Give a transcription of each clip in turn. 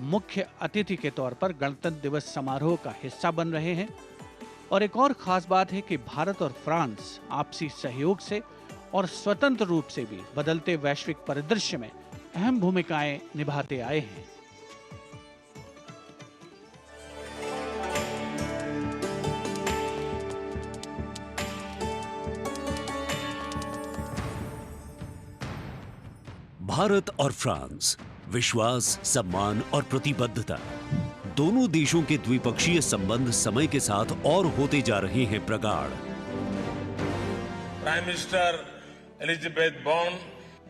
मुख्य अतिथि के तौर पर गणतंत्र दिवस समारोह का हिस्सा बन रहे हैं। और एक और खास बात है कि भारत और फ्रांस आपसी सहयोग से और स्वतंत्र रूप से भी बदलते वैश्विक परिदृश्य में अहम भूमिकाएं निभाते आए हैं। भारत और फ्रांस, विश्वास, सम्मान और प्रतिबद्धता, दोनों देशों के द्विपक्षीय संबंध समय के साथ और होते जा रहे हैं प्रगाढ़। प्राइम मिनिस्टर एलिजाबेथ बॉर्न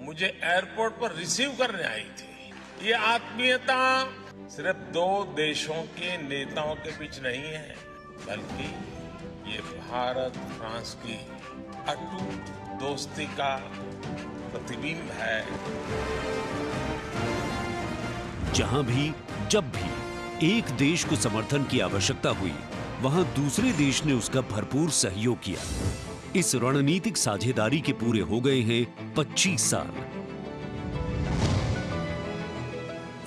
मुझे एयरपोर्ट पर रिसीव करने आई थी। ये आत्मीयता सिर्फ दो देशों के नेताओं के बीच नहीं है, बल्कि ये भारत फ्रांस की अटूट दोस्ती का प्रतिबिंब है। जहां भी, जब भी एक देश को समर्थन की आवश्यकता हुई, वहां दूसरे देश ने उसका भरपूर सहयोग किया। इस रणनीतिक साझेदारी के पूरे हो गए हैं 25 साल।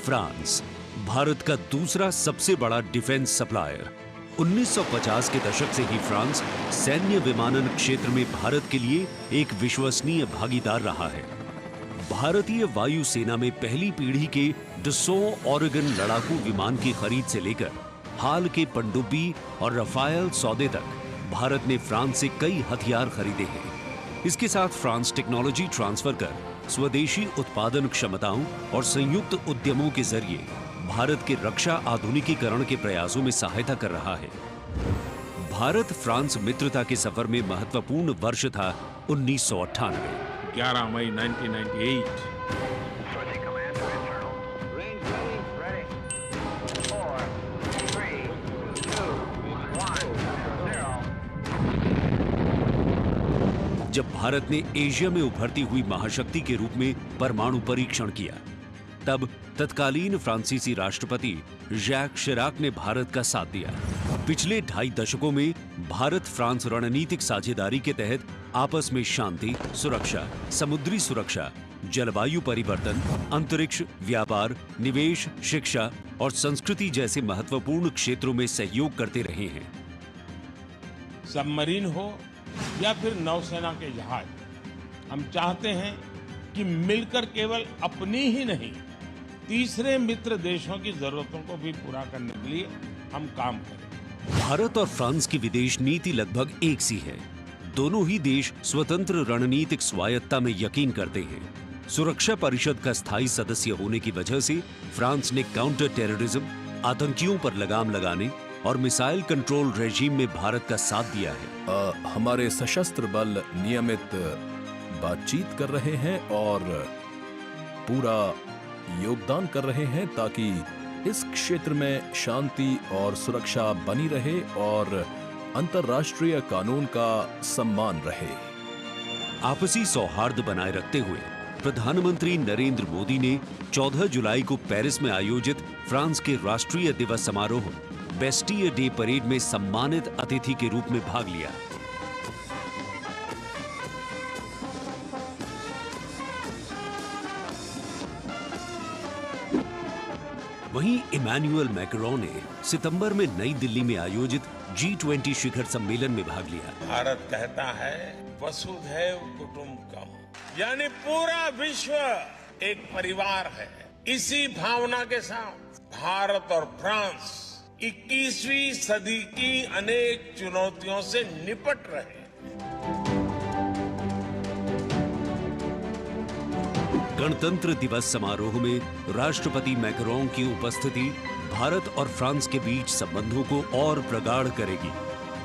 फ्रांस, भारत का दूसरा सबसे बड़ा डिफेंस सप्लायर। 1950 के दशक से ही फ्रांस सैन्य विमानन क्षेत्र में भारत के लिए एक विश्वसनीय भागीदार रहा है। भारतीय वायुसेना में पहली पीढ़ी के डसो ओरेगन लड़ाकू विमान की खरीद से लेकर हाल के पनडुब्बी और रफायल सौदे तक भारत ने फ्रांस से कई हथियार खरीदे हैं। इसके साथ फ्रांस टेक्नोलॉजी ट्रांसफर कर स्वदेशी उत्पादन क्षमताओं और संयुक्त उद्यमों के जरिए भारत के रक्षा आधुनिकीकरण के प्रयासों में सहायता कर रहा है। भारत फ्रांस मित्रता के सफर में महत्वपूर्ण वर्ष था 1998। 11 मई 1998। जब भारत ने एशिया में उभरती हुई महाशक्ति के रूप में परमाणु परीक्षण किया, तब तत्कालीन फ्रांसीसी राष्ट्रपति जैक शिराक ने भारत का साथ दिया। पिछले 2.5 दशकों में भारत फ्रांस रणनीतिक साझेदारी के तहत आपस में शांति, सुरक्षा, समुद्री सुरक्षा, जलवायु परिवर्तन, अंतरिक्ष, व्यापार, निवेश, शिक्षा और संस्कृति जैसे महत्वपूर्ण क्षेत्रों में सहयोग करते रहे हैं। सबमरीन हो या फिर नौसेना के जहाज, हम चाहते हैं कि मिलकर केवल अपनी ही नहीं, तीसरे मित्र देशों की जरूरतों को भी पूरा करने के लिए हम काम करें। भारत और फ्रांस की विदेश नीति लगभग एक सी है। दोनों ही देश स्वतंत्र रणनीतिक स्वायत्ता में यकीन करते हैं। सुरक्षा परिषद का स्थायी सदस्य होने की वजह से फ्रांस ने काउंटर टेररिज्म, आतंकियों पर लगाम लगाने और मिसाइल कंट्रोल रेजीम में भारत का साथ दिया है। हमारे सशस्त्र बल नियमित बातचीत कर रहे हैं और पूरा योगदान कर रहे हैं ताकि इस क्षेत्र में शांति और सुरक्षा बनी रहे और अंतर्राष्ट्रीय कानून का सम्मान रहे। आपसी सौहार्द बनाए रखते हुए प्रधानमंत्री नरेंद्र मोदी ने 14 जुलाई को पेरिस में आयोजित फ्रांस के राष्ट्रीय दिवस समारोह बेस्टियर डे परेड में सम्मानित अतिथि के रूप में भाग लिया। वहीं इमैनुअल मैक्रोन ने सितंबर में नई दिल्ली में आयोजित G20 शिखर सम्मेलन में भाग लिया। भारत कहता है वसुधैव कुटुंबकम, यानी पूरा विश्व एक परिवार है। इसी भावना के साथ भारत और फ्रांस 21वीं सदी की अनेक चुनौतियों से निपट रहे हैं। गणतंत्र दिवस समारोह में राष्ट्रपति मैक्रोन की उपस्थिति भारत और फ्रांस के बीच संबंधों को और प्रगाढ़ करेगी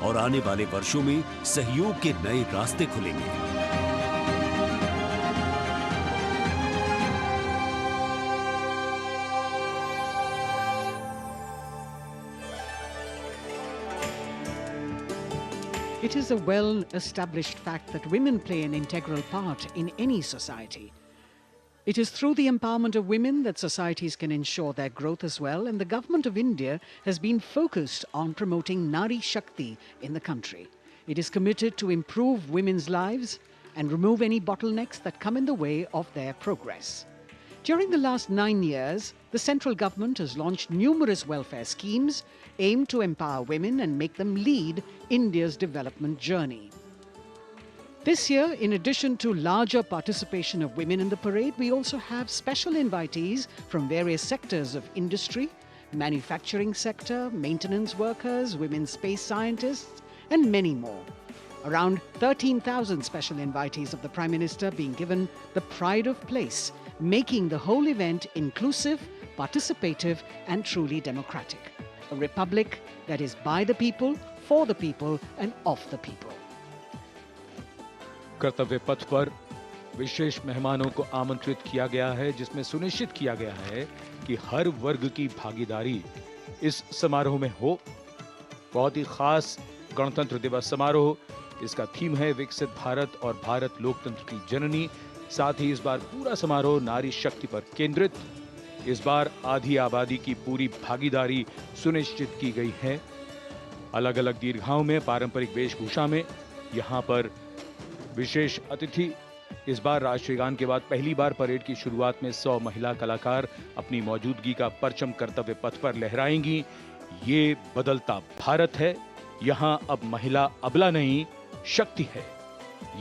और आने वाले वर्षों में सहयोग के नए रास्ते खुलेंगे। It is a well-established fact that women play an integral part in any society. It is through the empowerment of women that societies can ensure their growth as well, and the Government of India has been focused on promoting Nari Shakti in the country. It is committed to improve women's lives and remove any bottlenecks that come in the way of their progress. During the last 9 years, the central government has launched numerous welfare schemes aimed to empower women and make them lead India's development journey. This year, in addition to larger participation of women in the parade, we also have special invitees from various sectors of industry, manufacturing sector, maintenance workers, women space scientists, and many more. Around 13,000 special invitees of the Prime Minister being given the pride of place, making the whole event inclusive, participative, and truly democratic. A republic that is by the people, for the people, and of the people. कर्तव्य पथ पर विशेष मेहमानों को आमंत्रित किया गया है, जिसमें सुनिश्चित किया गया है कि हर वर्ग की भागीदारी इस समारोह में हो। बहुत ही खास गणतंत्र दिवस समारोह, इसका थीम है विकसित भारत और भारत लोकतंत्र की जननी। साथ ही इस बार पूरा समारोह नारी शक्ति पर केंद्रित। इस बार आधी आबादी की पूरी भागीदारी सुनिश्चित की गई है। अलग अलग दीर्घाओं में पारंपरिक वेशभूषा में यहाँ पर विशेष अतिथि। इस बार राष्ट्रीय गान के बाद पहली बार परेड की शुरुआत में 100 महिला कलाकार अपनी मौजूदगी का परचम कर्तव्य पथ पर लहराएंगी। ये बदलता भारत है, यहाँ अब महिला अबला नहीं, शक्ति है।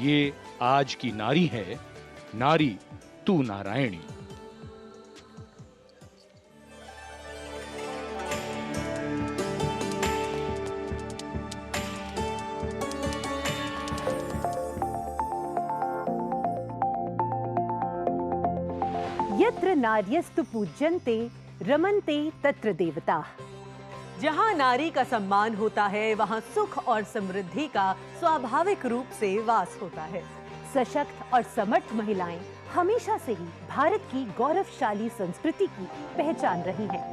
ये आज की नारी है, नारी तू नारायणी। यत्र नार्यस्तु पूज्यन्ते रमन्ते तत्र देवताः। जहाँ नारी का सम्मान होता है, वहाँ सुख और समृद्धि का स्वाभाविक रूप से वास होता है। सशक्त और समर्थ महिलाएं हमेशा से ही भारत की गौरवशाली संस्कृति की पहचान रही हैं।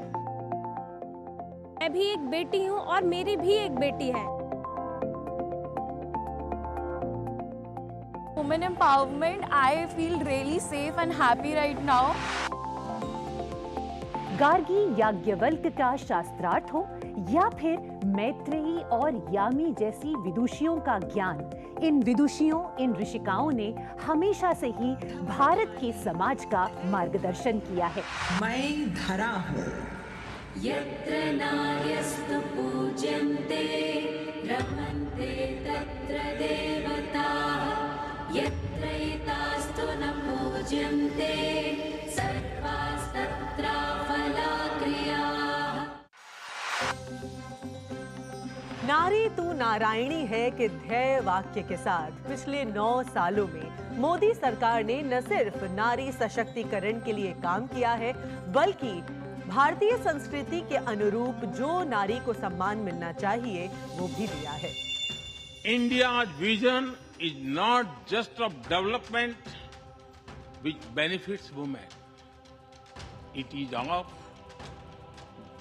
मैं भी एक बेटी हूँ और मेरी भी एक बेटी है। Women empowerment, I feel really safe and happy right now. Gargi Yajnavalkya का शास्त्रार्थ हो या फिर मैत्रेयी और यामी जैसी विदुषियों का ज्ञान, इन विदुषियों, इन ऋषिकाओं ने हमेशा से ही भारत के समाज का मार्गदर्शन किया है। मैं धरा हूँ। यत्र नार्यस्तु पूज्यन्ते रमन्ते तत्र देवताः, यत्र एतास्तु न पूज्यन्ते सर्वास्तत्र फलाक्रियाः। नारी तू नारायणी है के ध्येय वाक्य के साथ पिछले 9 सालों में मोदी सरकार ने न सिर्फ नारी सशक्तिकरण के लिए काम किया है, बल्कि भारतीय संस्कृति के अनुरूप जो नारी को सम्मान मिलना चाहिए वो भी दिया है। India's vision is not just of development which benefits women. It is of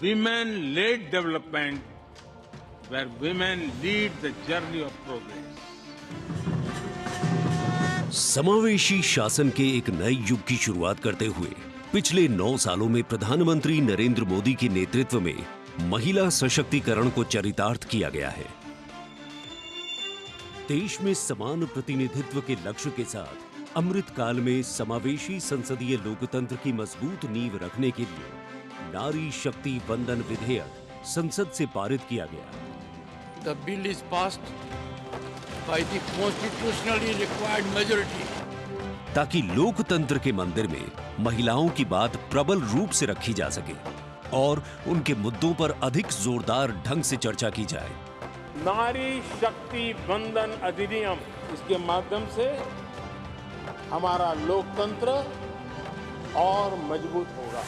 women-led development where women lead the journey of progress. समावेशी शासन के एक नए युग की शुरुआत करते हुए पिछले 9 सालों में प्रधानमंत्री नरेंद्र मोदी के नेतृत्व में महिला सशक्तिकरण को चरितार्थ किया गया है। देश में समान प्रतिनिधित्व के लक्ष्य के साथ अमृत काल में समावेशी संसदीय लोकतंत्र की मजबूत नींव रखने के लिए नारी शक्ति वंदन विधेयक संसद से पारित किया गया। The bill is passed by the constitutionally required majority. ताकि लोकतंत्र के मंदिर में महिलाओं की बात प्रबल रूप से रखी जा सके और उनके मुद्दों पर अधिक जोरदार ढंग से चर्चा की जाए। नारी शक्ति वंदन अधिनियम, इसके माध्यम से हमारा लोकतंत्र और मजबूत होगा।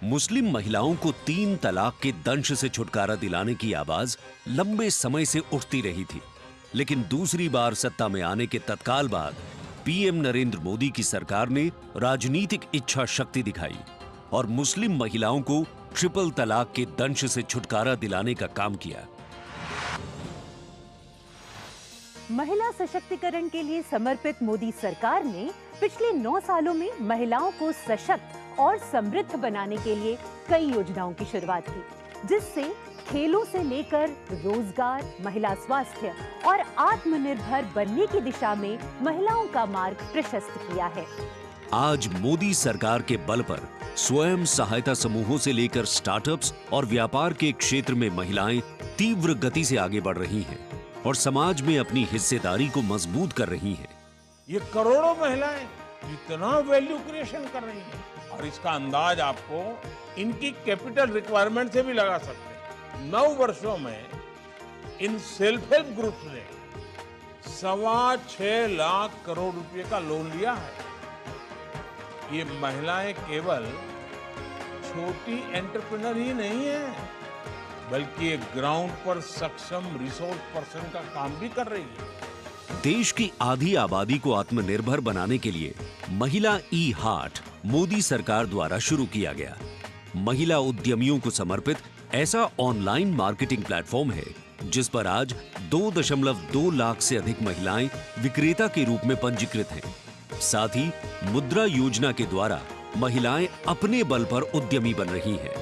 मुस्लिम महिलाओं को 3 तलाक के दंश से छुटकारा दिलाने की आवाज लंबे समय से उठती रही थी, लेकिन दूसरी बार सत्ता में आने के तत्काल बाद पीएम नरेंद्र मोदी की सरकार ने राजनीतिक इच्छा शक्ति दिखाई और मुस्लिम महिलाओं को ट्रिपल तलाक के दंश से छुटकारा दिलाने का काम किया। महिला सशक्तिकरण के लिए समर्पित मोदी सरकार ने पिछले 9 सालों में महिलाओं को सशक्त और समृद्ध बनाने के लिए कई योजनाओं की शुरुआत की, जिससे खेलों से लेकर रोजगार, महिला स्वास्थ्य और आत्मनिर्भर बनने की दिशा में महिलाओं का मार्ग प्रशस्त किया है। आज मोदी सरकार के बल पर स्वयं सहायता समूहों से लेकर स्टार्टअप्स और व्यापार के क्षेत्र में महिलाएं तीव्र गति से आगे बढ़ रही हैं और समाज में अपनी हिस्सेदारी को मजबूत कर रही हैं। ये करोड़ों महिलाएं कितना वैल्यू क्रिएशन कर रही हैं और इसका अंदाज आपको इनकी कैपिटल रिक्वायरमेंट से भी लगा सकते हैं। 9 वर्षों में इन सेल्फ हेल्प ग्रुप्स ने 6.25 लाख करोड़ रुपए का लोन लिया है। ये महिलाएं केवल छोटी एंटरप्रेन्योर ही नहीं है, बल्कि एक ग्राउंड पर सक्षम रिसोर्स पर्सन का काम भी कर रही है। देश की आधी आबादी को आत्मनिर्भर बनाने के लिए महिला ई हाट मोदी सरकार द्वारा शुरू किया गया। महिला उद्यमियों को समर्पित ऐसा ऑनलाइन मार्केटिंग प्लेटफॉर्म है जिस पर आज 2.2 लाख से अधिक महिलाएं विक्रेता के रूप में पंजीकृत हैं। साथ ही मुद्रा योजना के द्वारा महिलाएं अपने बल पर उद्यमी बन रही हैं।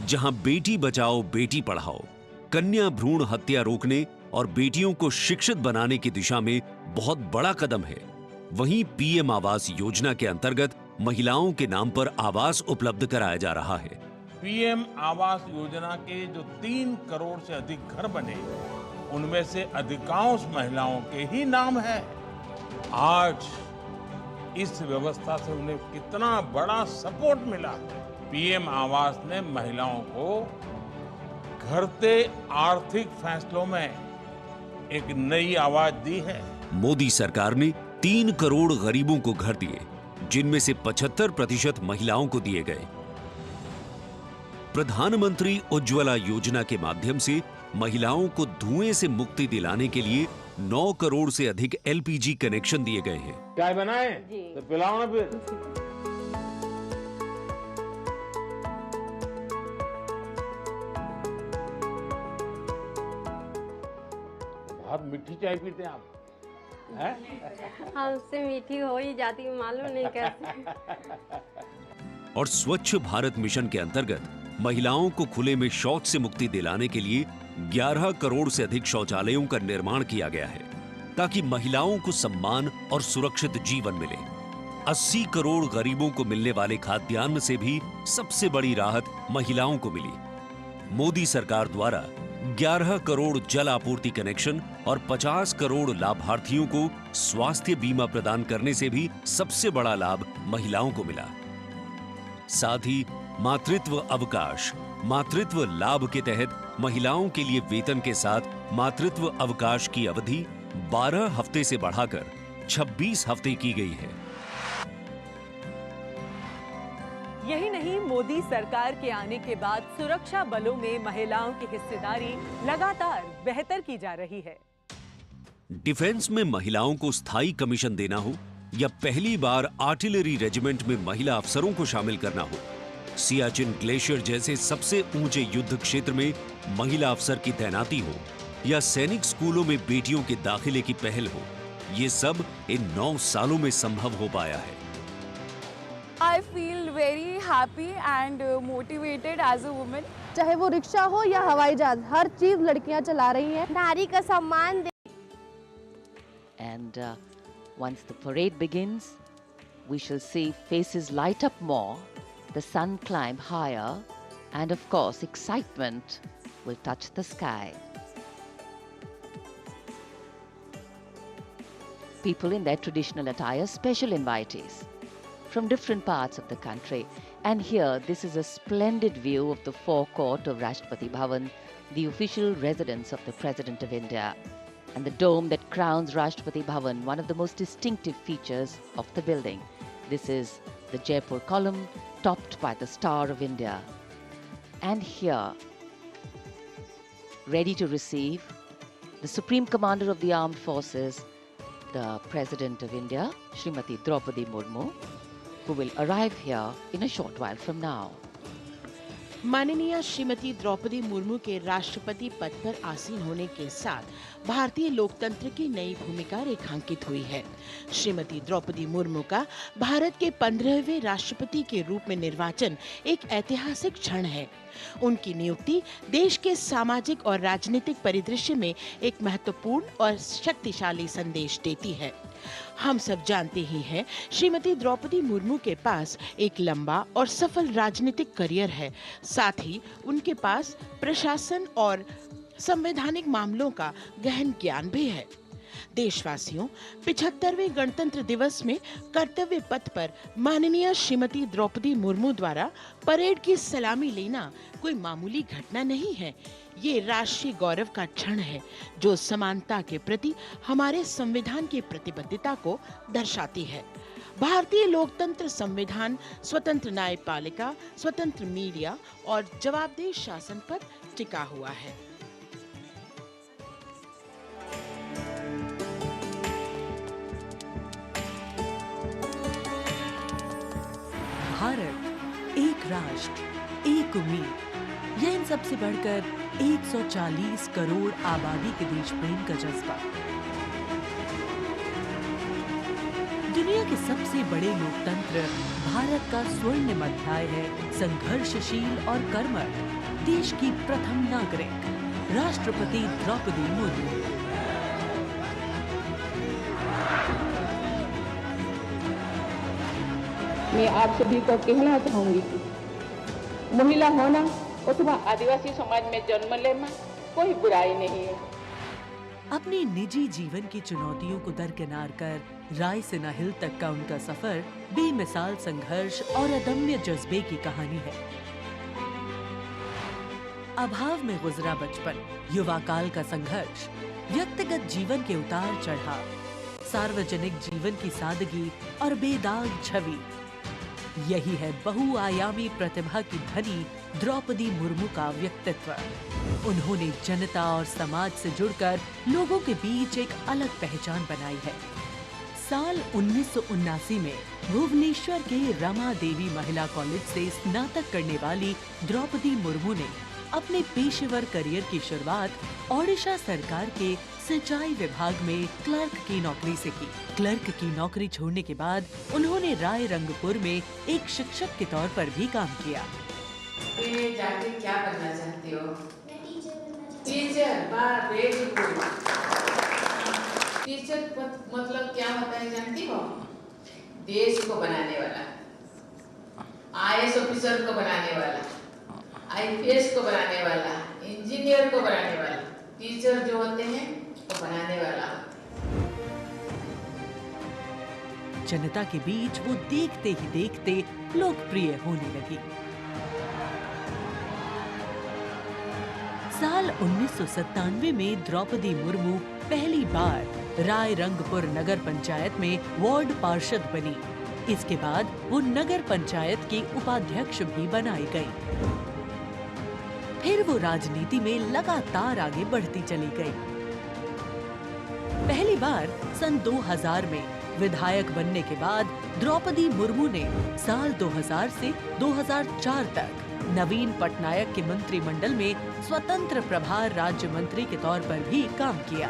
जहां बेटी बचाओ बेटी पढ़ाओ, कन्या भ्रूण हत्या रोकने और बेटियों को शिक्षित बनाने की दिशा में बहुत बड़ा कदम है, वहीं पीएम आवास योजना के अंतर्गत महिलाओं के नाम पर आवास उपलब्ध कराया जा रहा है। पीएम आवास योजना के जो 3 करोड़ से अधिक घर बने, उनमें से अधिकांश महिलाओं के ही नाम है। आज इस व्यवस्था से उन्हें कितना बड़ा सपोर्ट मिला। पीएम आवास ने महिलाओं को घरते आर्थिक फैसलों में एक नई आवाज दी है। मोदी सरकार ने 3 करोड़ गरीबों को घर दिए, जिनमें से 75% महिलाओं को दिए गए। प्रधानमंत्री उज्ज्वला योजना के माध्यम से महिलाओं को धुएं से मुक्ति दिलाने के लिए 9 करोड़ से अधिक एलपीजी कनेक्शन दिए गए हैं। चाय बनाए तो पिलाओ ना फिर। बहुत मीठी चाय पीते हैं आप, हैं? हमसे मीठी हो ही जाती, मालूम नहीं कैसे। और स्वच्छ भारत मिशन के अंतर्गत महिलाओं को खुले में शौच से मुक्ति दिलाने के लिए 11 करोड़ से अधिक शौचालयों का निर्माण किया गया है, ताकि महिलाओं को सम्मान और सुरक्षित जीवन मिले। 80 करोड़ गरीबों को मिलने वाले खाद्यान्न से भी सबसे बड़ी राहत महिलाओं को मिली। मोदी सरकार द्वारा 11 करोड़ जल आपूर्ति कनेक्शन और 50 करोड़ लाभार्थियों को स्वास्थ्य बीमा प्रदान करने से भी सबसे बड़ा लाभ महिलाओं को मिला। साथ ही मातृत्व अवकाश, मातृत्व लाभ के तहत महिलाओं के लिए वेतन के साथ मातृत्व अवकाश की अवधि 12 हफ्ते से बढ़ाकर 26 हफ्ते की गई है। यही नहीं, मोदी सरकार के आने के बाद सुरक्षा बलों में महिलाओं की हिस्सेदारी लगातार बेहतर की जा रही है। डिफेंस में महिलाओं को स्थायी कमीशन देना हो या पहली बार आर्टिलरी रेजिमेंट में महिला अफसरों को शामिल करना हो, सियाचिन ग्लेशियर जैसे सबसे ऊंचे युद्ध क्षेत्र में महिला अफसर की तैनाती हो या सैनिक स्कूलों में बेटियों के दाखिले की पहल हो, ये सब इन 9 सालों में संभव हो पाया है। I feel very happy and motivated as a woman. चाहे वो रिक्शा हो या हवाई जहाज, हर चीज लड़कियां चला रही हैं। नारी का सम्मान दे। And once the parade begins, we shall see faces light up more, the sun climb higher, and of course excitement will touch the sky. People in their traditional attire, special invitees from different parts of the country. And here, this is a splendid view of the forecourt of Rashtrapati Bhavan, the official residence of the President of India. And the dome that crowns Rashtrapati Bhavan, one of the most distinctive features of the building. This is the Jaipur column, topped by the Star of India. And here, ready to receive the Supreme Commander of the Armed Forces, the President of India, Srimati Draupadi Murmu, who will arrive here in a short while from now. माननीय श्रीमती द्रौपदी मुर्मू के राष्ट्रपति पद पर आसीन होने के साथ भारतीय लोकतंत्र की नई भूमिका रेखांकित हुई है। श्रीमती द्रौपदी मुर्मू का भारत के 15वें राष्ट्रपति के रूप में निर्वाचन एक ऐतिहासिक क्षण है। उनकी नियुक्ति देश के सामाजिक और राजनीतिक परिदृश्य में एक महत्वपूर्ण और शक्तिशाली संदेश देती है। हम सब जानते ही हैं, श्रीमती द्रौपदी मुर्मू के पास एक लंबा और सफल राजनीतिक करियर है। साथ ही उनके पास प्रशासन और संवैधानिक मामलों का गहन ज्ञान भी है। देशवासियों, 75वें गणतंत्र दिवस में कर्तव्य पथ पर माननीय श्रीमती द्रौपदी मुर्मू द्वारा परेड की सलामी लेना कोई मामूली घटना नहीं है। ये राष्ट्रीय गौरव का क्षण है जो समानता के प्रति हमारे संविधान की प्रतिबद्धता को दर्शाती है। भारतीय लोकतंत्र संविधान स्वतंत्र न्यायपालिका, स्वतंत्र मीडिया और जवाबदेह शासन पर टिका हुआ है। भारत, एक राष्ट्र, एक उम्मीद, यह इन सबसे बढ़कर 140 करोड़ आबादी के देश प्रेम का जज्बा। दुनिया के सबसे बड़े लोकतंत्र भारत का स्वर्णिम अध्याय है संघर्षशील और कर्मठ देश की प्रथम नागरिक राष्ट्रपति द्रौपदी मुर्मू। मैं आप सभी को कहना चाहूंगी कि महिला होना अथवा आदिवासी समाज में जन्म लेना कोई बुराई नहीं है। अपने निजी जीवन की चुनौतियों को दरकिनार कर रायसीना हिल तक का उनका सफर बेमिसाल संघर्ष और अदम्य जज्बे की कहानी है। अभाव में गुजरा बचपन, युवा काल का संघर्ष, व्यक्तिगत जीवन के उतार चढ़ाव, सार्वजनिक जीवन की सादगी और बेदाग छवि, यही है बहुआयामी प्रतिभा की धनी द्रौपदी मुर्मू का व्यक्तित्व। उन्होंने जनता और समाज से जुड़कर लोगों के बीच एक अलग पहचान बनाई है। साल 1979 में भुवनेश्वर के रमा देवी महिला कॉलेज से स्नातक करने वाली द्रौपदी मुर्मू ने अपने पेशेवर करियर की शुरुआत ओडिशा सरकार के सिंचाई विभाग में क्लर्क की नौकरी से की। क्लर्क की नौकरी छोड़ने के बाद उन्होंने राय रंगपुर में एक शिक्षक के तौर पर भी काम किया। जाके क्या बनना चाहती हो? टीचर। वाह, वेरी गुड। टीचर मतलब क्या होता है जानती हो? देश को बनाने वाला, IAS ऑफिसर को बनाने वाला, IPS को बनाने वाला, इंजीनियर को बनाने वाला। टीचर जो होते हैं वो बनाने वाला। जनता के बीच वो देखते ही देखते लोकप्रिय होने लगी। साल 1997 में द्रौपदी मुर्मू पहली बार राय रंगपुर नगर पंचायत में वार्ड पार्षद बनी। इसके बाद वो नगर पंचायत की उपाध्यक्ष भी बनाई गई। फिर वो राजनीति में लगातार आगे बढ़ती चली गई। पहली बार सन 2000 में विधायक बनने के बाद द्रौपदी मुर्मू ने साल 2000 से 2004 तक नवीन पटनायक के मंत्रिमंडल में स्वतंत्र प्रभार राज्य मंत्री के तौर पर भी काम किया।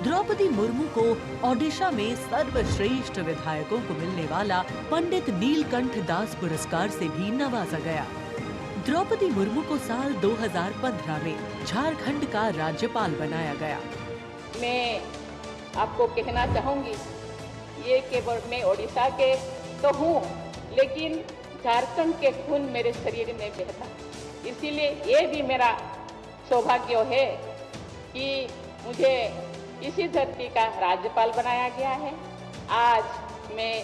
द्रौपदी मुर्मू को ओडिशा में सर्वश्रेष्ठ विधायकों को मिलने वाला पंडित नीलकंठ दास पुरस्कार से भी नवाजा गया। द्रौपदी मुर्मू को साल 2015 में झारखंड का राज्यपाल बनाया गया। मैं आपको कहना चाहूंगी, ये केवल मैं ओडिशा के तो हूँ, लेकिन झारखंड के खून मेरे शरीर में बहता, इसीलिए ये भी मेरा सौभाग्य है कि मुझे इसी धरती का राज्यपाल बनाया गया है। आज मैं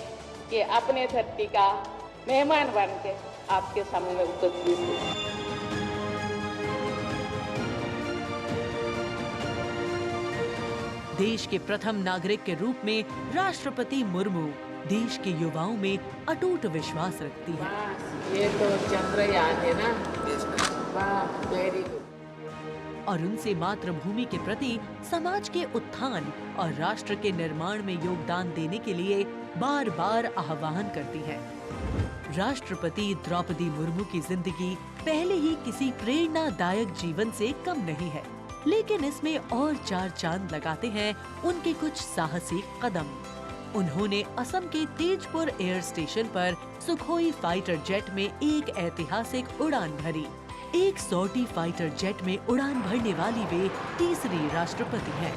ये अपने धरती का मेहमान बन के आपके सामने उपस्थित हूँ। देश के प्रथम नागरिक के रूप में राष्ट्रपति मुर्मू देश के युवाओं में अटूट विश्वास रखती है। ये तो चंद्रयान है ना? वाह, वेरी गुड। और उनसे मातृभूमि के प्रति समाज के उत्थान और राष्ट्र के निर्माण में योगदान देने के लिए बार बार आह्वान करती है। राष्ट्रपति द्रौपदी मुर्मू की जिंदगी पहले ही किसी प्रेरणादायक जीवन से कम नहीं है, लेकिन इसमें और चार चांद लगाते हैं उनके कुछ साहसी कदम। उन्होंने असम के तेजपुर एयर स्टेशन पर सुखोई फाइटर जेट में एक ऐतिहासिक उड़ान भरी। एक सॉर्टी फाइटर जेट में उड़ान भरने वाली वे तीसरी राष्ट्रपति हैं।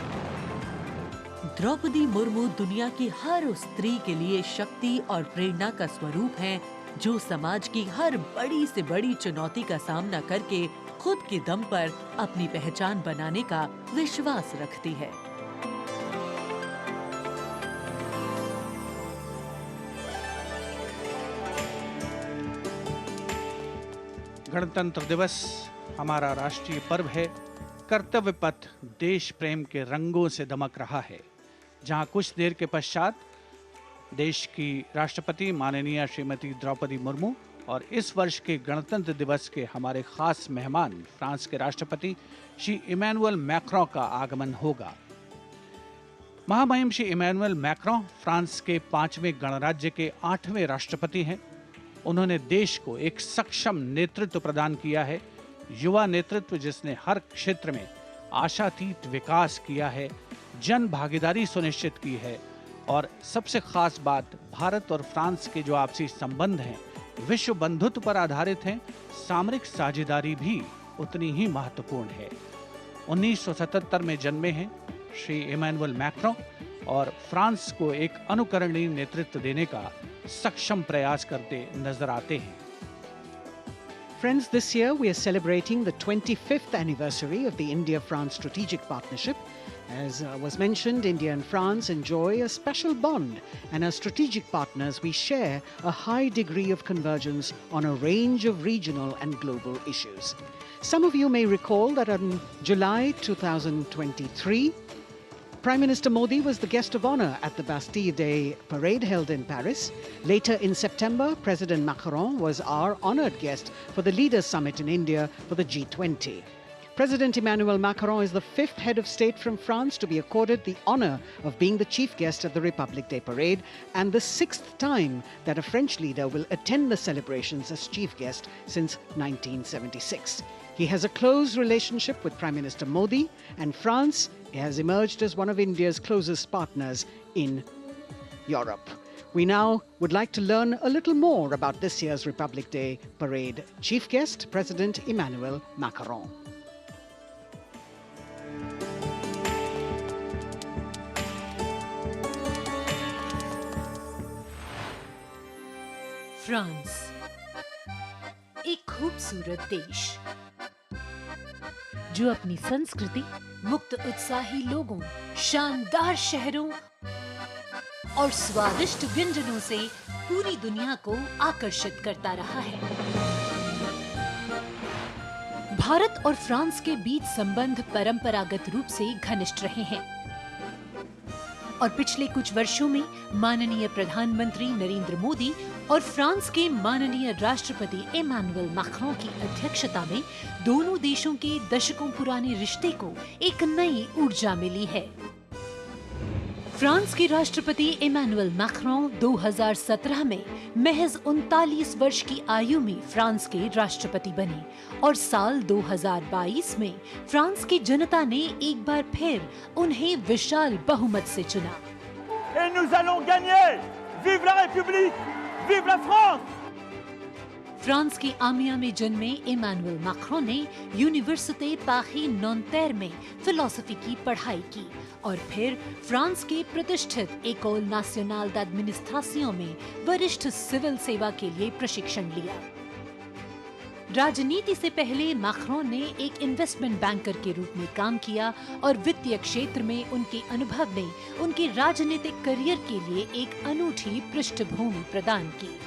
द्रौपदी मुर्मू दुनिया की हर उस स्त्री के लिए शक्ति और प्रेरणा का स्वरूप हैं, जो समाज की हर बड़ी से बड़ी चुनौती का सामना करके खुद के दम पर अपनी पहचान बनाने का विश्वास रखती है। गणतंत्र दिवस हमारा राष्ट्रीय पर्व है। कर्तव्य पथ देश प्रेम के रंगों से दमक रहा है, जहां कुछ देर के पश्चात देश की राष्ट्रपति माननीय श्रीमती द्रौपदी मुर्मू और इस वर्ष के गणतंत्र दिवस के हमारे खास मेहमान फ्रांस के राष्ट्रपति श्री इमैनुअल मैक्रों का आगमन होगा। महामहिम श्री इमैनुअल मैक्रों फ्रांस के 5वें गणराज्य के 8वें राष्ट्रपति हैं। उन्होंने देश को एक सक्षम नेतृत्व प्रदान किया है, युवा नेतृत्व जिसने हर क्षेत्र में आशातीत विकास किया है, जन भागीदारी सुनिश्चित की है और सबसे खास बात, भारत और फ्रांस के जो आपसी संबंध हैं विश्व बंधुत्व पर आधारित हैं। सामरिक साझेदारी भी उतनी ही महत्वपूर्ण है। 1977 में जन्मे हैं श्री इमैनुअल मैक्रों और फ्रांस को एक अनुकरणीय नेतृत्व देने का सक्षम प्रयास करते नजर आते हैं। Friends, this year we are celebrating the 25th anniversary of the India-France strategic partnership. As was mentioned, India and France enjoy a special bond, and as strategic partners we share a high degree of convergence on a range of regional and global issues. Some of you may recall that in July 2023, Prime Minister Modi was the guest of honor at the Bastille Day parade held in Paris. Later in September, President Macron was our honored guest for the Leaders Summit in India for the G20. President Emmanuel Macron is the 5th head of state from France to be accorded the honor of being the chief guest at the Republic Day parade, and the 6th time that a French leader will attend the celebrations as chief guest since 1976. He has a close relationship with Prime Minister Modi, and France has emerged as one of India's closest partners in Europe. We now would like to learn a little more about this year's Republic Day parade. Chief guest, President Emmanuel Macron. France, एक खूबसूरत देश जो अपनी संस्कृति, मुक्त उत्साही लोगों, शानदार शहरों और स्वादिष्ट व्यंजनों से पूरी दुनिया को आकर्षित करता रहा है। भारत और फ्रांस के बीच संबंध परंपरागत रूप से घनिष्ठ रहे हैं और पिछले कुछ वर्षों में माननीय प्रधानमंत्री नरेंद्र मोदी और फ्रांस के माननीय राष्ट्रपति इमैनुअल मैक्रों की अध्यक्षता में दोनों देशों के दशकों पुराने रिश्ते को एक नई ऊर्जा मिली है। फ्रांस के राष्ट्रपति इमैनुअल मैक्रों 2017 में महज 39 वर्ष की आयु में फ्रांस के राष्ट्रपति बने और साल 2022 में फ्रांस की जनता ने एक बार फिर उन्हें विशाल बहुमत से चुना। Et nous allons gagner! Vive la République! Vive la France! France के आमिया में जन्मे इमैनुअल मैक्रों ने यूनिवर्सिटी पारी नॉन्तेर में फिलॉसफी की पढ़ाई की और फिर फ्रांस के प्रतिष्ठित एकोल नेशनल d'administration में वरिष्ठ सिविल सेवा के लिए प्रशिक्षण लिया। राजनीति से पहले मैक्रों ने एक इन्वेस्टमेंट बैंकर के रूप में काम किया और वित्तीय क्षेत्र में उनके अनुभव ने उनके राजनीतिक करियर के लिए एक अनूठी पृष्ठभूमि प्रदान की।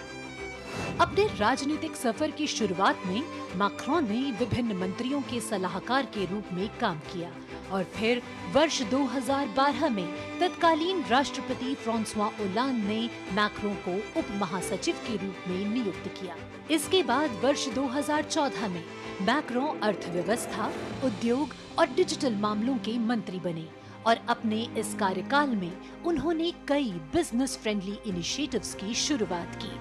अपने राजनीतिक सफर की शुरुआत में मैक्रों ने विभिन्न मंत्रियों के सलाहकार के रूप में काम किया और फिर वर्ष 2012 में तत्कालीन राष्ट्रपति फ्रांसवा ओलांद ने मैक्रों को उप महासचिव के रूप में नियुक्त किया। इसके बाद वर्ष 2014 में मैक्रों अर्थव्यवस्था, उद्योग और डिजिटल मामलों के मंत्री बने और अपने इस कार्यकाल में उन्होंने कई बिजनेस फ्रेंडली इनिशिएटिव्स की शुरुआत की।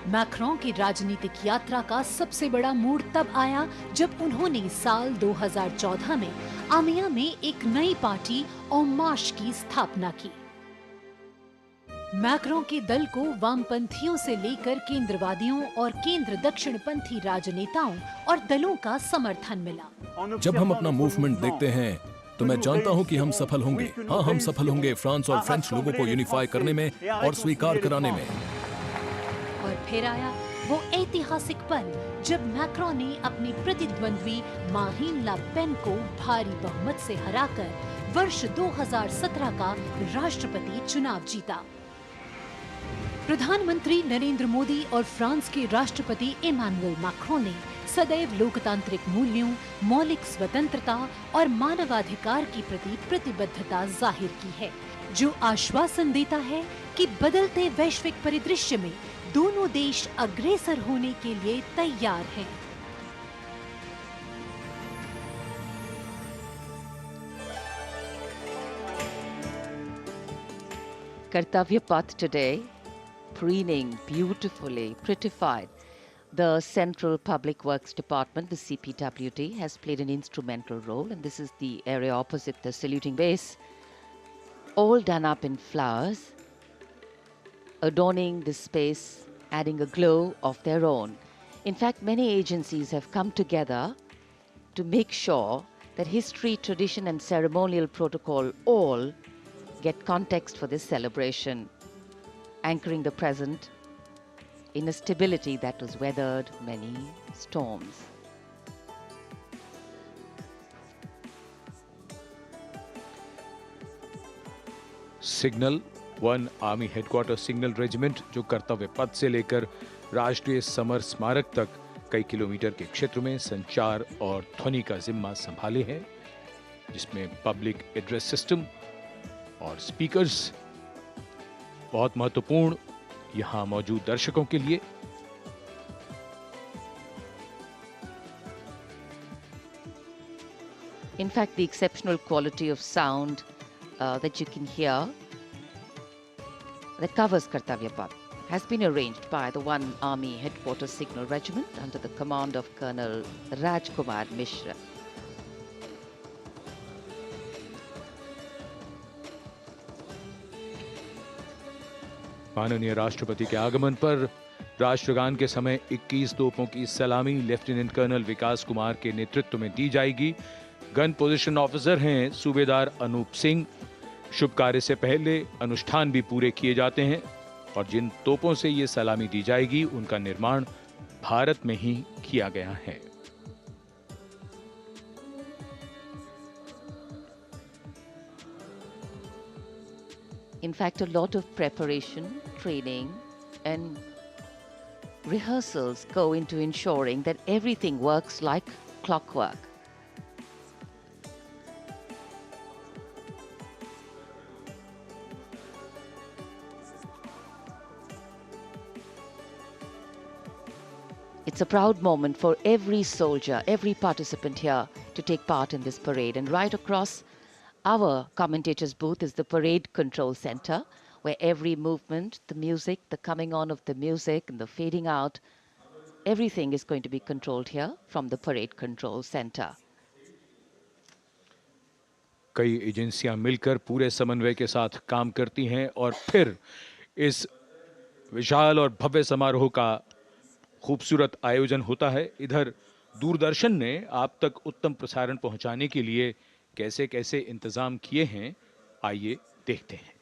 मैक्रों की राजनीतिक यात्रा का सबसे बड़ा मोड़ तब आया जब उन्होंने साल 2014 में आमिया में एक नई पार्टी En Marche की स्थापना की। मैक्रों के दल को वामपंथियों से लेकर केंद्रवादियों और केंद्र दक्षिणपंथी राजनेताओं और दलों का समर्थन मिला। जब हम अपना मूवमेंट देखते हैं तो मैं जानता हूं कि हम सफल होंगे। हाँ, हम सफल होंगे फ्रांस और फ्रेंच लोगों को यूनिफाई करने में और स्वीकार कराने में। और फिर आया वो ऐतिहासिक पल जब मैक्रों ने अपनी प्रतिद्वंद्वी मारीन ला पेन को भारी बहुमत से हराकर वर्ष 2017 का राष्ट्रपति चुनाव जीता। प्रधानमंत्री नरेंद्र मोदी और फ्रांस के राष्ट्रपति इमैनुअल मैक्रों ने सदैव लोकतांत्रिक मूल्यों, मौलिक स्वतंत्रता और मानवाधिकार की प्रति प्रतिबद्धता जाहिर की है, जो आश्वासन देता है कि बदलते वैश्विक परिदृश्य में दोनों देश अग्रसर होने के लिए तैयार हैं। Kartavya Path today, preening beautifully, prettified. The Central Public Works Department, the CPWD, has played an instrumental role, and this is the area opposite the saluting base, all done up in flowers, adorning this space, adding a glow of their own. In fact, many agencies have come together to make sure that history, tradition, and ceremonial protocol all get context for this celebration, anchoring the present in a stability that was weathered many storms. Signal 1 army headquarter signal regiment, जो कर्तव्य पथ से लेकर राष्ट्रीय summer स्मारक तक कई kilometre के क्षेत्र में संचार और ध्वनि का जिम्मा संभाले हैं, जिसमें पब्लिक एड्रेस सिस्टम और स्पीकर्स बहुत महत्वपूर्ण यहां मौजूद दर्शकों के लिए। In fact, the exceptional quality of sound that you can hear that covers Kartavya Path has been arranged by the 1 Army Headquarters Signal Regiment under the command of Colonel Rajkumar Mishra. माननीय राष्ट्रपति के आगमन पर राष्ट्रगान के समय 21 तोपों की सलामी लेफ्टिनेंट कर्नल विकास कुमार के नेतृत्व में दी जाएगी। गन पोजीशन ऑफिसर हैं सूबेदार अनूप सिंह। शुभ कार्य से पहले अनुष्ठान भी पूरे किए जाते हैं और जिन तोपों से ये सलामी दी जाएगी उनका निर्माण भारत में ही किया गया है। In fact, a lot of preparation, training, and rehearsals go into ensuring that everything works like clockwork. It's a proud moment for every soldier, every participant here to take part in this parade. And right across our commentator's booth is the Parade Control Center, where every movement, the music, the coming on of the music and the fading out, everything is going to be controlled here from the Parade Control Center. कई एजेंसियां मिलकर पूरे समन्वय के साथ काम करती हैं और फिर इस विशाल और भव्य समारोह का खूबसूरत आयोजन होता है। इधर दूरदर्शन ने आप तक उत्तम प्रसारण पहुंचाने के लिए कैसे कैसे इंतजाम किए हैं, आइए देखते हैं।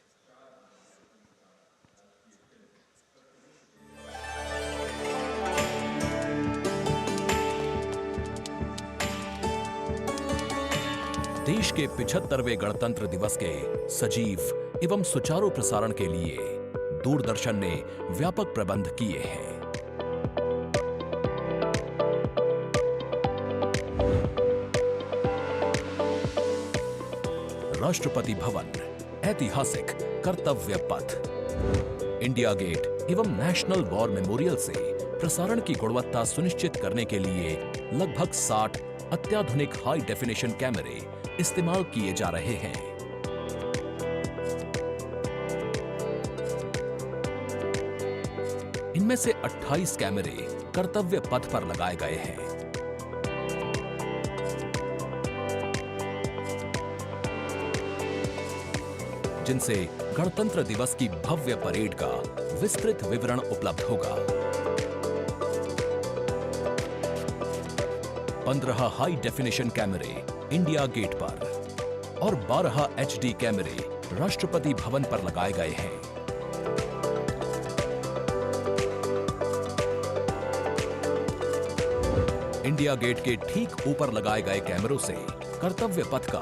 देश के 75वें गणतंत्र दिवस के सजीव एवं सुचारू प्रसारण के लिए दूरदर्शन ने व्यापक प्रबंध किए हैं। राष्ट्रपति भवन, ऐतिहासिक कर्तव्य पथ, इंडिया गेट एवं नेशनल वॉर मेमोरियल से प्रसारण की गुणवत्ता सुनिश्चित करने के लिए लगभग 60 अत्याधुनिक हाई डेफिनेशन कैमरे इस्तेमाल किए जा रहे हैं। इनमें से 28 कैमरे कर्तव्य पथ पर लगाए गए हैं। जिनसे गणतंत्र दिवस की भव्य परेड का विस्तृत विवरण उपलब्ध होगा। 15 हाई डेफिनेशन कैमरे इंडिया गेट पर, और 12 HD कैमरे राष्ट्रपति भवन पर लगाए गए हैं। इंडिया गेट के ठीक ऊपर लगाए गए कैमरों से कर्तव्य पथ का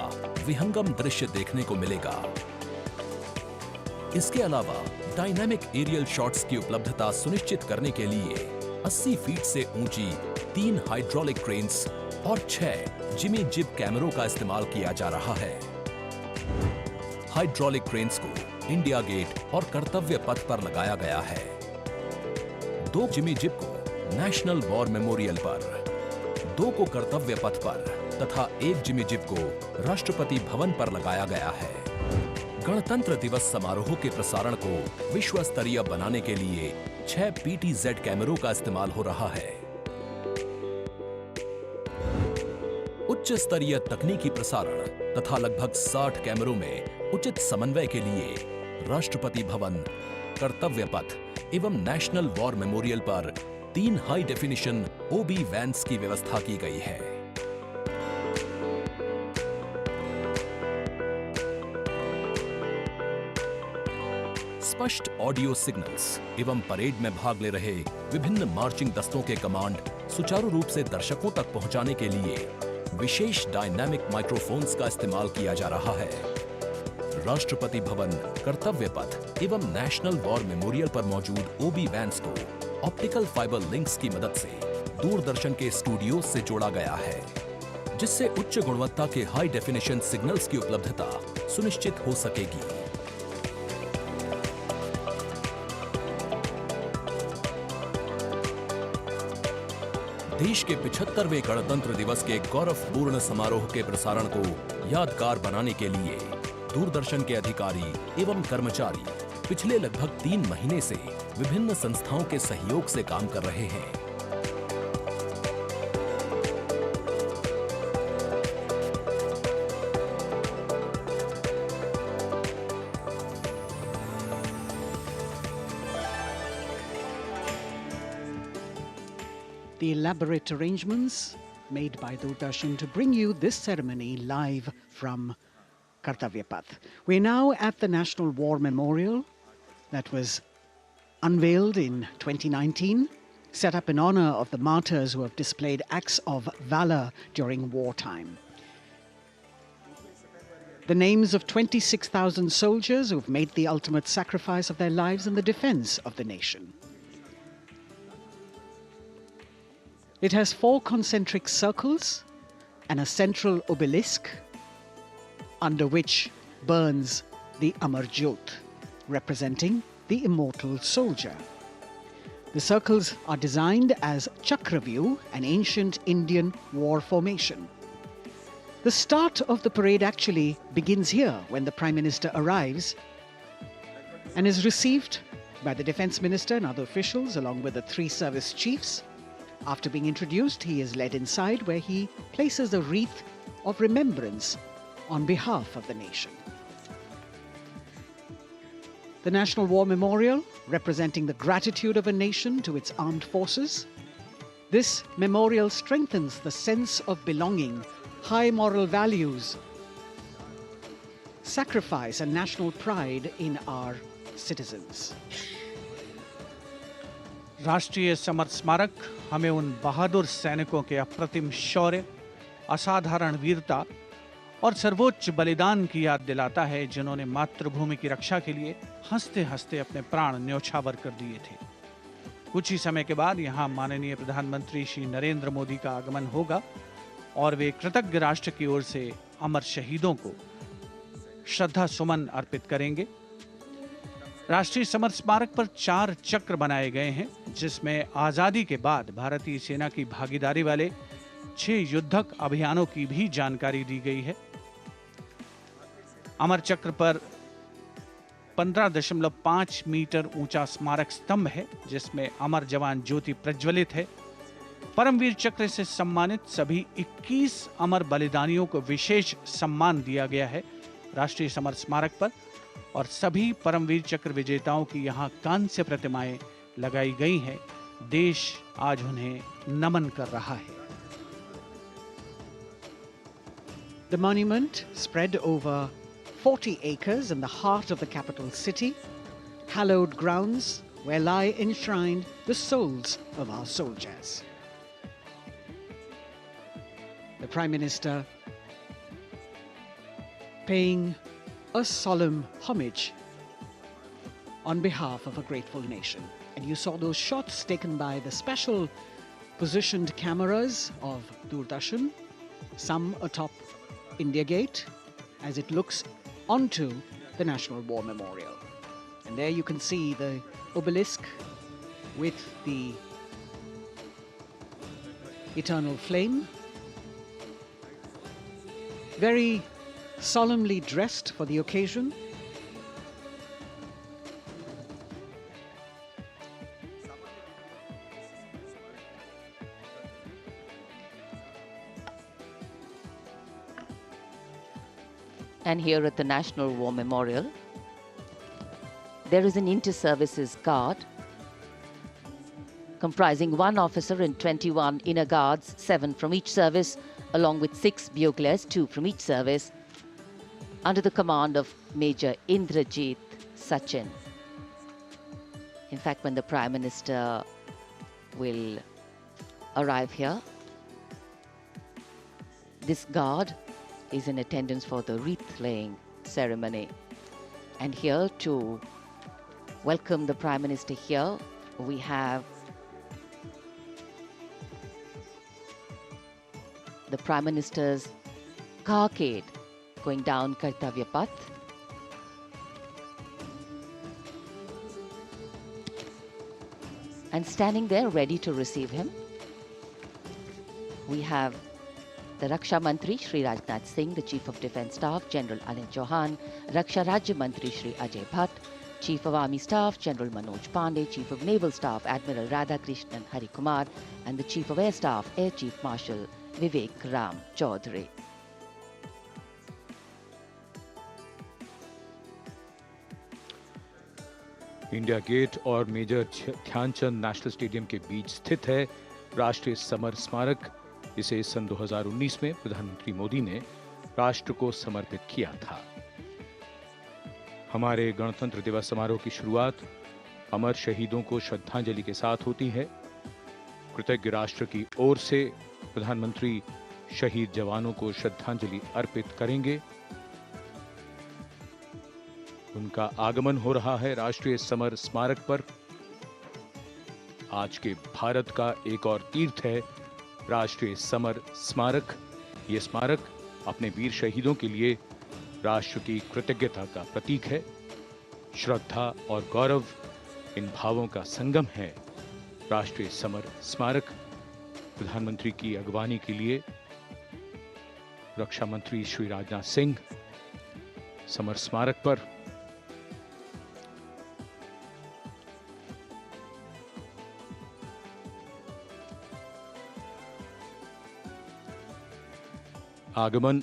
विहंगम दृश्य देखने को मिलेगा। इसके अलावा डायनामिक एरियल शॉट्स की उपलब्धता सुनिश्चित करने के लिए 80 फीट से ऊंची 3 हाइड्रोलिक क्रेन्स और 6 जिमी जिब कैमरों का इस्तेमाल किया जा रहा है। हाइड्रोलिक क्रेन्स को इंडिया गेट और कर्तव्य पथ पर लगाया गया है। 2 जिमी जिब को नेशनल वॉर मेमोरियल पर, 2 को कर्तव्य पथ पर तथा 1 जिमी जिब को राष्ट्रपति भवन पर लगाया गया है। गणतंत्र दिवस समारोह के प्रसारण को विश्व स्तरीय बनाने के लिए 6 PTZ कैमरों का इस्तेमाल हो रहा है। उच्च स्तरीय तकनीकी प्रसारण तथा लगभग 60 कैमरों में उचित समन्वय के लिए राष्ट्रपति भवन, कर्तव्य पथ एवं नेशनल वॉर मेमोरियल पर 3 हाई डेफिनिशन OB वैन्स की व्यवस्था की गई है। स्पष्ट ऑडियो सिग्नल्स एवं परेड में भाग ले रहे विभिन्न मार्चिंग दस्तों के कमांड सुचारू रूप से दर्शकों तक पहुंचाने के लिए विशेष डायनामिक माइक्रोफोन्स का इस्तेमाल किया जा रहा है। राष्ट्रपति भवन, कर्तव्य पथ एवं नेशनल वॉर मेमोरियल पर मौजूद OB वैन्स को ऑप्टिकल फाइबर लिंक्स की मदद से दूरदर्शन के स्टूडियो से जोड़ा गया है, जिससे उच्च गुणवत्ता के हाई डेफिनेशन सिग्नल्स की उपलब्धता सुनिश्चित हो सकेगी। देश के 75वें गणतंत्र दिवस के गौरवपूर्ण समारोह के प्रसारण को यादगार बनाने के लिए दूरदर्शन के अधिकारी एवं कर्मचारी पिछले लगभग 3 महीने से विभिन्न संस्थाओं के सहयोग से काम कर रहे हैं। The elaborate arrangements made by Doordarshan to bring you this ceremony live from Kartavya Path. We're now at the National War Memorial that was unveiled in 2019, set up in honor of the martyrs who have displayed acts of valor during wartime. The names of 26,000 soldiers who've made the ultimate sacrifice of their lives in the defense of the nation. It has 4 concentric circles and a central obelisk under which burns the Amar Jyot, representing the immortal soldier. The circles are designed as Chakravyu, an ancient Indian war formation. The start of the parade actually begins here when the Prime Minister arrives and is received by the Defence Minister and other officials along with the 3 service chiefs. After being introduced, he is led inside where he places a wreath of remembrance on behalf of the nation. The National War Memorial, representing the gratitude of a nation to its armed forces. This memorial strengthens the sense of belonging, high moral values, sacrifice and national pride in our citizens. राष्ट्रीय summer स्मारक हमें उन बहादुर सैनिकों के अप्रतिम शौर्य, असाधारण वीरता और सर्वोच्च बलिदान की याद दिलाता है, जिन्होंने मातृभूमि की रक्षा के लिए हंसते हंसते अपने प्राण न्योछावर कर दिए थे। कुछ ही समय के बाद यहाँ माननीय प्रधानमंत्री श्री नरेंद्र मोदी का आगमन होगा और वे कृतज्ञ राष्ट्र की ओर से अमर शहीदों को श्रद्धा सुमन अर्पित करेंगे। राष्ट्रीय समर स्मारक पर 4 चक्र बनाए गए हैं, जिसमें आजादी के बाद भारतीय सेना की भागीदारी वाले 6 युद्धक अभियानों की भी जानकारी दी गई है। अमर चक्र पर 15.5 मीटर ऊंचा स्मारक स्तंभ है, जिसमें अमर जवान ज्योति प्रज्वलित है। परमवीर चक्र से सम्मानित सभी 21 अमर बलिदानियों को विशेष सम्मान दिया गया है राष्ट्रीय समर स्मारक पर, और सभी परमवीर चक्र विजेताओं की यहाँ कांस्य प्रतिमाएं लगाई गई हैं। देश आज उन्हें नमन कर रहा है। The monument, spread over 40 acres in the heart of the capital city, hallowed grounds where lie enshrined the souls of our soldiers. The Prime Minister paying a solemn homage on behalf of a grateful nation. And you saw those shots taken by the special positioned cameras of Doordarshan, some atop India Gate, as it looks onto the National War Memorial. And there you can see the obelisk with the eternal flame, very solemnly dressed for the occasion. And here at the National War Memorial, there is an inter-services guard comprising 1 officer and 21 inner guards, 7 from each service, along with 6 buglers, 2 from each service, under the command of Major Indrajit Sachin. In fact, when the Prime Minister will arrive here, this guard is in attendance for the wreath-laying ceremony. And here to welcome the Prime Minister here, we have the Prime Minister's carcade going down Kartavya Path. And standing there ready to receive him, we have the Raksha Mantri Shri Rajnath Singh, the Chief of Defence Staff General Anil Chauhan, Raksha Rajya Mantri Shri Ajay Bhatt, Chief of Army Staff General Manoj Pandey, Chief of Naval Staff Admiral Radhakrishnan Harikumar, and the Chief of Air Staff Air Chief Marshal Vivek Ram Chaudhary. India Gate और major Dhyan Chand national stadium के बीच स्थित है राष्ट्रीय summer स्मारक। इसे सन 2019 में प्रधानमंत्री मोदी ने राष्ट्र को समर्पित किया था। हमारे गणतंत्र दिवस समारोह की शुरुआत अमर शहीदों को श्रद्धांजलि के साथ होती है। कृतज्ञ राष्ट्र की ओर से प्रधानमंत्री शहीद जवानों को श्रद्धांजलि अर्पित करेंगे। उनका आगमन हो रहा है राष्ट्रीय समर स्मारक पर। आज के भारत का एक और तीर्थ है राष्ट्रीय समर स्मारक। ये स्मारक अपने वीर शहीदों के लिए राष्ट्र की कृतज्ञता का प्रतीक है। श्रद्धा और गौरव इन भावों का संगम है। राष्ट्रीय समर स्मारक प्रधानमंत्री की अगवानी के लिए रक्षा मंत्री श्री राजनाथ सिंह समर स्मारक पर आगमन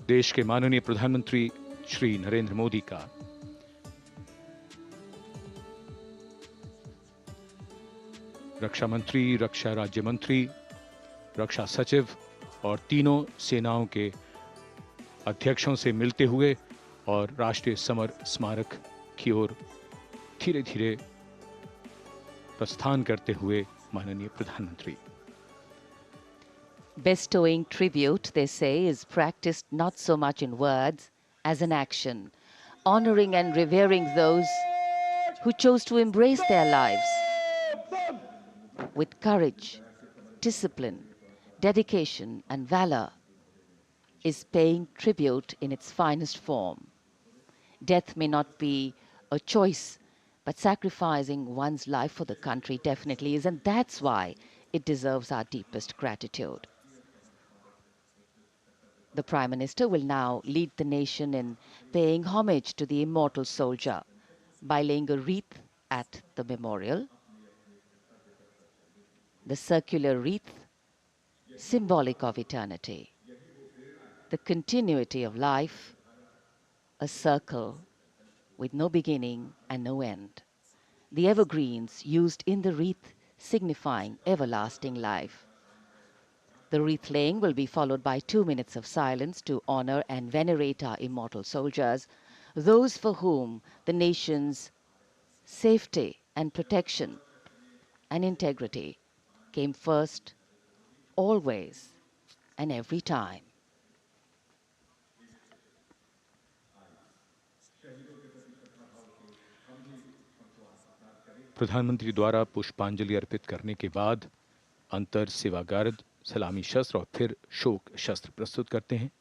देश के माननीय प्रधानमंत्री श्री नरेंद्र मोदी का। रक्षा मंत्री, रक्षा राज्य मंत्री, रक्षा सचिव और तीनों सेनाओं के अध्यक्षों से मिलते हुए और राष्ट्रीय समर स्मारक की ओर धीरे धीरे प्रस्थान करते हुए माननीय प्रधानमंत्री। Bestowing tribute, they say, is practiced not so much in words as in action, honoring and revering those who chose to embrace their lives with courage, discipline, dedication, and valor, is paying tribute in its finest form. Death may not be a choice, but sacrificing one's life for the country definitely is, and that's why it deserves our deepest gratitude. The Prime Minister will now lead the nation in paying homage to the immortal soldier by laying a wreath at the memorial. The circular wreath, symbolic of eternity, the continuity of life, a circle with no beginning and no end. The evergreens used in the wreath signifying everlasting life. The wreath laying will be followed by 2 minutes of silence to honor and venerate our immortal soldiers, those for whom the nation's safety and protection and integrity came first, always and every time. प्रधानमंत्री द्वारा पुष्पांजलि अर्पित करने के बाद अंतर सेवागार्द सलामी शस्त्र और फिर शोक शस्त्र प्रस्तुत करते हैं।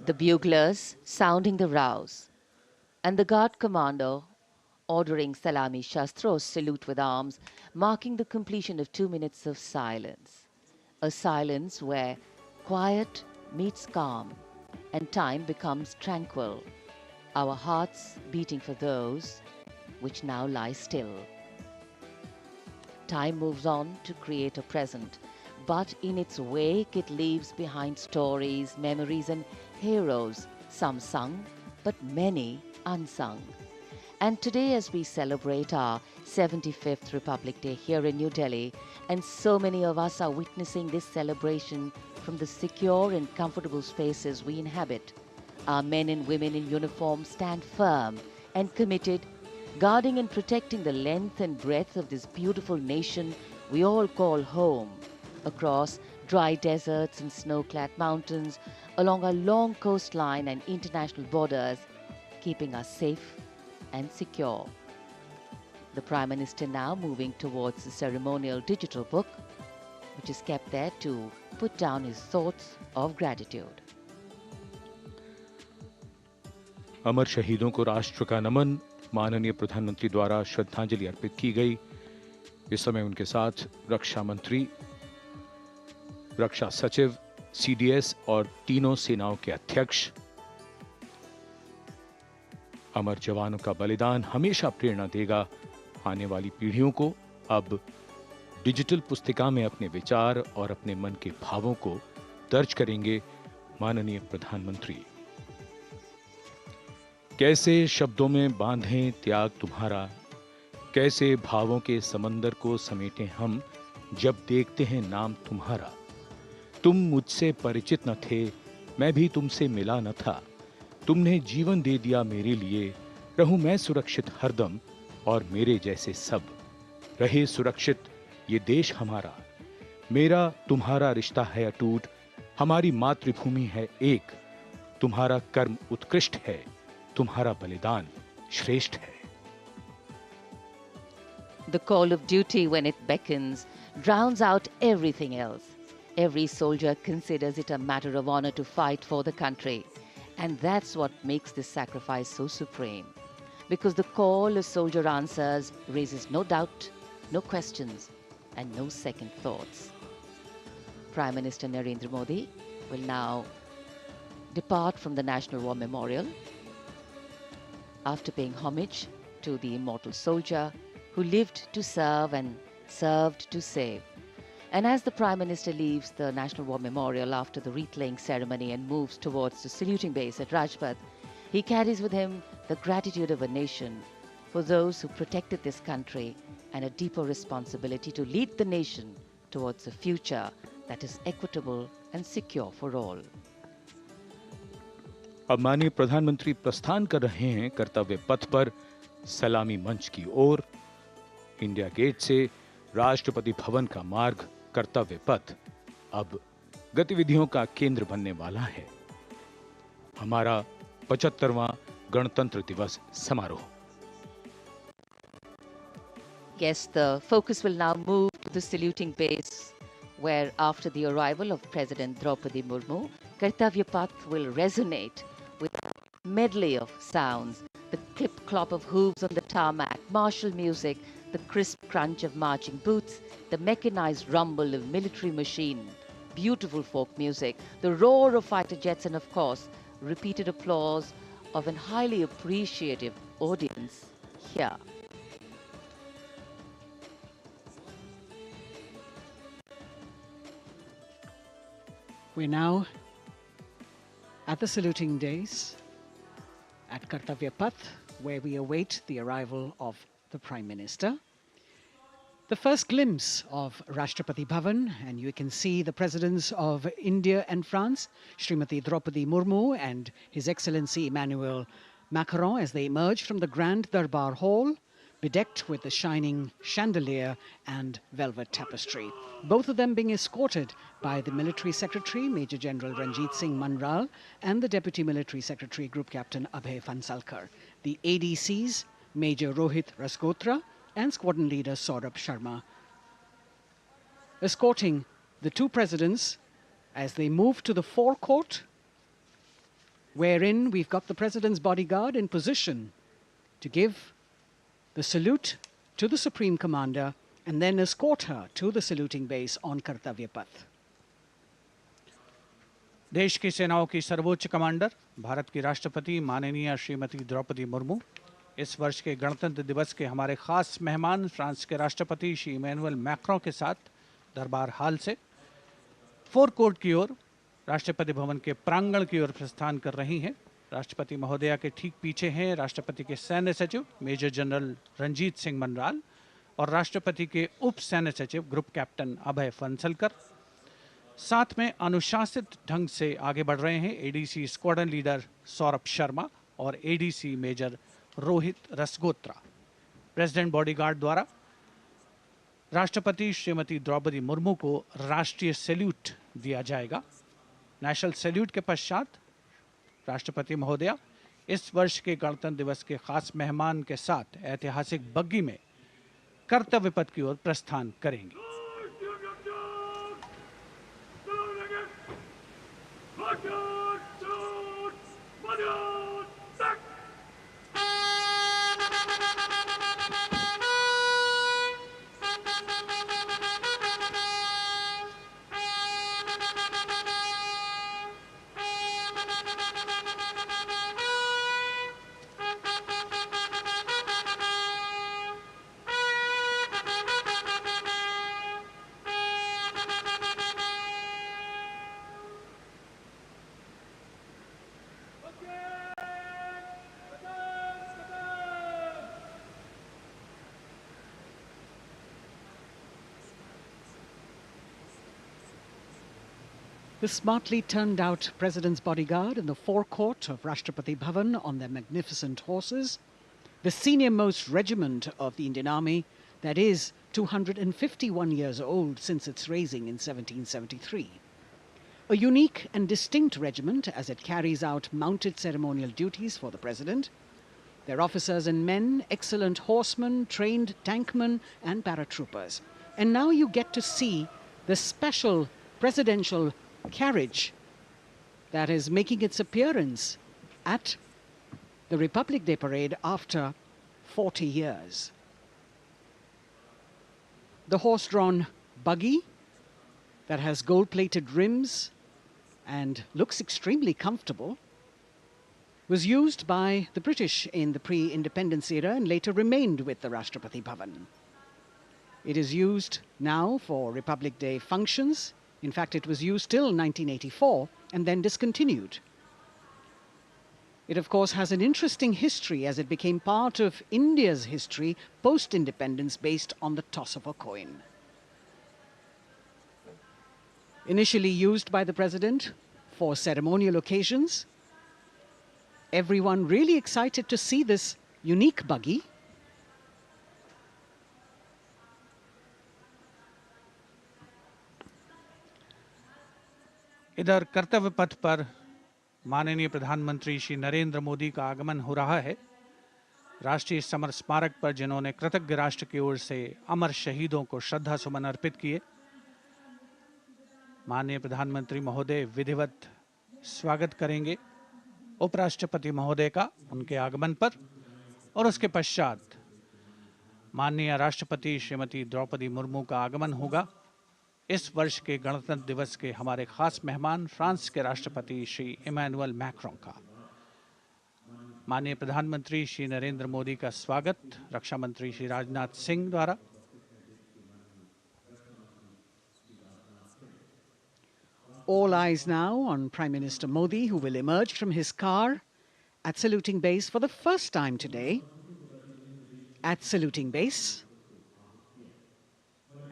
The buglers sounding the rouse, and the guard commander ordering Salami Shastros salute with arms, marking the completion of 2 minutes of silence. A silence where quiet meets calm and time becomes tranquil, our hearts beating for those which now lie still. Time moves on to create a present, but in its wake it leaves behind stories, memories and heroes, some sung, but many unsung. And today, as we celebrate our 75th Republic Day here in New Delhi, and so many of us are witnessing this celebration from the secure and comfortable spaces we inhabit, our men and women in uniform stand firm and committed, guarding and protecting the length and breadth of this beautiful nation we all call home, across dry deserts and snow-clad mountains, along our long coastline and international borders, keeping us safe and secure. The Prime Minister now moving towards the ceremonial digital book, which is kept there to put down his thoughts of gratitude. अमर शहीदों को राष्ट्र का नमन, माननीय प्रधानमंत्री द्वारा श्रद्धांजलि अर्पित की गई। इस समय उनके साथ रक्षा मंत्री, रक्षा सचिव, सीडीएस और तीनों सेनाओं के अध्यक्ष। अमर जवानों का बलिदान हमेशा प्रेरणा देगा आने वाली पीढ़ियों को। अब डिजिटल पुस्तिका में अपने विचार और अपने मन के भावों को दर्ज करेंगे माननीय प्रधानमंत्री। कैसे शब्दों में बांधें त्याग तुम्हारा, कैसे भावों के समंदर को समेटें हम जब देखते हैं नाम तुम्हारा। तुम मुझसे परिचित न थे, मैं भी तुमसे मिला न था, तुमने जीवन दे दिया मेरे लिए, रहूं मैं सुरक्षित हरदम और मेरे जैसे सब, रहे सुरक्षित ये देश हमारा। मेरा तुम्हारा रिश्ता है अटूट, हमारी मातृभूमि है एक, तुम्हारा कर्म उत्कृष्ट है, तुम्हारा बलिदान श्रेष्ठ है। The call of duty, when it beckons, drowns out everything else. Every soldier considers it a matter of honor to fight for the country. And that's what makes this sacrifice so supreme. Because the call a soldier answers raises no doubt, no questions, and no second thoughts. Prime Minister Narendra Modi will now depart from the National War Memorial after paying homage to the immortal soldier who lived to serve and served to save. And as the Prime Minister leaves the National War Memorial after the wreath-laying ceremony and moves towards the saluting base at Rajpath, he carries with him the gratitude of a nation for those who protected this country and a deeper responsibility to lead the nation towards a future that is equitable and secure for all. अब माननीय प्रधानमंत्री प्रस्थान कर रहे हैं कर्तव्य पथ पर सलामी मंच की ओर। इंडिया गेट से राष्ट्रपति भवन का मार्ग कर्तव्य पथ अब गतिविधियों का केंद्र बनने वाला है। हमारा 75वां गणतंत्र दिवस समारोह। Yes, the focus will now move to the saluting base, where after the arrival of President Draupadi Murmu, Kartavya Path will resonate with a medley of sounds, the clip-clop of hooves on the tarmac, martial music, the crisp crunch of marching boots, the mechanized rumble of military machine, beautiful folk music, the roar of fighter jets, and of course, repeated applause of an highly appreciative audience here. We're now at the saluting days at Kartavya Path, where we await the arrival of the Prime Minister. The first glimpse of Rashtrapati Bhavan, and you can see the presidents of India and France, Srimati Draupadi Murmu and His Excellency Emmanuel Macron, as they emerge from the Grand Darbar Hall, bedecked with the shining chandelier and velvet tapestry. Both of them being escorted by the Military Secretary, Major General Ranjit Singh Manral, and the Deputy Military Secretary, Group Captain Abhay Fansalkar. The ADCs, Major Rohit Rasgotra and Squadron Leader Saurabh Sharma, escorting the two presidents as they move to the forecourt, wherein we've got the President's bodyguard in position to give the salute to the Supreme Commander and then escort her to the saluting base on Kartavya Path. देश की सेनाओं की सर्वोच्च commander Bharat की राष्ट्रपति माननीय श्रीमती द्रौपदी मुर्मू इस वर्ष के गणतंत्र दिवस के हमारे खास मेहमान फ्रांस के राष्ट्रपति श्री इमैनुअल मैक्रों के साथ दरबार हाल से फोर कोर्ट की ओर राष्ट्रपति भवन के प्रांगण की ओर प्रस्थान कर रही हैं। राष्ट्रपति महोदया के ठीक पीछे हैं राष्ट्रपति के सैन्य सचिव मेजर जनरल रंजीत सिंह मनराल और राष्ट्रपति के उप सैन्य सचिव ग्रुप कैप्टन अभय फंसलकर। साथ में अनुशासित ढंग से आगे बढ़ रहे हैं ADC squadron leader Saurabh Sharma और ADC major Rohit Rasgotra. President bodyguard द्वारा राष्ट्रपति श्रीमती द्रौपदी मुर्मू को राष्ट्रीय सैल्यूट दिया जाएगा। नेशनल सैल्यूट के पश्चात राष्ट्रपति महोदया इस वर्ष के गणतंत्र दिवस के खास मेहमान के साथ ऐतिहासिक बग्गी में कर्तव्य पथ की ओर प्रस्थान करेंगी। The smartly turned out President's bodyguard in the forecourt of Rashtrapati Bhavan on their magnificent horses, the senior-most regiment of the Indian Army that is 251 years old since its raising in 1773. A unique and distinct regiment as it carries out mounted ceremonial duties for the President. Their officers and men, excellent horsemen, trained tankmen and paratroopers. And now you get to see the special presidential carriage that is making its appearance at the Republic Day Parade after 40 years. The horse-drawn buggy that has gold-plated rims and looks extremely comfortable was used by the British in the pre-independence era and later remained with the Rashtrapati Bhavan. It is used now for Republic Day functions. In fact, it was used till 1984 and then discontinued. It, of course, has an interesting history as it became part of India's history post-independence based on the toss of a coin. Initially used by the President for ceremonial occasions, everyone really excited to see this unique buggy. इधर कर्तव्य पथ पर माननीय प्रधानमंत्री श्री नरेंद्र मोदी का आगमन हो रहा है। राष्ट्रीय समर स्मारक पर जिन्होंने कृतज्ञ राष्ट्र की ओर से अमर शहीदों को श्रद्धा सुमन अर्पित किए, माननीय प्रधानमंत्री महोदय विधिवत स्वागत करेंगे उपराष्ट्रपति महोदय का उनके आगमन पर और उसके पश्चात माननीय राष्ट्रपति श्रीमती द्रौपदी मुर्मू का आगमन होगा। इस वर्ष के गणतंत्र दिवस के हमारे खास मेहमान फ्रांस के राष्ट्रपति श्री इमैनुअल मैक्रों का। माननीय प्रधानमंत्री श्री नरेंद्र मोदी का स्वागत रक्षा मंत्री श्री राजनाथ सिंह द्वारा। All eyes now on Prime Minister Modi, who will emerge from his car at saluting base for the first time today. At saluting base.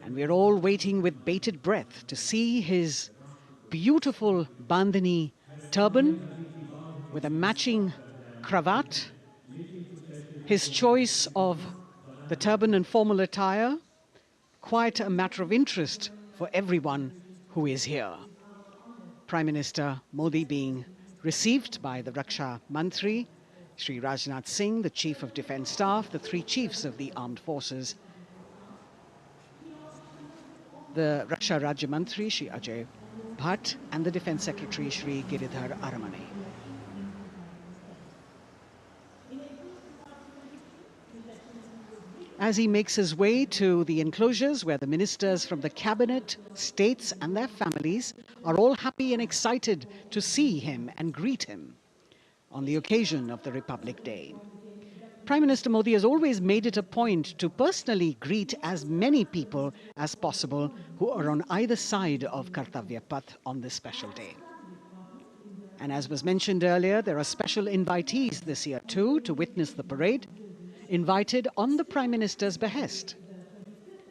And we're all waiting with bated breath to see his beautiful bandhani turban with a matching cravat. His choice of the turban and formal attire, quite a matter of interest for everyone who is here. Prime Minister Modi being received by the Raksha Mantri, Shri Rajnath Singh, the Chief of Defence Staff, the three chiefs of the armed forces, the Raksha Rajya Mantri, Shri Ajay Bhatt, and the Defence Secretary, Shri Giridhar Aramane. As he makes his way to the enclosures where the ministers from the cabinet, states and their families are all happy and excited to see him and greet him on the occasion of the Republic Day. Prime Minister Modi has always made it a point to personally greet as many people as possible who are on either side of Kartavya Path on this special day. And as was mentioned earlier, there are special invitees this year too to witness the parade, invited on the Prime Minister's behest.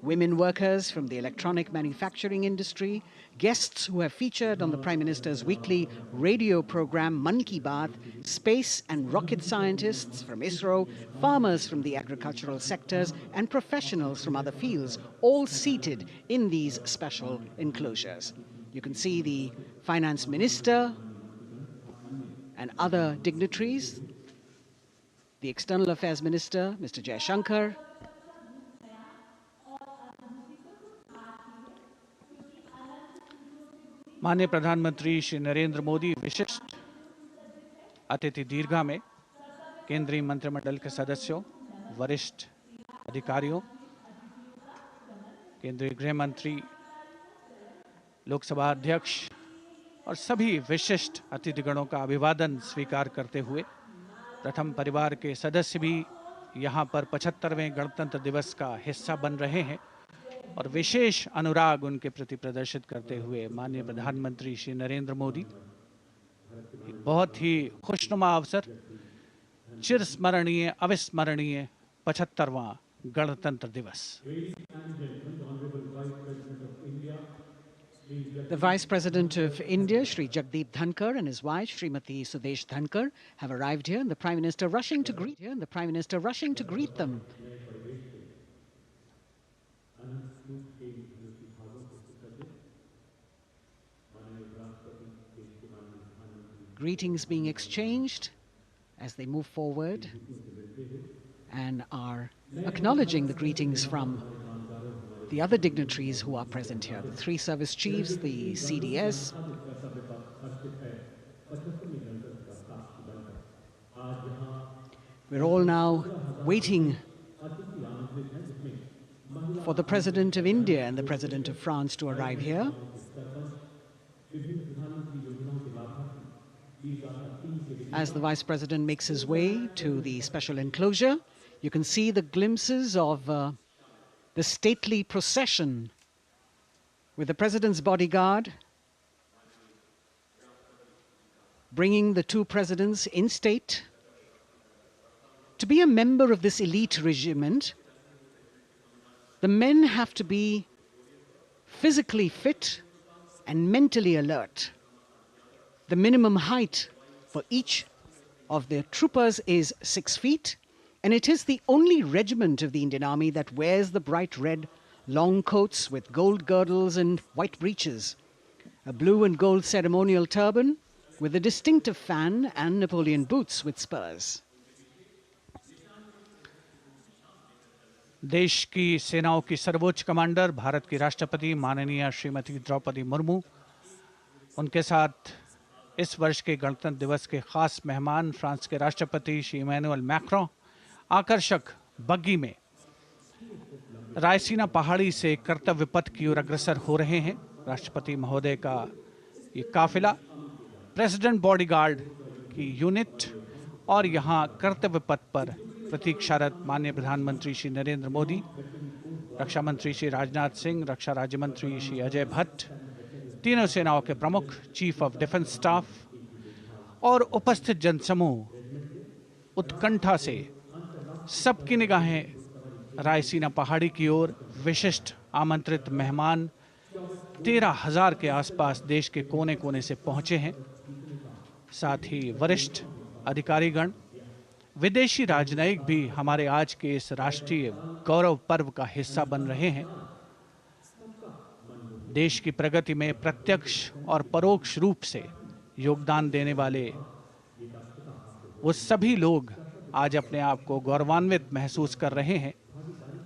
Women workers from the electronic manufacturing industry, guests who have featured on the Prime Minister's weekly radio program Mann Ki Baat, space and rocket scientists from ISRO, farmers from the agricultural sectors and professionals from other fields, all seated in these special enclosures. You can see the Finance Minister and other dignitaries, the External Affairs Minister, Mr. Jaishankar, माननीय प्रधानमंत्री श्री नरेंद्र मोदी विशिष्ट अतिथि दीर्घा में केंद्रीय मंत्रिमंडल के सदस्यों, वरिष्ठ अधिकारियों, केंद्रीय गृह मंत्री, लोकसभा अध्यक्ष और सभी विशिष्ट अतिथिगणों का अभिवादन स्वीकार करते हुए प्रथम परिवार के सदस्य भी यहां पर 75वें गणतंत्र दिवस का हिस्सा बन रहे हैं और विशेष अनुराग उनके प्रति प्रदर्शित करते हुए माननीय प्रधानमंत्री श्री नरेंद्र मोदी बहुत ही खुशनुमा अवसर, चिरस्मरणीय अविस्मरणीय 75वां गणतंत्र दिवस। The Vice President of India, Shri Jagdeep Dhankar, and his wife, Srimati Sudesh Dhankar, have arrived here, and the Prime Minister rushing to greet them. Greetings being exchanged as they move forward and are acknowledging the greetings from the other dignitaries who are present here, the three service chiefs, the CDS. We're all now waiting for the President of India and the President of France to arrive here. As the Vice President makes his way to the special enclosure, you can see the glimpses of the stately procession with the President's bodyguard bringing the two presidents in state. To be a member of this elite regiment, the men have to be physically fit and mentally alert. The minimum height for each of the troopers is 6 feet, and it is the only regiment of the Indian Army that wears the bright red long coats with gold girdles and white breeches, a blue and gold ceremonial turban with a distinctive fan and Napoleon boots with spurs. देश की सेनाओं की सर्वोच्च commander Bharat की राष्ट्रपति माननीय श्रीमती द्रौपदी मुर्मू, उनके साथ इस वर्ष के गणतंत्र दिवस के खास मेहमान फ्रांस के राष्ट्रपति श्री इमैनुअल मैक्रों आकर्षक बग्गी में रायसीना पहाड़ी से कर्तव्य पथ की ओर अग्रसर हो रहे हैं। राष्ट्रपति महोदय का ये काफिला, प्रेसिडेंट बॉडीगार्ड की यूनिट और यहाँ कर्तव्य पथ पर प्रतीक्षारत माननीय प्रधानमंत्री श्री नरेंद्र मोदी, रक्षा मंत्री श्री राजनाथ सिंह, रक्षा राज्य मंत्री श्री अजय भट्ट, तीनों सेनाओं के प्रमुख, चीफ ऑफ डिफेंस स्टाफ और उपस्थित जनसमूह उत्कंठा से सबकी निगाहें रायसीना पहाड़ी की ओर। विशिष्ट आमंत्रित मेहमान 13,000 के आसपास देश के कोने कोने से पहुंचे हैं। साथ ही वरिष्ठ अधिकारीगण, विदेशी राजनयिक भी हमारे आज के इस राष्ट्रीय गौरव पर्व का हिस्सा बन रहे हैं। देश की प्रगति में प्रत्यक्ष और परोक्ष रूप से योगदान देने वाले वो सभी लोग आज अपने आप को गौरवान्वित महसूस कर रहे हैं,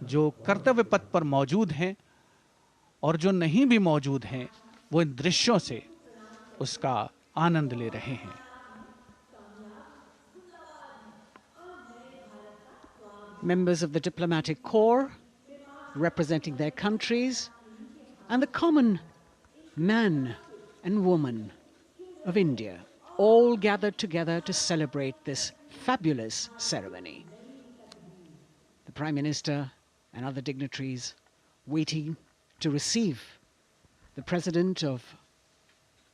जो कर्तव्य पथ पर मौजूद हैं और जो नहीं भी मौजूद हैं, वो इन दृश्यों से उसका आनंद ले रहे हैं। Members of the diplomatic corps representing their countries and the common man and woman of India all gathered together to celebrate this fabulous ceremony. The Prime Minister and other dignitaries waiting to receive the President of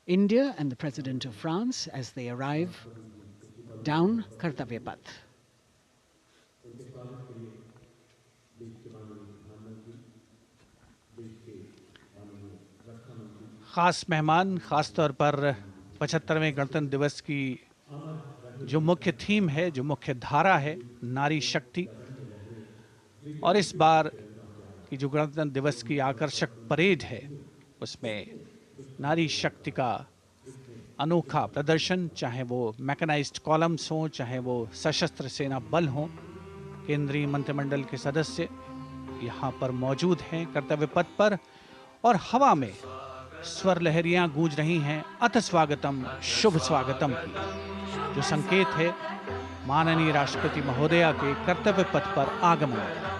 India and the President of France as they arrive down Kartavya Path. खास मेहमान, खास तौर पर 75वें गणतंत्र दिवस की जो मुख्य थीम है, जो मुख्य धारा है, नारी शक्ति, और इस बार की जो गणतंत्र दिवस की आकर्षक परेड है उसमें नारी शक्ति का अनोखा प्रदर्शन, चाहे वो मैकेनाइज्ड कॉलम्स हों, चाहे वो सशस्त्र सेना बल हों, केंद्रीय मंत्रिमंडल के सदस्य यहाँ पर मौजूद हैं कर्तव्य पथ पर, और हवा में स्वर लहरियां गूंज रही हैं अथ स्वागतम, शुभ स्वागतम की, जो संकेत है माननीय राष्ट्रपति महोदया के कर्तव्य पथ पर आगमन का।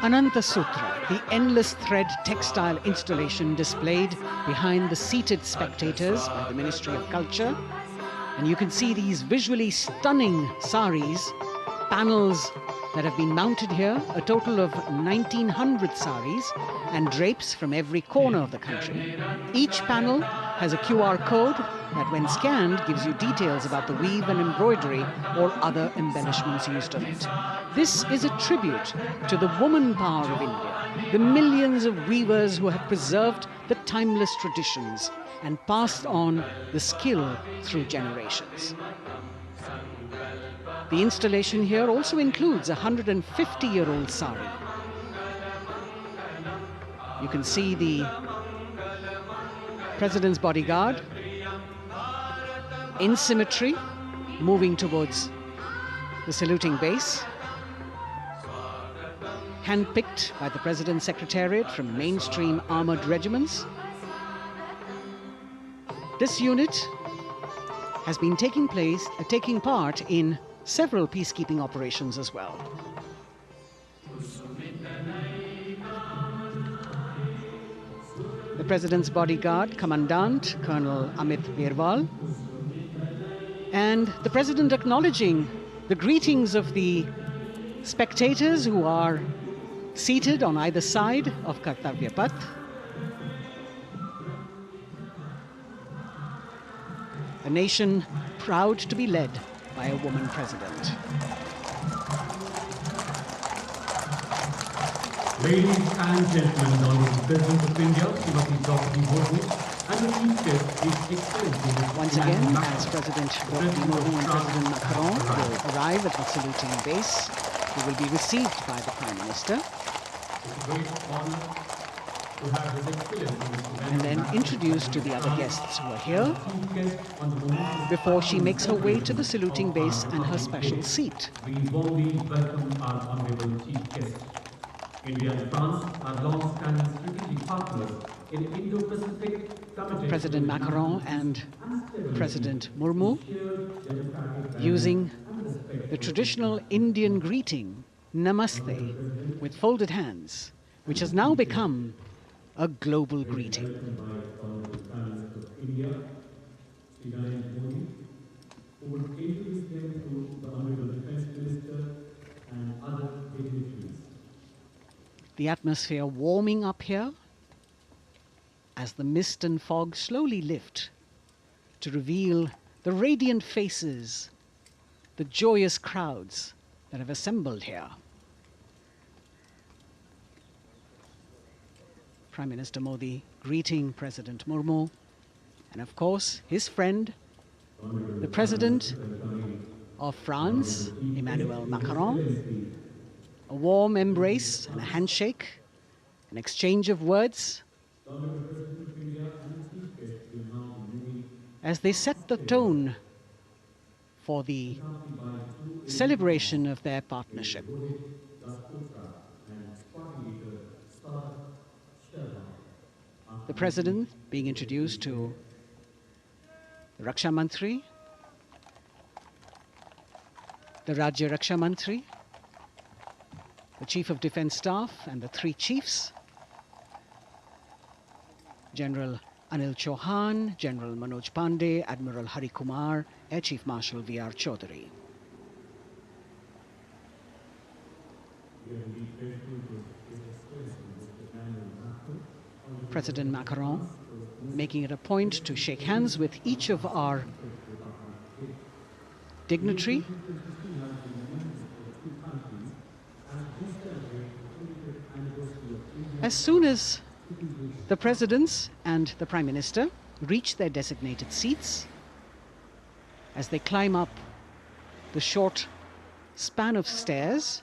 Ananta Sutra, the endless thread textile installation displayed behind the seated spectators by the Ministry of Culture. And you can see these visually stunning saris, panels that have been mounted here, a total of 1,900 saris and drapes from every corner of the country. Each panel has a QR code that when scanned gives you details about the weave and embroidery or other embellishments used on it. This is a tribute to the woman power of India, the millions of weavers who have preserved the timeless traditions and passed on the skill through generations. The installation here also includes a 150-year-old sari. You can see the President's bodyguard in symmetry moving towards the saluting base, handpicked by the President's Secretariat from mainstream armored regiments. This unit has been taking part in several peacekeeping operations as well. The President's bodyguard, Commandant Colonel Amit Birwal, and the President acknowledging the greetings of the spectators who are seated on either side of Kartavya Path. A nation proud to be led by a woman president. Ladies and gentlemen, the Honorable President of India, Srimati Draupadi Murmu, and the Chief Guest, His Excellency. Once again, as President Draupadi Murmu and President Macron will arrive at the saluting base, they will be received by the Prime Minister. It's a great honor to have His Excellency and then introduced to the other guests who are here before she makes her way to the saluting base and her special seat. We warmly welcome our Honorable Chief Guest. India and France are long-standing strategic partners in Indo-Pacific committed President Macron and President Murmu using the traditional Indian greeting, Namaste, with folded hands, which has now become a global greeting. The atmosphere warming up here as the mist and fog slowly lift to reveal the radiant faces, the joyous crowds that have assembled here. Prime Minister Modi greeting President Murmu, and of course his friend, the President of France, Emmanuel Macron. A warm embrace and a handshake, an exchange of words as they set the tone for the celebration of their partnership. The President being introduced to the Raksha Mantri, the Rajya Raksha Mantri, the Chief of Defence Staff and the three chiefs, General Anil Chauhan, General Manoj Pandey, Admiral Hari Kumar, Air Chief Marshal V.R. Chaudhary. President Macron making it a point to shake hands with each of our dignitary. As soon as the presidents and the Prime Minister reach their designated seats, as they climb up the short span of stairs,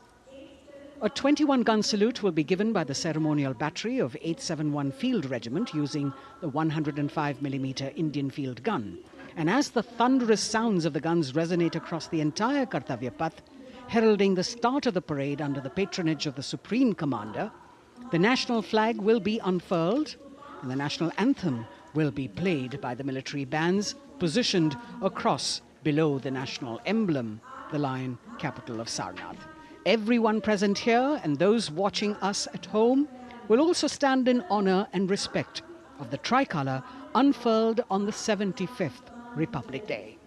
a 21-gun salute will be given by the ceremonial battery of 871 Field Regiment using the 105mm Indian field gun. And as the thunderous sounds of the guns resonate across the entire Kartavya Path, heralding the start of the parade under the patronage of the Supreme Commander, the national flag will be unfurled and the national anthem will be played by the military bands positioned across below the national emblem, the lion capital of Sarnath. Everyone present here and those watching us at home will also stand in honor and respect of the tricolour unfurled on the 75th Republic Day.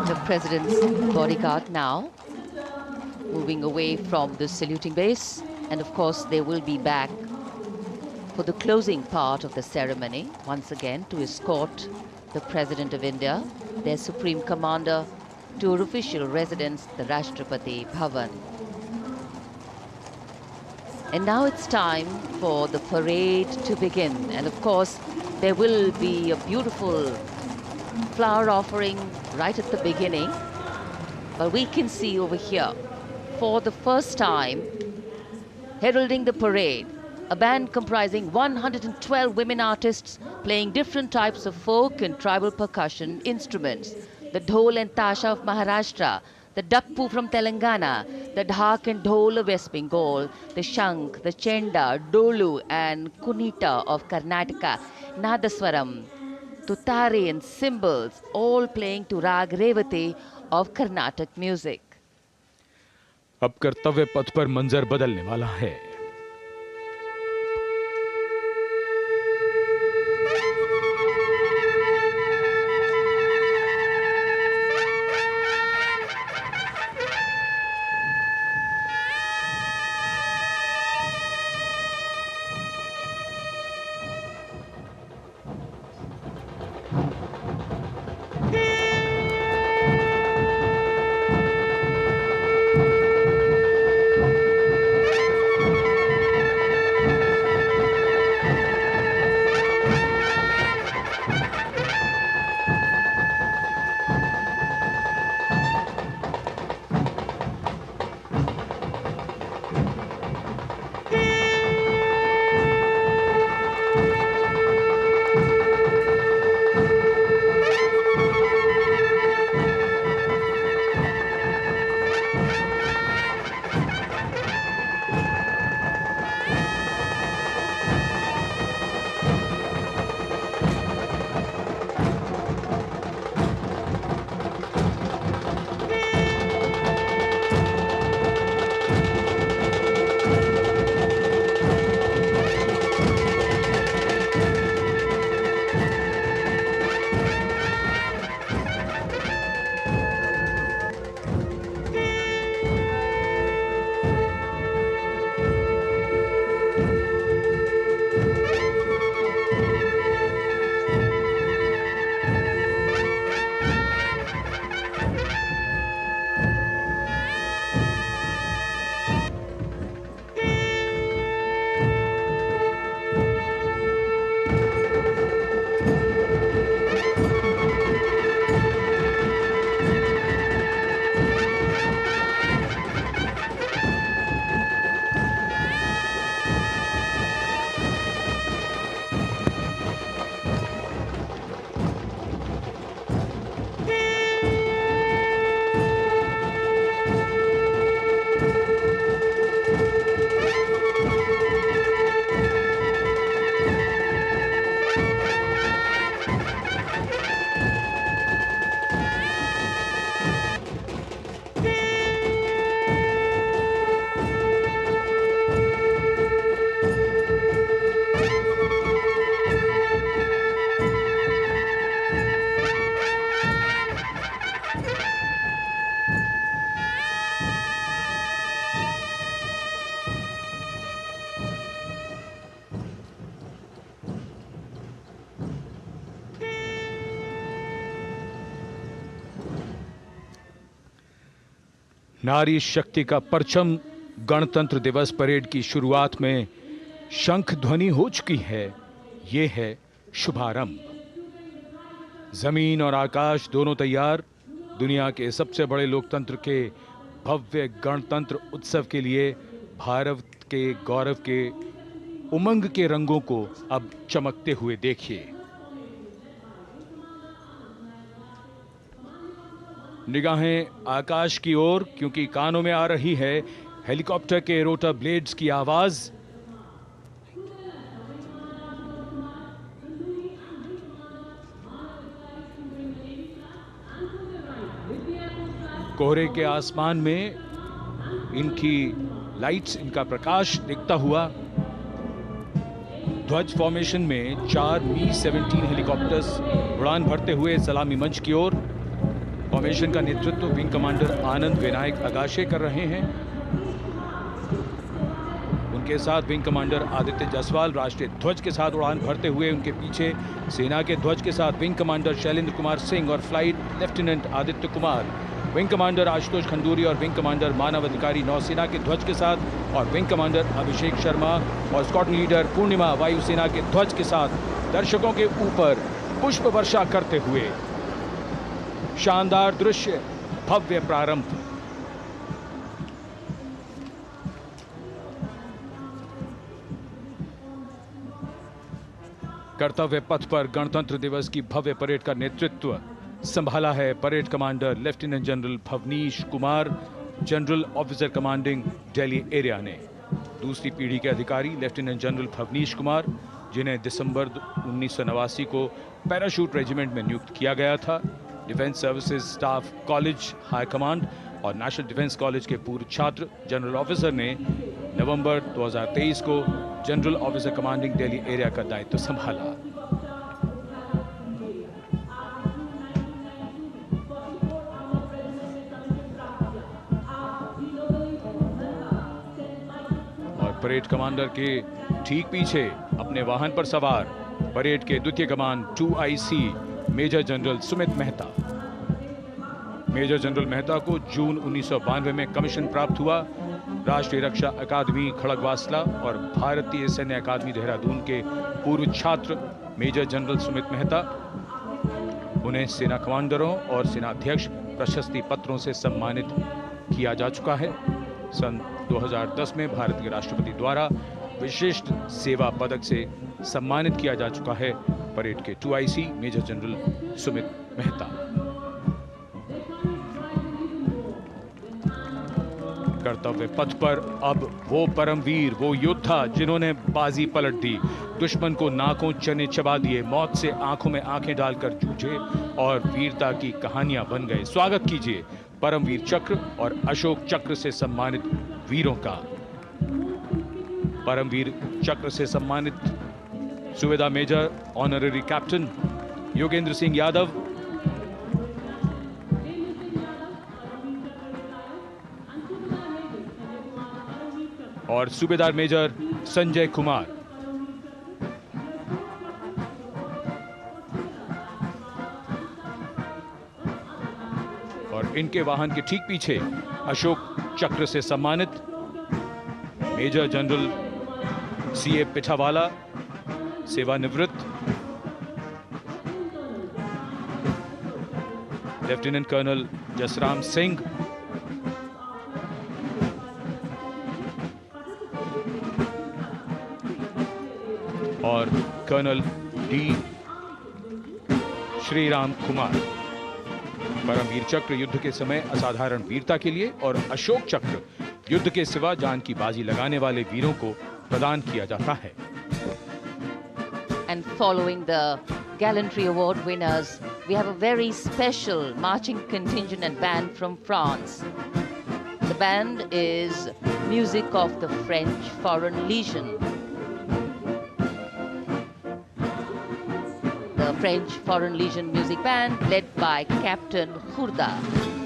The President's bodyguard now moving away from the saluting base, and of course they will be back for the closing part of the ceremony once again to escort the President of India, their Supreme Commander, to her official residence, the Rashtrapati Bhavan. And now it's time for the parade to begin. And of course, there will be a beautiful flower offering right at the beginning. But we can see over here, for the first time, heralding the parade, a band comprising 112 women artists playing different types of folk and tribal percussion instruments. The dhol and tasha of Maharashtra, the dakpu from Telangana, the dhak and dhol of West Bengal, the shank, the chenda, dolu and kunita of Karnataka, nadaswaram, tutari and cymbals, all playing to rag revati of Carnatic music. अब कर्तव्य पथ पर मंजर बदलने वाला है। नारी शक्ति का परचम गणतंत्र दिवस परेड की शुरुआत में शंख ध्वनि हो चुकी है। ये है शुभारंभ। जमीन और आकाश दोनों तैयार दुनिया के सबसे बड़े लोकतंत्र के भव्य गणतंत्र उत्सव के लिए भारत के गौरव के उमंग के रंगों को अब चमकते हुए देखिए। निगाहें आकाश की ओर, क्योंकि कानों में आ रही है हेलीकॉप्टर के रोटर ब्लेड्स की आवाज। कोहरे के आसमान में इनकी लाइट्स, इनका प्रकाश दिखता हुआ ध्वज फॉर्मेशन में 4 मी-17 हेलीकॉप्टर्स उड़ान भरते हुए सलामी मंच की ओर। फॉर्मेशन का नेतृत्व विंग कमांडर आनंद विनायक अगाशे कर रहे हैं। उनके साथ विंग कमांडर आदित्य जायसवाल राष्ट्रीय ध्वज के साथ उड़ान भरते हुए, उनके पीछे सेना के ध्वज के साथ विंग कमांडर शैलेंद्र कुमार सिंह और flight lieutenant Aditya Kumar, wing commander Ashutosh Khanduri और विंग कमांडर मानव अधिकारी नौसेना के ध्वज के साथ, और विंग कमांडर अभिषेक शर्मा और स्क्वाड्रन लीडर पूर्णिमा वायुसेना के ध्वज के साथ दर्शकों के ऊपर पुष्प वर्षा करते हुए। शानदार दृश्य, भव्य प्रारंभ। कर्तव्य पथ पर गणतंत्र दिवस की भव्य परेड का नेतृत्व संभाला है parade commander lieutenant general Bhavnish Kumar, general officer commanding Delhi area ने। दूसरी पीढ़ी के अधिकारी लेफ्टिनेंट जनरल भवनीश कुमार, जिन्हें दिसंबर 1989 को पैराशूट रेजिमेंट में नियुक्त किया गया था, defence services staff college high command और नेशनल डिफेंस कॉलेज के पूर्व छात्र जनरल ऑफिसर ने नवंबर 2023 को general officer commanding Delhi area का दायित्व संभाला। और परेड कमांडर के ठीक पीछे अपने वाहन पर सवार परेड के द्वितीय कमान 2IC major general Sumit Mehta. Major general Mehta को जून 1992 में कमीशन प्राप्त हुआ। राष्ट्रीय रक्षा अकादमी खड़गवासला और भारतीय सैन्य अकादमी देहरादून के पूर्व छात्र मेजर जनरल सुमित मेहता, उन्हें सेना कमांडरों और सेनाध्यक्ष प्रशस्ति पत्रों से सम्मानित किया जा चुका है। सन 2010 में भारत के राष्ट्रपति द्वारा विशिष्ट सेवा पदक से सम्मानित किया जा चुका है परेड के 2IC major general Sumit Mehta. कर्तव्य पथ पर अब वो परमवीर, वो योद्धा जिन्होंने बाजी पलट दी, दुश्मन को नाकों चने चबा दिए, मौत से आंखों में आंखें डालकर जूझे और वीरता की कहानियां बन गए। स्वागत कीजिए परमवीर चक्र और अशोक चक्र से सम्मानित वीरों का। परमवीर चक्र से सम्मानित Subedar major honorary captain Yogendra Singh Yadav, और सूबेदार मेजर संजय कुमार। और इनके वाहन के ठीक पीछे अशोक चक्र से सम्मानित मेजर जनरल CA पिठावाला, सेवानिवृत्त, लेफ्टिनेंट कर्नल जसराम सिंह, और कर्नल D श्रीराम कुमार। परमवीर चक्र युद्ध के समय असाधारण वीरता के लिए और अशोक चक्र युद्ध के सिवा जान की बाजी लगाने वाले वीरों को प्रदान किया जाता है। And following the gallantry award winners, we have a very special marching contingent and band from France. The band is music of the French Foreign Legion. The French Foreign Legion Music Band, led by Captain Khourda,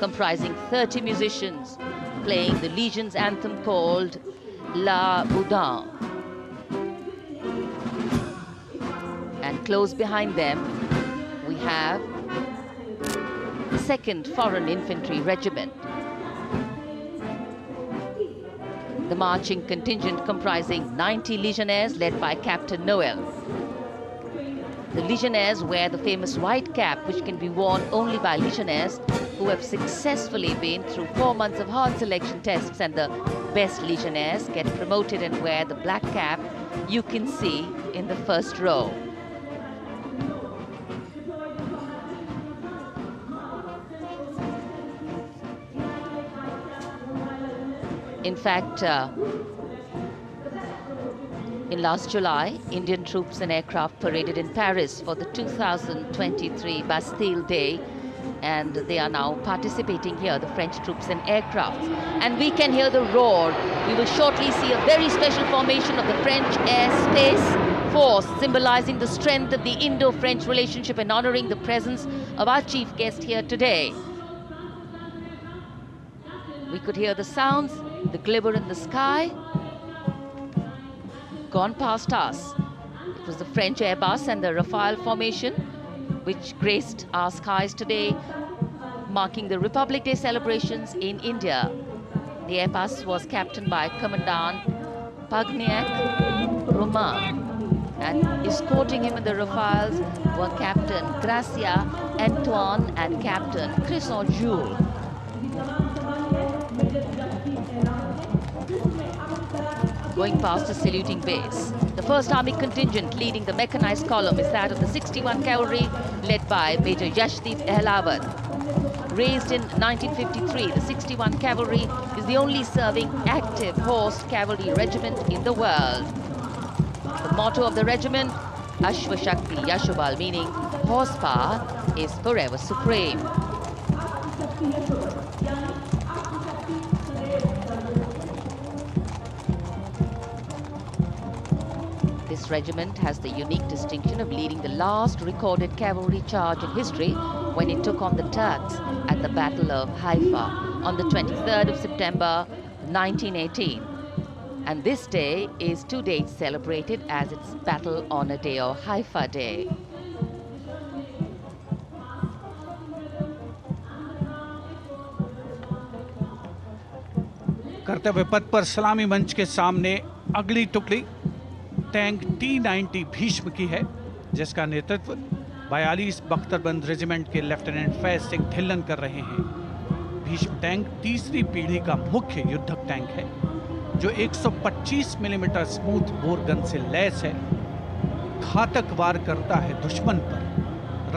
comprising 30 musicians, playing the Legion's anthem called La Boudin. And close behind them, we have the 2nd Foreign Infantry Regiment. The marching contingent comprising 90 Legionnaires, led by Captain Noel. The Legionnaires wear the famous white cap, which can be worn only by Legionnaires who have successfully been through 4 months of hard selection tests, and the best Legionnaires get promoted and wear the black cap you can see in the first row. In fact, in last July, Indian troops and aircraft paraded in Paris for the 2023 Bastille Day, and they are now participating here, the French troops and aircraft. And we can hear the roar. We will shortly see a very special formation of the French Air Space Force, symbolizing the strength of the Indo-French relationship and honoring the presence of our chief guest here today. We could hear the sounds, the glimmer in the sky. gone past us. It was the French Airbus and the Rafale formation which graced our skies today, marking the Republic Day celebrations in India. The Airbus was captained by Commandant Pagniak Roman, and escorting him in the Rafales were Captain Gracia Antoine and Captain Crisson Jules. Going past the saluting base, the 1st Army contingent leading the mechanized column is that of the 61 Cavalry, led by Major Yashdeep Ehlawat. Raised in 1953, the 61 Cavalry is the only serving active horse cavalry regiment in the world. The motto of the regiment, Ashwa Shakti Yashobal, meaning horsepower is forever supreme. This regiment has the unique distinction of leading the last recorded cavalry charge in history when it took on the Turks at the Battle of Haifa on the 23rd of September 1918. And this day is to date celebrated as its Battle Honor Day or Haifa Day. कर्तव्य पथ पर सलामी मंच के सामने अगली टुकड़ी tank T-90 Bhishma की है, जिसका नेतृत्व 42 बख्तरबंद रेजिमेंट के लेफ्टिनेंट फैज सिंह ढिल्लन कर रहे हैं। भीष्म टैंक तीसरी पीढ़ी का मुख्य युद्धक टैंक है, जो 125 मिलीमीटर स्मूथ बोर गन से लैस है, घातक वार करता है दुश्मन पर,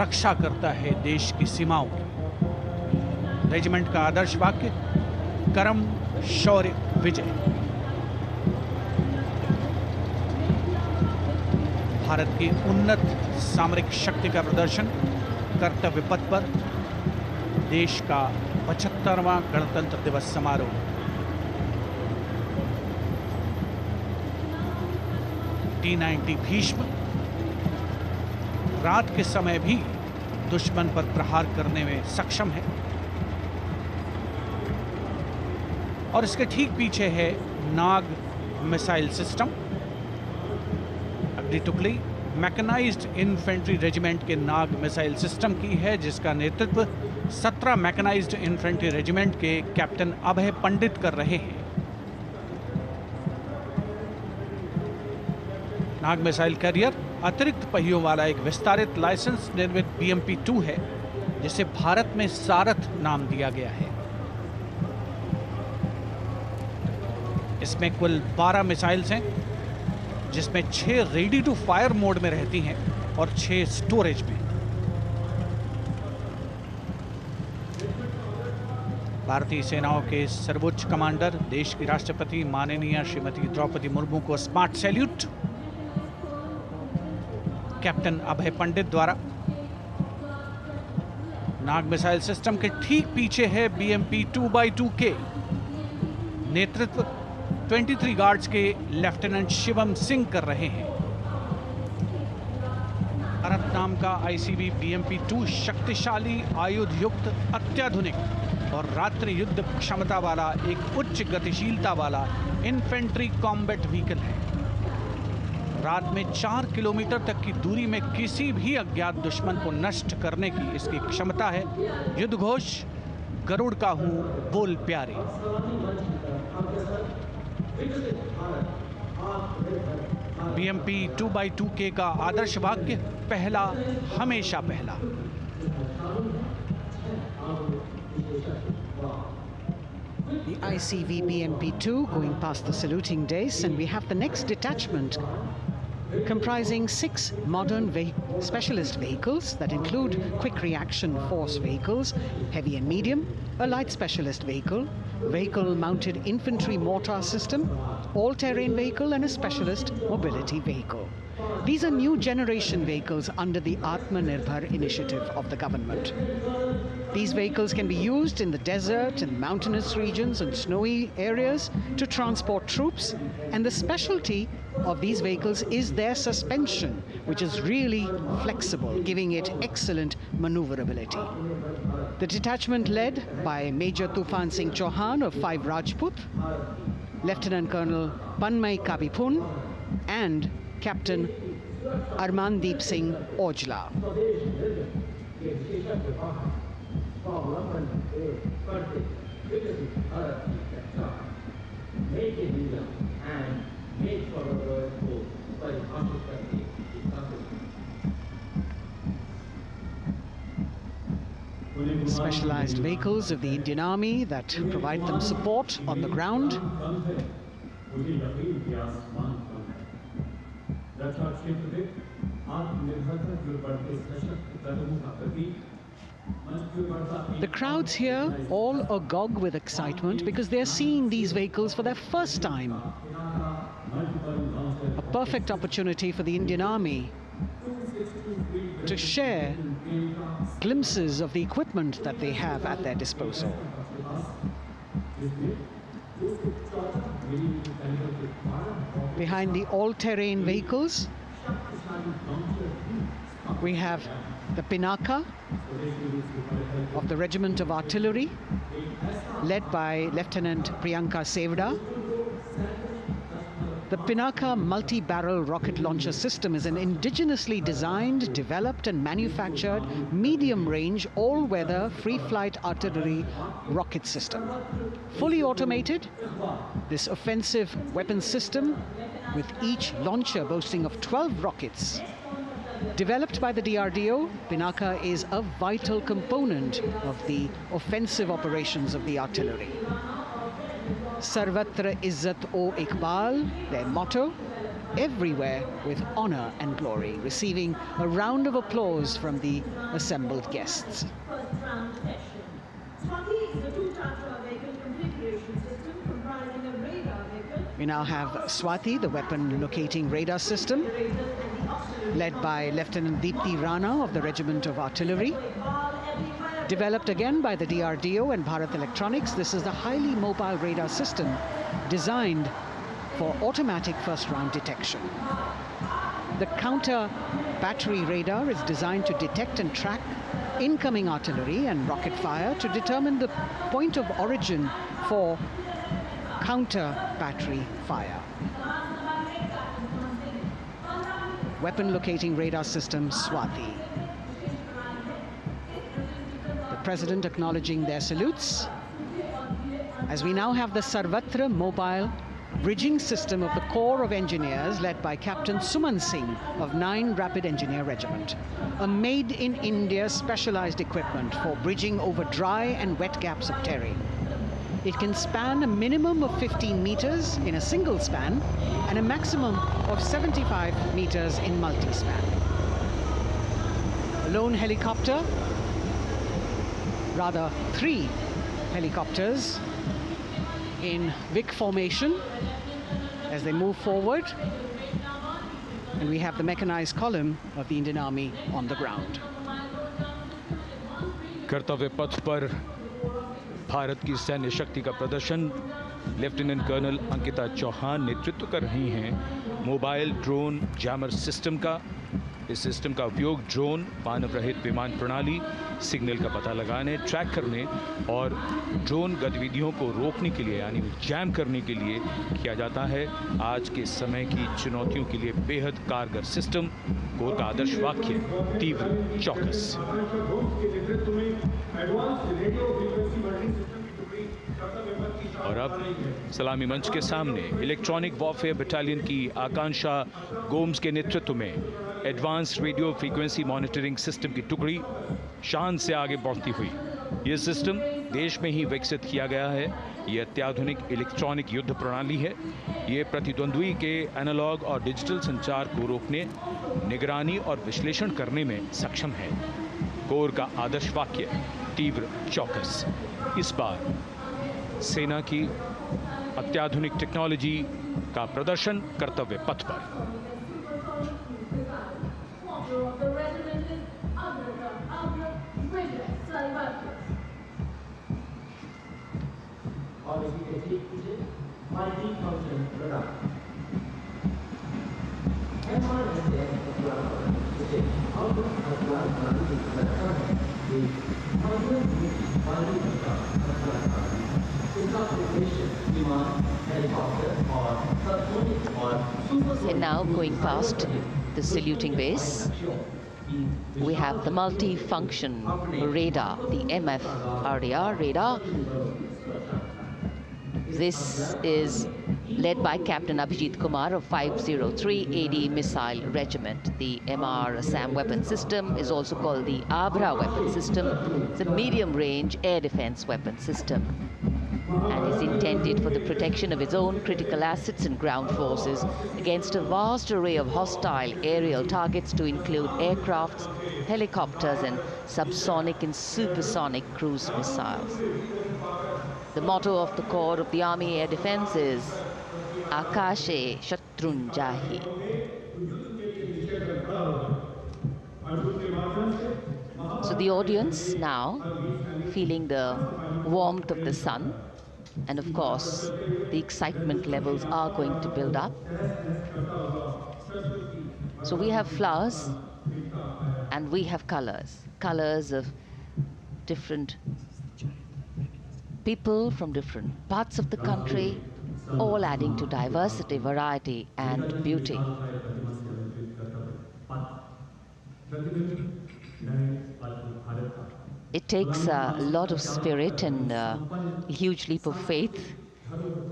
रक्षा करता है देश की सीमाओं की। रेजिमेंट का आदर्श वाक्य कर्म शौर्य विजय। भारत की उन्नत सामरिक शक्ति का प्रदर्शन कर्तव्य पथ पर देश का 75वां गणतंत्र दिवस समारोह। T-90 भीष्म रात के समय भी दुश्मन पर प्रहार करने में सक्षम है और इसके ठीक पीछे है नाग मिसाइल सिस्टम। अगली टुकड़ी मैकेनाइज्ड इन्फेंट्री रेजिमेंट के नाग मिसाइल सिस्टम की है, जिसका नेतृत्व 17 मैकेनाइज्ड इन्फेंट्री रेजिमेंट के कैप्टन अभय पंडित कर रहे हैं। नाग मिसाइल कैरियर अतिरिक्त पहियों वाला एक विस्तारित लाइसेंस निर्मित BMP-2 है, जिसे भारत में सारथ नाम दिया गया है। इसमें कुल 12 मिसाइल्स हैं, जिसमें 6 रेडी टू फायर मोड में रहती हैं और 6 स्टोरेज में। भारतीय सेनाओं के सर्वोच्च कमांडर देश की राष्ट्रपति माननीय श्रीमती द्रौपदी मुर्मू को स्मार्ट सैल्यूट कैप्टन अभय पंडित द्वारा। नाग मिसाइल सिस्टम के ठीक पीछे है BMP-2x2K। नेतृत्व 23 गार्ड्स के लेफ्टिनेंट शिवम सिंह कर रहे हैं। भारत नाम का ICB BMP-2 शक्तिशाली आयुध युक्त अत्याधुनिक और रात्रि युद्ध क्षमता वाला एक उच्च गतिशीलता वाला इन्फेंट्री कॉम्बैट व्हीकल है। रात में 4 किलोमीटर तक की दूरी में किसी भी अज्ञात दुश्मन को नष्ट करने की इसकी क्षमता है। युद्ध घोष गरुड़ का हूं बोल प्यारे। BMP-2x2K का आदर्श वाक्य पहला हमेशा पहला। The ICV BMP-2 going past the saluting dais, and we have the next detachment comprising 6 modern specialist vehicles that include quick reaction force vehicles, heavy and medium, a light specialist vehicle, vehicle-mounted infantry mortar system, all-terrain vehicle, and a specialist mobility vehicle. These are new generation vehicles under the Atmanirbhar initiative of the government. These vehicles can be used in the desert and mountainous regions and snowy areas to transport troops, and the specialty of these vehicles is their suspension, which is really flexible, giving it excellent maneuverability. The detachment led by Major Tufan Singh Chauhan of 5 Rajput, Lieutenant Colonel Panmay Kabipun, and Captain Armandeep Singh Ojla. Specialized vehicles of the Indian Army that provide them support on the ground. The crowds here all agog with excitement because they're seeing these vehicles for their first time. A perfect opportunity for the Indian Army to share glimpses of the equipment that they have at their disposal. Behind the all-terrain vehicles, we have the Pinaka of the Regiment of Artillery, led by Lieutenant Priyanka Savera. The Pinaka multi-barrel rocket launcher system is an indigenously designed, developed and manufactured medium-range, all-weather, free-flight artillery rocket system. Fully automated, this offensive weapon system, with each launcher boasting of 12 rockets, developed by the DRDO, Pinaka is a vital component of the offensive operations of the artillery. Sarvatra Izzat o Iqbal, their motto, everywhere with honor and glory, receiving a round of applause from the assembled guests. We now have Swati, the weapon locating radar system, led by Lieutenant Deepti Rana of the Regiment of Artillery. Developed again by the DRDO and Bharat Electronics, this is the highly mobile radar system designed for automatic first-round detection. The counter battery radar is designed to detect and track incoming artillery and rocket fire to determine the point of origin for counter battery fire. Weapon locating radar system Swati. President acknowledging their salutes, as we now have the Sarvatra mobile bridging system of the Corps of Engineers led by Captain Suman Singh of 9 Rapid Engineer Regiment, a made-in-India specialized equipment for bridging over dry and wet gaps of terrain. It can span a minimum of 15 meters in a single span and a maximum of 75 meters in multi-span. A lone helicopter, rather 3 helicopters in Vic formation as they move forward, and we have the mechanized column of the Indian Army on the ground. कर्तव्य पथ पर भारत की सैन्य शक्ति का प्रदर्शन lieutenant colonel Ankita Chauhan नेतृत्व कर रही हैं मोबाइल ड्रोन जैमर सिस्टम का। इस सिस्टम का उपयोग ड्रोन, मानव रहित विमान प्रणाली, सिग्नल का पता लगाने, ट्रैक करने और ड्रोन गतिविधियों को रोकने के लिए यानी जैम करने के लिए किया जाता है। आज के समय की चुनौतियों के लिए बेहद कारगर सिस्टम। कोर का आदर्श वाक्य तीव्र चौकस। और अब सलामी मंच के सामने इलेक्ट्रॉनिक वॉरफेयर बटालियन की आकांक्षा गोम्स के नेतृत्व में advance radio frequency monitoring system की टुकड़ी शान से आगे बढ़ती हुई। यह सिस्टम देश में ही विकसित किया गया है। यह अत्याधुनिक इलेक्ट्रॉनिक युद्ध प्रणाली है। यह प्रतिद्वंद्वी के एनालॉग और डिजिटल संचार को रोकने, निगरानी और विश्लेषण करने में सक्षम है। कोर का आदर्श वाक्य तीव्र चौकस। इस बार सेना की अत्याधुनिक टेक्नोलॉजी का प्रदर्शन कर्तव्य पथ पर। And now going past the saluting base, we have the multi-function radar, the MFRDR radar. This is led by Captain Abhijit Kumar of 503 AD Missile Regiment. The MR SAM weapon system is also called the Abra weapon system. It's a medium-range air defense weapon system and is intended for the protection of its own critical assets and ground forces against a vast array of hostile aerial targets to include aircrafts, helicopters, and subsonic and supersonic cruise missiles. The motto of the Corps of the Army Air Defense is Akashe Shatrun Jahi. So the audience now feeling the warmth of the sun, and of course the excitement levels are going to build up. So we have flowers and we have colors of different people from different parts of the country, all adding to diversity, variety, and beauty. It takes a lot of spirit and a huge leap of faith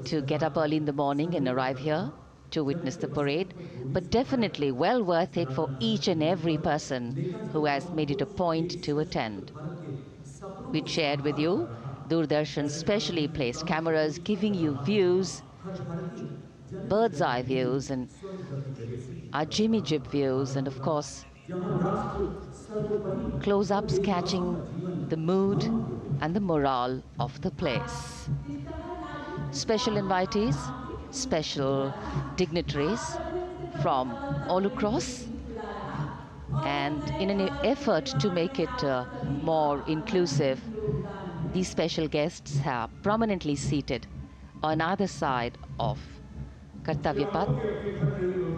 to get up early in the morning and arrive here to witness the parade, but definitely well worth it for each and every person who has made it a point to attend. We shared with you Doordarshan's specially placed cameras giving you views, bird's eye views, and our Jimmy Jib views, and of course close-ups catching the mood and the morale of the place. Special invitees, special dignitaries from all across, and in an effort to make it more inclusive, these special guests are prominently seated on either side of Kartavya Path,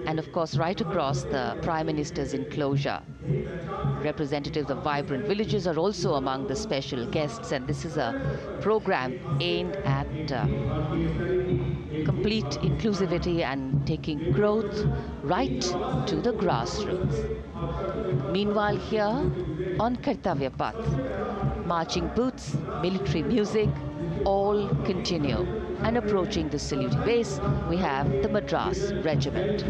and of course right across the Prime Minister's enclosure. Representatives of vibrant villages are also among the special guests, and this is a program aimed at complete inclusivity and taking growth right to the grassroots. Meanwhile here on Kartavya Path, marching boots, military music, all continue. And approaching the saluting base, we have the Madras Regiment.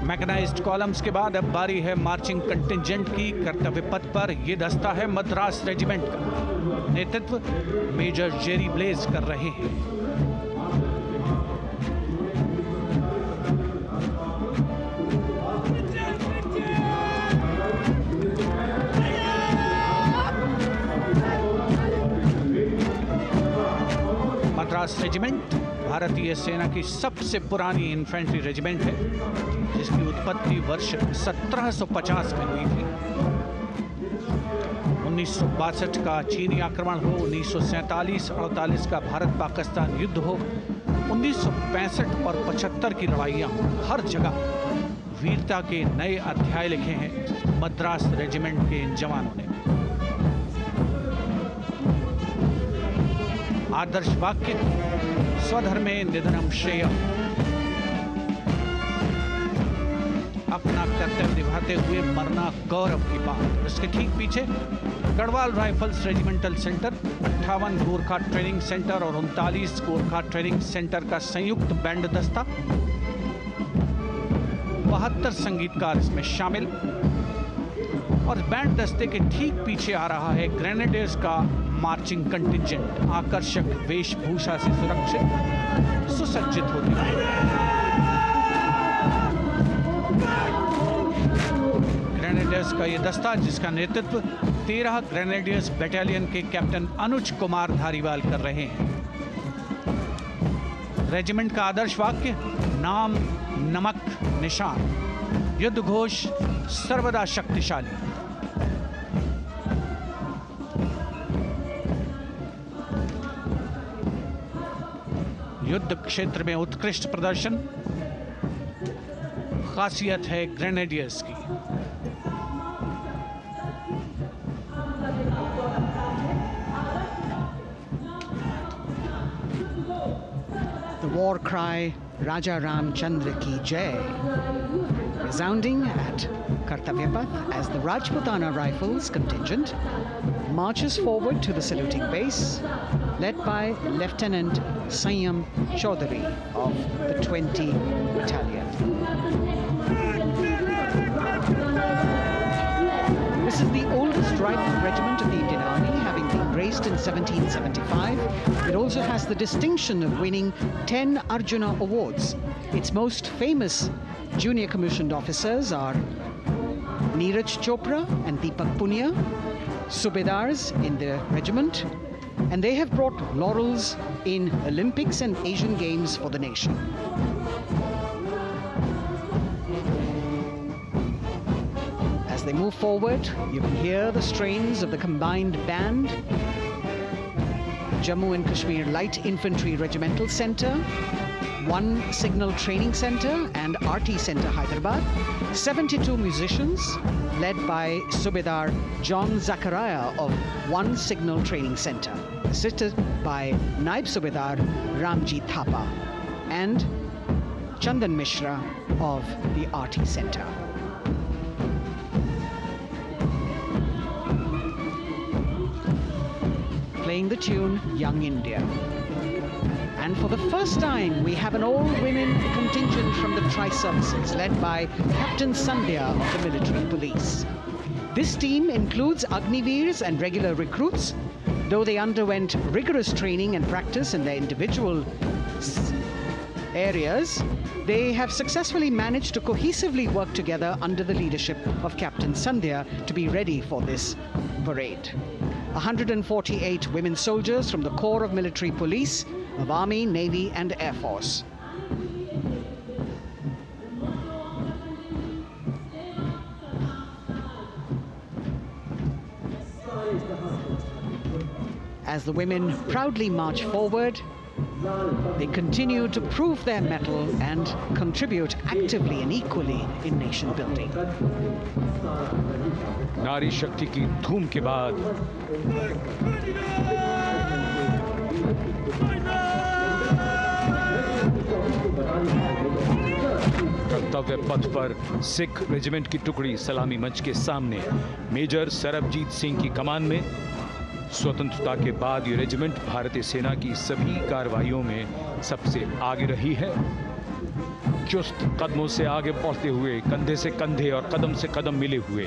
Mechanised columns के बाद अब बारी है marching contingent की। कर्तव्य पथ पर ये दस्ता है मद्रास रेजिमेंट का। नेतृत्व मेजर जेरी ब्लेज कर रहे हैं। मद्रास रेजिमेंट भारतीय सेना की सबसे पुरानी इन्फेंट्री रेजिमेंट है, जिसकी उत्पत्ति वर्ष 1750 में हुई थी। 1962 का चीनी आक्रमण हो, 1947-48 का भारत पाकिस्तान युद्ध हो, 1965 और 75 की लड़ाइयाँ, हर जगह वीरता के नए अध्याय लिखे हैं मद्रास रेजिमेंट के इन जवानों ने। आदर्श वाक्य स्वधर्मे निधनम श्रेय। अपना कर्तव्य निभाते हुए मरना गौरव की बात। इसके ठीक पीछे Garhwal rifles regimental centre, 58 Gorkha training centre और 39 गोरखा ट्रेनिंग सेंटर का संयुक्त बैंड दस्ता। 72 संगीतकार इसमें शामिल। और बैंड दस्ते के ठीक पीछे आ रहा है ग्रेनेडियर्स का मार्चिंग कंटिंजेंट, आकर्षक वेशभूषा से सुरक्षित सुसज्जित होते हैं। ग्रेनेडियर्स का ये दस्ता, जिसका नेतृत्व 13 ग्रेनेडियर्स बटालियन के कैप्टन अनुज कुमार धारीवाल कर रहे हैं। रेजिमेंट का आदर्श वाक्य नाम नमक निशान, युद्ध घोष सर्वदा शक्तिशाली। युद्ध क्षेत्र में उत्कृष्ट प्रदर्शन खासियत है ग्रेनेडियर्स की। war cry Raja Ram Chandra Ki Jai, resounding at Kartavya Path as the Rajputana Rifles contingent marches forward to the saluting base, led by Lieutenant Sanyam Chaudhary of the 20 Battalion. This is the oldest rifle regiment of the Indian Army, having been raised in 1775. It also has the distinction of winning 10 Arjuna Awards. Its most famous junior commissioned officers are Neeraj Chopra and Deepak Punia, Subedars in the regiment, and they have brought laurels in Olympics and Asian Games for the nation. As they move forward, you can hear the strains of the combined band. Jammu and Kashmir Light Infantry Regimental Centre, 1 Signal Training Centre and RT Centre Hyderabad, 72 musicians led by Subedar John Zachariah of 1 Signal Training Centre, assisted by Naib Subedar Ramji Thapa and Chandan Mishra of the RT Centre. Playing the tune Young India. And for the first time, we have an all-women contingent from the Tri-Services, led by Captain Sandhya of the Military Police. This team includes Agniveers and regular recruits. Though they underwent rigorous training and practice in their individual areas, they have successfully managed to cohesively work together under the leadership of Captain Sandhya to be ready for this parade. 148 women soldiers from the Corps of Military Police of Army, Navy and Air Force. As the women proudly march forward, they continue to prove their mettle and contribute actively and equally in nation building. नारी शक्ति की धूम के बाद कर्तव्य पथ पर Sikh regiment की टुकड़ी सलामी मंच के सामने मेजर सरबजीत सिंह की कमान में। स्वतंत्रता के बाद ये रेजिमेंट भारतीय सेना की सभी कार्रवाइयों में सबसे आगे रही है। चुस्त कदमों से आगे बढ़ते हुए, कंधे से कंधे और कदम से कदम मिले हुए,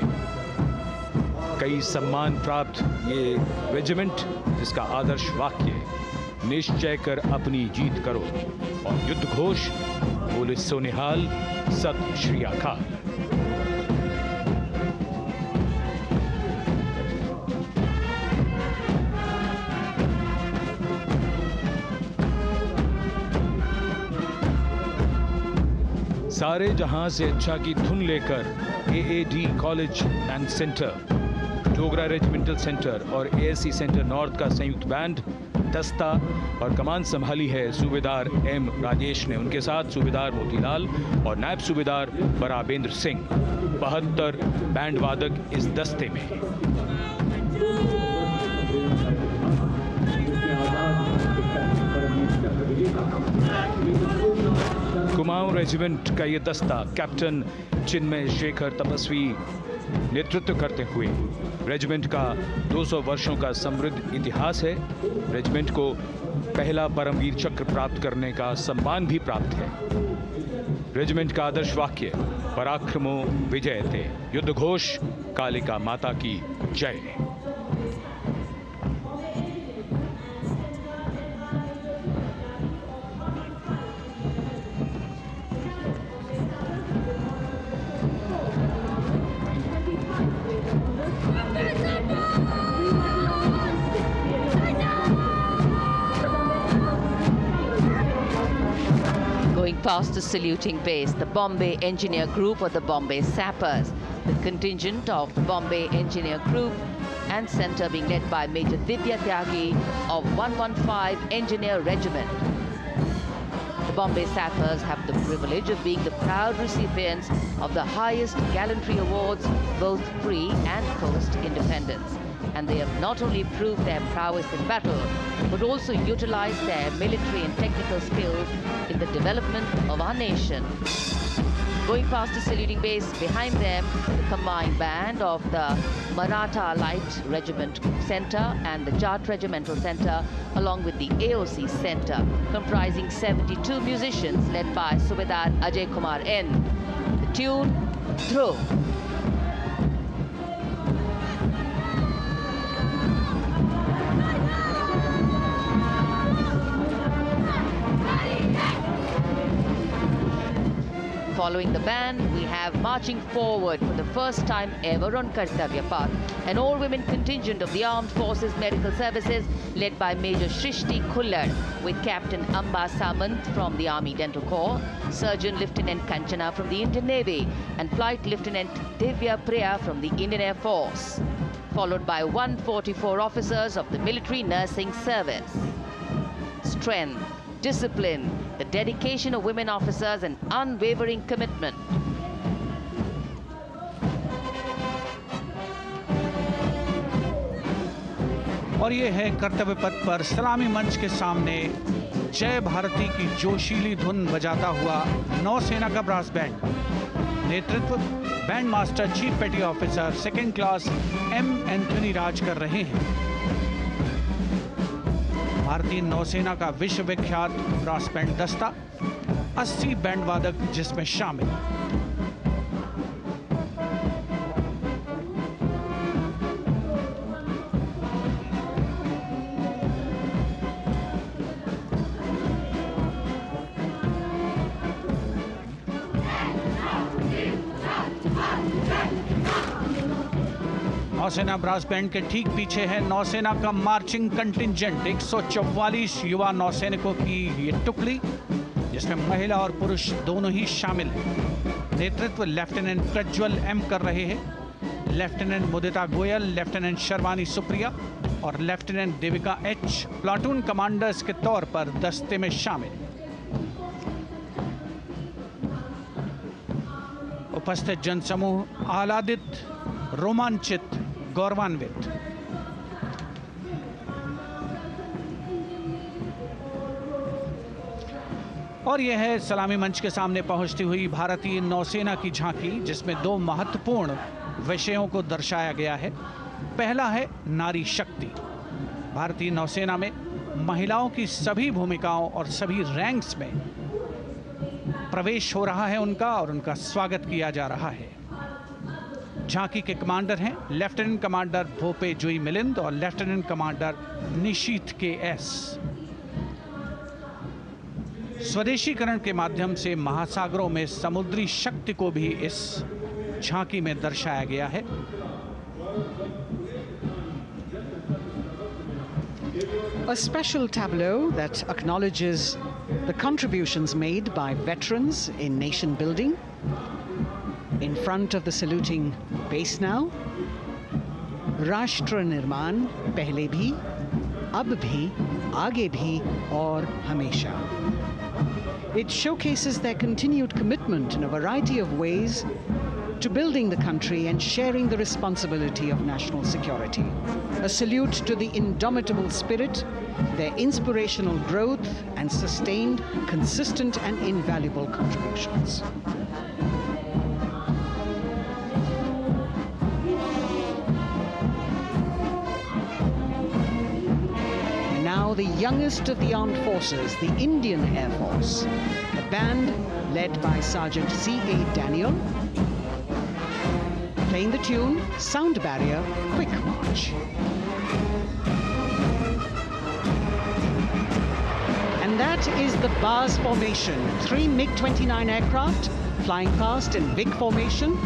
कई सम्मान प्राप्त ये रेजिमेंट, जिसका आदर्श वाक्य निश्चय कर अपनी जीत करो और युद्ध घोष बोले सोनिहाल सत श्री अकाल। सारे जहां से अच्छा की धुन लेकर AAD college and centre, Dogra regimental centre और एएससी सेंटर नॉर्थ का संयुक्त बैंड, दस्ता और कमान संभाली है सूबेदार एम राजेश ने। उनके साथ सूबेदार मोतीलाल और नायब सूबेदार बराबेंद्र सिंह। 72 बैंड वादक इस दस्ते में। कुमाऊं रेजिमेंट का ये दस्ता कैप्टन चिन्मय शेखर तपस्वी नेतृत्व करते हुए, रेजिमेंट का 200 वर्षों का समृद्ध इतिहास है। रेजिमेंट को पहला परमवीर चक्र प्राप्त करने का सम्मान भी प्राप्त है। रेजिमेंट का आदर्श वाक्य पराक्रमो विजयते, युद्ध घोष कालिका माता की जय। Past the saluting base, the Bombay Engineer Group or the Bombay Sappers, the contingent of the Bombay Engineer Group and Centre being led by Major Divya Tyagi of 115 Engineer Regiment. The Bombay Sappers have the privilege of being the proud recipients of the highest gallantry awards, both pre and post independence. and they have not only proved their prowess in battle, but also utilized their military and technical skills in the development of our nation. Going past the saluting base, behind them, the combined band of the Maratha Light Regiment Center and the Jat Regimental Center, along with the AOC Center, comprising 72 musicians led by Subedar Ajay Kumar N. The tune, Dhruv. Following the band, we have marching forward for the first time ever on Kartavya Path, an all-women contingent of the Armed Forces Medical Services led by Major Shrishti Khullad, with Captain Amba Samant from the Army Dental Corps, Surgeon Lieutenant Kanchana from the Indian Navy, and Flight Lieutenant Divya Priya from the Indian Air Force, followed by 144 officers of the Military Nursing Service. Strength, discipline, the dedication of women officers and unwavering commitment. और ये है कर्तव्य पथ पर सलामी मंच के सामने जय भारती की जोशीली धुन बजाता हुआ नौसेना का ब्रास बैंड। नेतृत्व band master chief petty officer second class M Anthony Raj कर रहे हैं। भारतीय नौसेना का विश्व विख्यात ब्रास बैंड दस्ता, 80 बैंड वादक जिसमें शामिल। नौसेना ब्रास बैंड के ठीक पीछे है नौसेना का मार्चिंग कंटिंजेंट, 144 युवा नौसैनिकों की ये टुकड़ी, जिसमें महिला और पुरुष दोनों ही शामिल हैं। नेतृत्व लेफ्टिनेंट प्रज्वल एम कर रहे हैं। लेफ्टिनेंट मुदिता गोयल, लेफ्टिनेंट शर्वानी सुप्रिया और lieutenant Devika H platoon commanders के तौर पर दस्ते में शामिल। उपस्थित जनसमूह आह्लादित, रोमांचित, गौरवान्वित। और यह है सलामी मंच के सामने पहुंचती हुई भारतीय नौसेना की झांकी, जिसमें दो महत्वपूर्ण विषयों को दर्शाया गया है। पहला है नारी शक्ति। भारतीय नौसेना में महिलाओं की सभी भूमिकाओं और सभी रैंक्स में प्रवेश हो रहा है उनका, और उनका स्वागत किया जा रहा है। झांकी के कमांडर हैं लेफ्टिनेंट कमांडर भोपे जुई मिलिंद और लेफ्टिनेंट कमांडर निशीथ के एस। स्वदेशीकरण के माध्यम से महासागरों में समुद्री शक्ति को भी इस झांकी में दर्शाया गया है। A special tableau that acknowledges the contributions made by veterans in nation building. In front of the saluting base now, राष्ट्र निर्माण पहले भी, अब भी, आगे भी और हमेशा. It showcases their continued commitment in a variety of ways to building the country and sharing the responsibility of national security. A salute to the indomitable spirit, their inspirational growth, and sustained, consistent, and invaluable contributions. Now the youngest of the armed forces, the Indian Air Force, a band led by Sergeant C.A. Daniel, playing the tune Sound Barrier Quick March. And that is the bars formation, 3 MiG-29 aircraft flying past in big formation,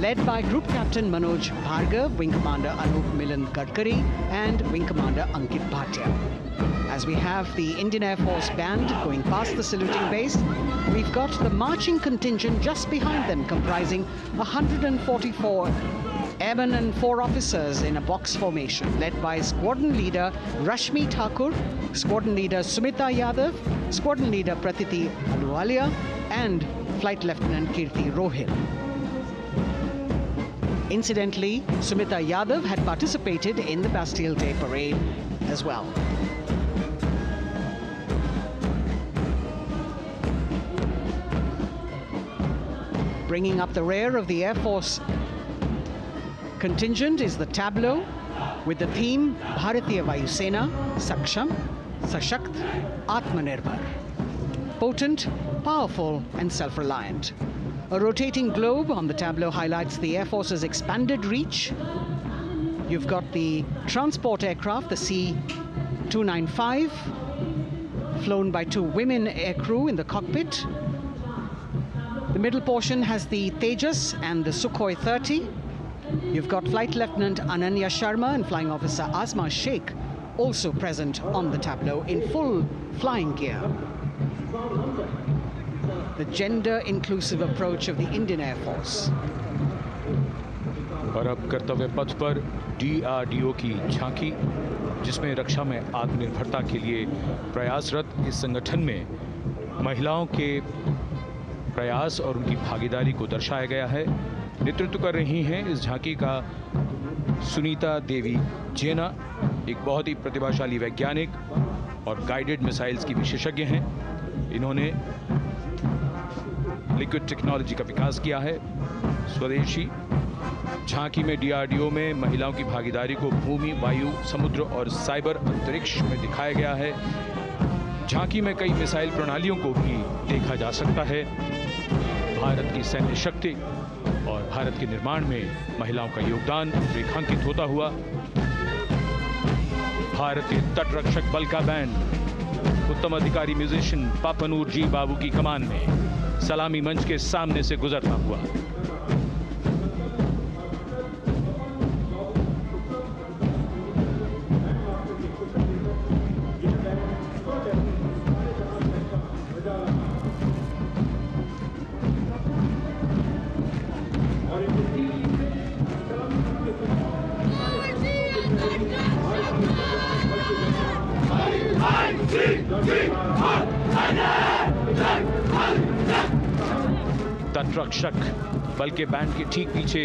led by Group Captain Manoj Bhargav, Wing Commander Anup Milan Gadkari, and Wing Commander Ankit Bhatia. As we have the Indian Air Force band going past the saluting base, we've got the marching contingent just behind them, comprising 144 airmen and 4 officers in a box formation, led by Squadron Leader Rashmi Thakur, Squadron Leader Sumita Yadav, Squadron Leader Pratiti Aluwalia, and Flight Lieutenant Kirti Rohil. Incidentally, Sumita Yadav had participated in the Bastille Day parade as well. Bringing up the rear of the Air Force contingent is the tableau with the theme Bharatiya Vayu Sena, Saksham, Sashakt, Atmanirbhar. Potent, powerful and self-reliant. A rotating globe on the tableau highlights the Air Force's expanded reach. You've got the transport aircraft, the C-295, flown by 2 women aircrew in the cockpit. The middle portion has the Tejas and the Sukhoi 30. You've got Flight Lieutenant Ananya Sharma and Flying Officer Azma Sheikh also present on the tableau in full flying gear. The gender-inclusive approach of the Indian Air Force. और अब कर्तव्य पथ पर DRDO की झांकी, जिसमें रक्षा में आत्मनिर्भरता के लिए प्रयासरत इस संगठन में महिलाओं के प्रयास और उनकी भागीदारी को दर्शाया गया है। नेतृत्व कर रही हैं इस झांकी का सुनीता देवी जेना, एक बहुत ही प्रतिभाशाली वैज्ञानिक और गाइडेड मिसाइल्स की विशेषज्ञ हैं। इन्होंने लिक्विड टेक्नोलॉजी का विकास किया है, स्वदेशी। झांकी में DRDO में महिलाओं की भागीदारी को भूमि, वायु, समुद्र और साइबर अंतरिक्ष में दिखाया गया है। झांकी में कई मिसाइल प्रणालियों को भी देखा जा सकता है। भारत की सैन्य शक्ति और भारत के निर्माण में महिलाओं का योगदान रेखांकित होता हुआ। भारतीय तटरक्षक बल का बैंड उत्तम अधिकारी म्यूजिशियन पापनूर जी बाबू की कमान में सलामी मंच के सामने से गुजरता हुआ। तटरक्षक बल के बैंड के ठीक पीछे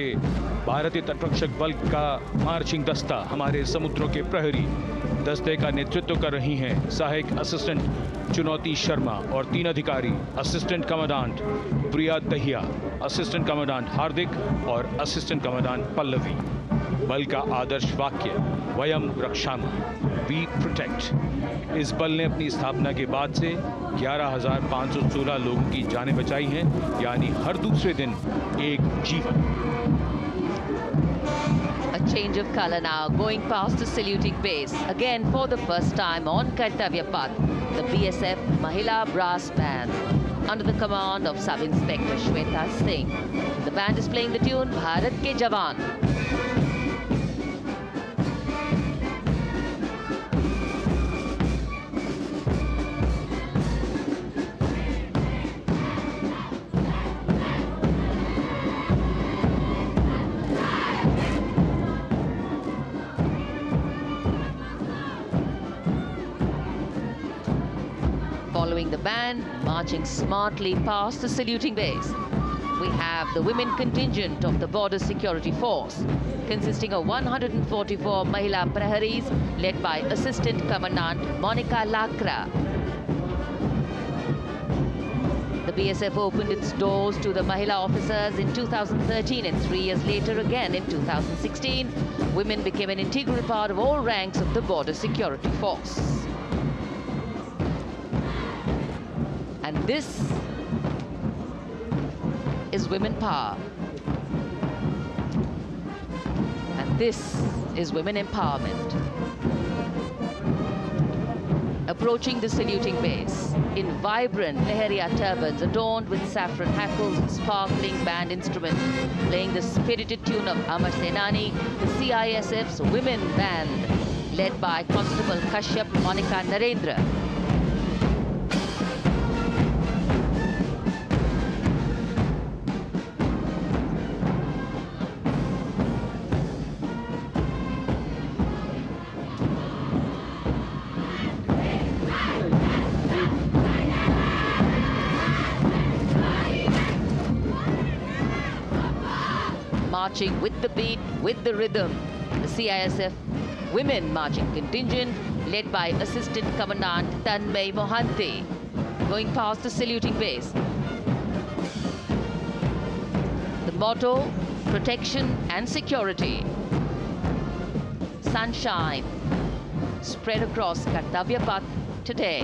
भारतीय तटरक्षक बल का मार्चिंग दस्ता, हमारे समुद्रों के प्रहरी दस्ते का नेतृत्व कर रही हैं सहायक असिस्टेंट चुनौती शर्मा और 3 अधिकारी, असिस्टेंट कमांडेंट प्रिया दहिया, असिस्टेंट कमांडेंट हार्दिक और असिस्टेंट कमांडेंट पल्लवी। बल का आदर्श वाक्य वयम रक्षामः, वी प्रोटेक्ट। इस बल ने अपनी स्थापना के बाद से 11,516 लोगों की जानें बचाई हैं, यानी हर दूसरे दिन एक जीवन। A change of color now, going past the saluting base. Again, for the first time on Kartavya Path, the BSF Mahila Brass Band, under the command of Sub-Inspector Shweta Singh. The band is playing the tune Bharat Ke Jawan. Following the band, marching smartly past the saluting base, we have the women contingent of the Border Security Force, consisting of 144 Mahila Praharis, led by Assistant Commandant Monica Lakra. The BSF opened its doors to the Mahila officers in 2013, and 3 years later again in 2016, women became an integral part of all ranks of the Border Security Force. And this is women power. And this is women empowerment. Approaching the saluting base in vibrant Leheria turbans adorned with saffron hackles and sparkling band instruments, playing the spirited tune of Amar Senani, the CISF's women band, led by Constable Kashyap Monica Narendra. marching with the beat, with the rhythm. The CISF Women Marching Contingent, led by Assistant Commandant Tanmay Mohanty, going past the saluting base. The motto, protection and security. Sunshine spread across Kartavya Path today.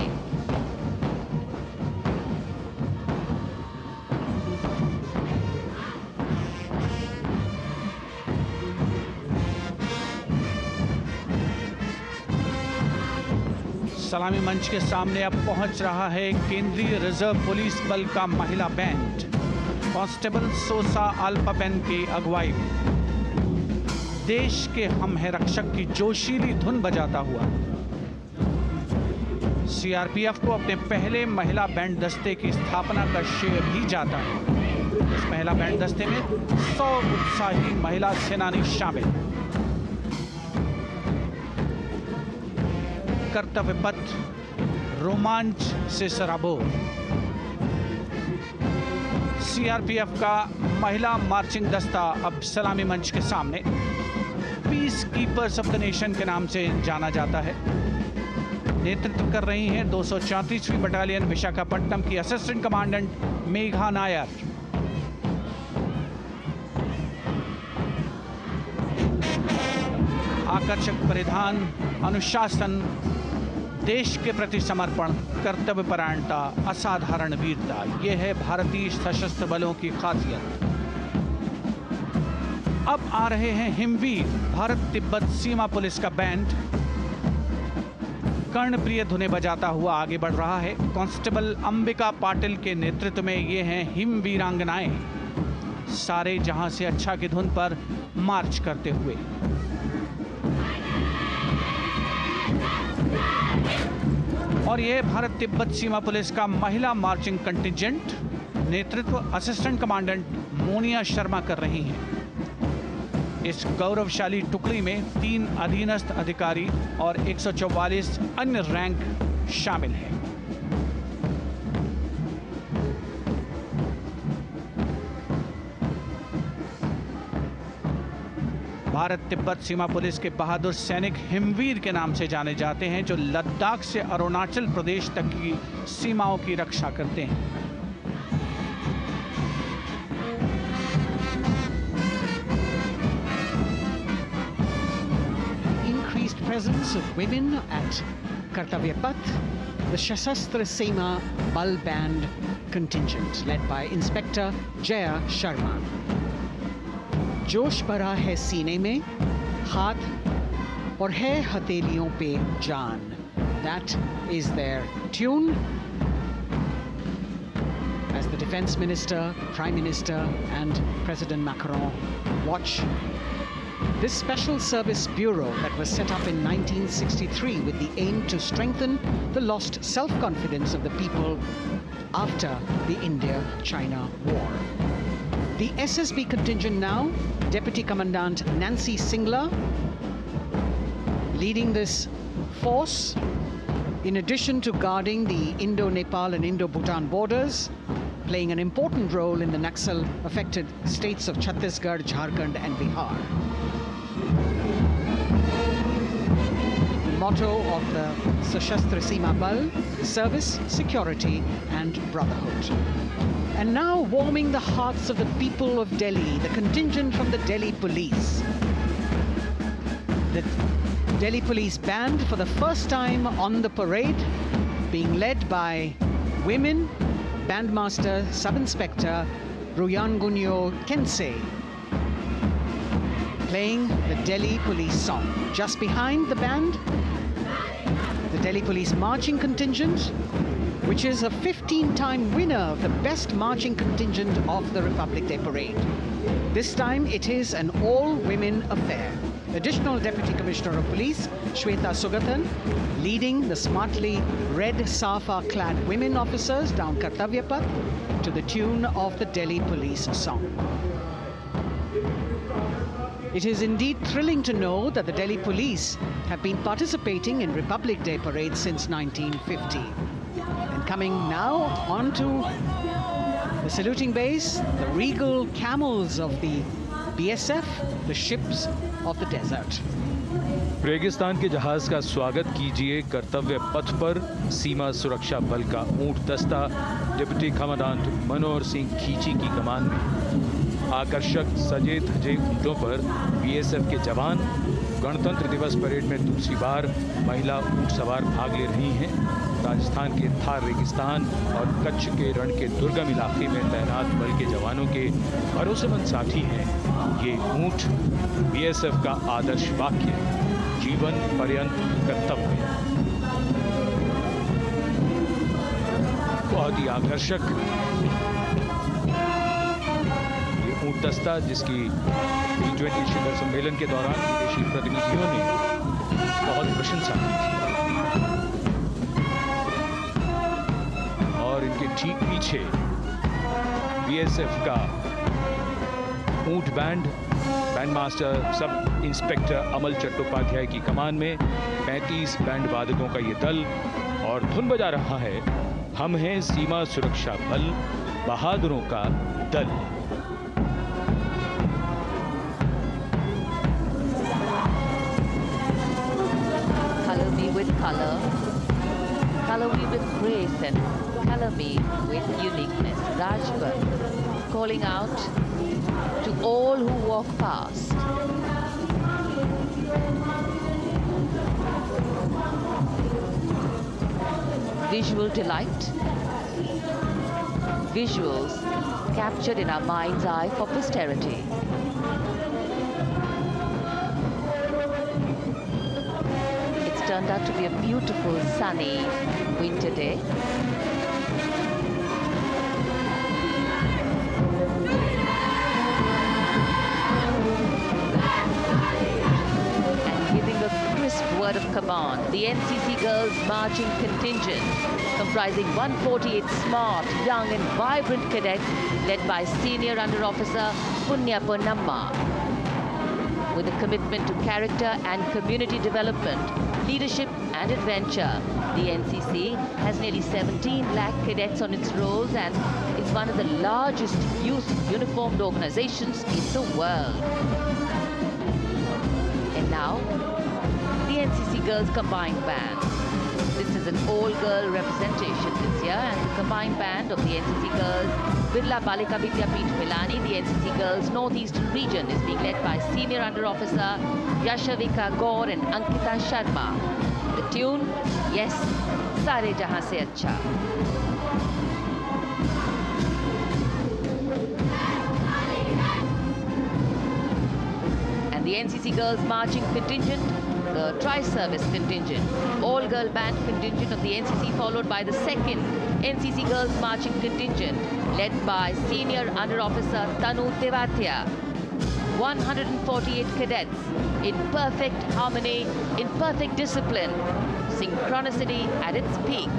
सलामी मंच के सामने अब पहुंच रहा है केंद्रीय reserve police बल का महिला बैंड, कांस्टेबल सोसा अल्पाबेन की अगुवाई में। देश के हम है रक्षक की जोशीली धुन बजाता हुआ सीआरपीएफ को अपने पहले महिला बैंड दस्ते की स्थापना का श्रेय भी जाता है। इस महिला बैंड दस्ते में 100 उत्साही महिला सेनानी शामिल। कर्तव्य पथ रोमांच से सराबोर। सीआरपीएफ का महिला मार्चिंग दस्ता अब सलामी मंच के सामने peace keepers of the nation के नाम से जाना जाता है। नेतृत्व कर रही हैं 234वीं बटालियन विशाखापट्टनम की असिस्टेंट कमांडेंट मेघा नायर। आकर्षक परिधान, अनुशासन, देश के प्रति समर्पण, कर्तव्य परायणता, असाधारण वीरता, यह है भारतीय सशस्त्र बलों की खासियत। अब आ रहे हैं हिमवीर भारत तिब्बत सीमा पुलिस का बैंड। कर्णप्रिय धुनें बजाता हुआ आगे बढ़ रहा है। कांस्टेबल अंबिका पाटिल के नेतृत्व में ये हैं हिमवीरांगनाएं, सारे जहां से अच्छा की धुन पर मार्च करते हुए। और यह भारत तिब्बत सीमा पुलिस का महिला मार्चिंग कंटिजेंट, नेतृत्व असिस्टेंट कमांडेंट मोनिया शर्मा कर रही हैं। इस गौरवशाली टुकड़ी में 3 अधीनस्थ अधिकारी और 144 अन्य रैंक शामिल हैं। भारत तिब्बत सीमा पुलिस के बहादुर सैनिक हिमवीर के नाम से जाने जाते हैं, जो लद्दाख से अरुणाचल प्रदेश तक की सीमाओं की रक्षा करते हैं। Increased presence of women at Kartavya Path, the Shasastra Seema Bal Band contingent led by Inspector Jaya Sharma. जोश भरा है सीने में, हाथ और है हथेलियों पे जान. That is their tune. As the Defense Minister, Prime Minister and President Macron watch this Special Service Bureau that was set up in 1963 with the aim to strengthen the lost self-confidence of the people after the India-China war. The SSB contingent now, Deputy Commandant Nancy Singla, leading this force, in addition to guarding the Indo-Nepal and Indo-Bhutan borders, playing an important role in the Naxal-affected states of Chhattisgarh, Jharkhand and Bihar. The motto of the Sashastra Seema Bal, service, security and brotherhood. And now warming the hearts of the people of Delhi, the contingent from the Delhi Police. The Delhi Police Band for the first time on the parade, being led by women, Bandmaster Sub-Inspector Ruyangunyo Kensei, playing the Delhi Police song. Just behind the band, the Delhi Police Marching Contingent, which is a 15-time winner of the Best Marching Contingent of the Republic Day Parade. This time it is an all-women affair. Additional Deputy Commissioner of Police, Shweta Sugatan, leading the smartly red safa-clad women officers down Kartavya Path to the tune of the Delhi Police song. It is indeed thrilling to know that the Delhi Police have been participating in Republic Day Parade since 1950. And coming now onto the saluting base, the regal camels of the BSF, the ships of the desert. रेगिस्तान के जहाज का स्वागत कीजिए कर्तव्य पथ पर सीमा सुरक्षा बल का ऊंट दस्ता डिप्टी कमांडेंट मनोहर सिंह खींची की कमान में। आकर्षक सजे धजे ऊंटों पर BSF के जवान। गणतंत्र दिवस परेड में दूसरी बार महिला ऊंट सवार भाग ले रही हैं। राजस्थान के थार रेगिस्तान और कच्छ के रण के दुर्गम इलाके में तैनात बल के जवानों के भरोसेमंद साथी हैं ये ऊंट। BSF का आदर्श वाक्य, जीवन पर्यंत कर्तव्य। बहुत ही आकर्षक ये ऊंट दस्ता जिसकी G20 शिखर सम्मेलन के दौरान विदेशी प्रतिनिधियों ने बहुत प्रशंसा की थी। और इनके ठीक पीछे BSF का ऊंट बैंड मास्टर सब इंस्पेक्टर अमल चट्टोपाध्याय की कमान में 35 बैंड वादकों का ये दल और धुन बजा रहा है, हम हैं सीमा सुरक्षा बल, बहादुरों का दल। Color me with color, color me with grace, and color me with uniqueness. Rajput calling out to all who walk past. Visual delight, visuals captured in our mind's eye for posterity. It's turned out to be a beautiful sunny winter day. Word of command, the NCC Girls Marching Contingent, comprising 148 smart, young and vibrant cadets led by Senior Under Officer Punya Ponnamma. With a commitment to character and community development, leadership and adventure, the NCC has nearly 17 lakh cadets on its rolls and is one of the largest youth uniformed organizations in the world. And now, the NCC Girls Combined Band. This is an all-girl representation this year, and the combined band of the NCC Girls Birla Balika Vidyapeeth Milani, the NCC Girls Northeastern region, is being led by Senior Under Officer Yashavika Gaur and Ankita Sharma. The tune, yes, Sare Jahan Se Acha. And the NCC Girls Marching Contingent, the Tri-Service Contingent, all-girl band contingent of the NCC, followed by the second NCC Girls Marching Contingent, led by Senior Under Officer Tanu Tevatia. 148 cadets in perfect harmony, in perfect discipline, synchronicity at its peak.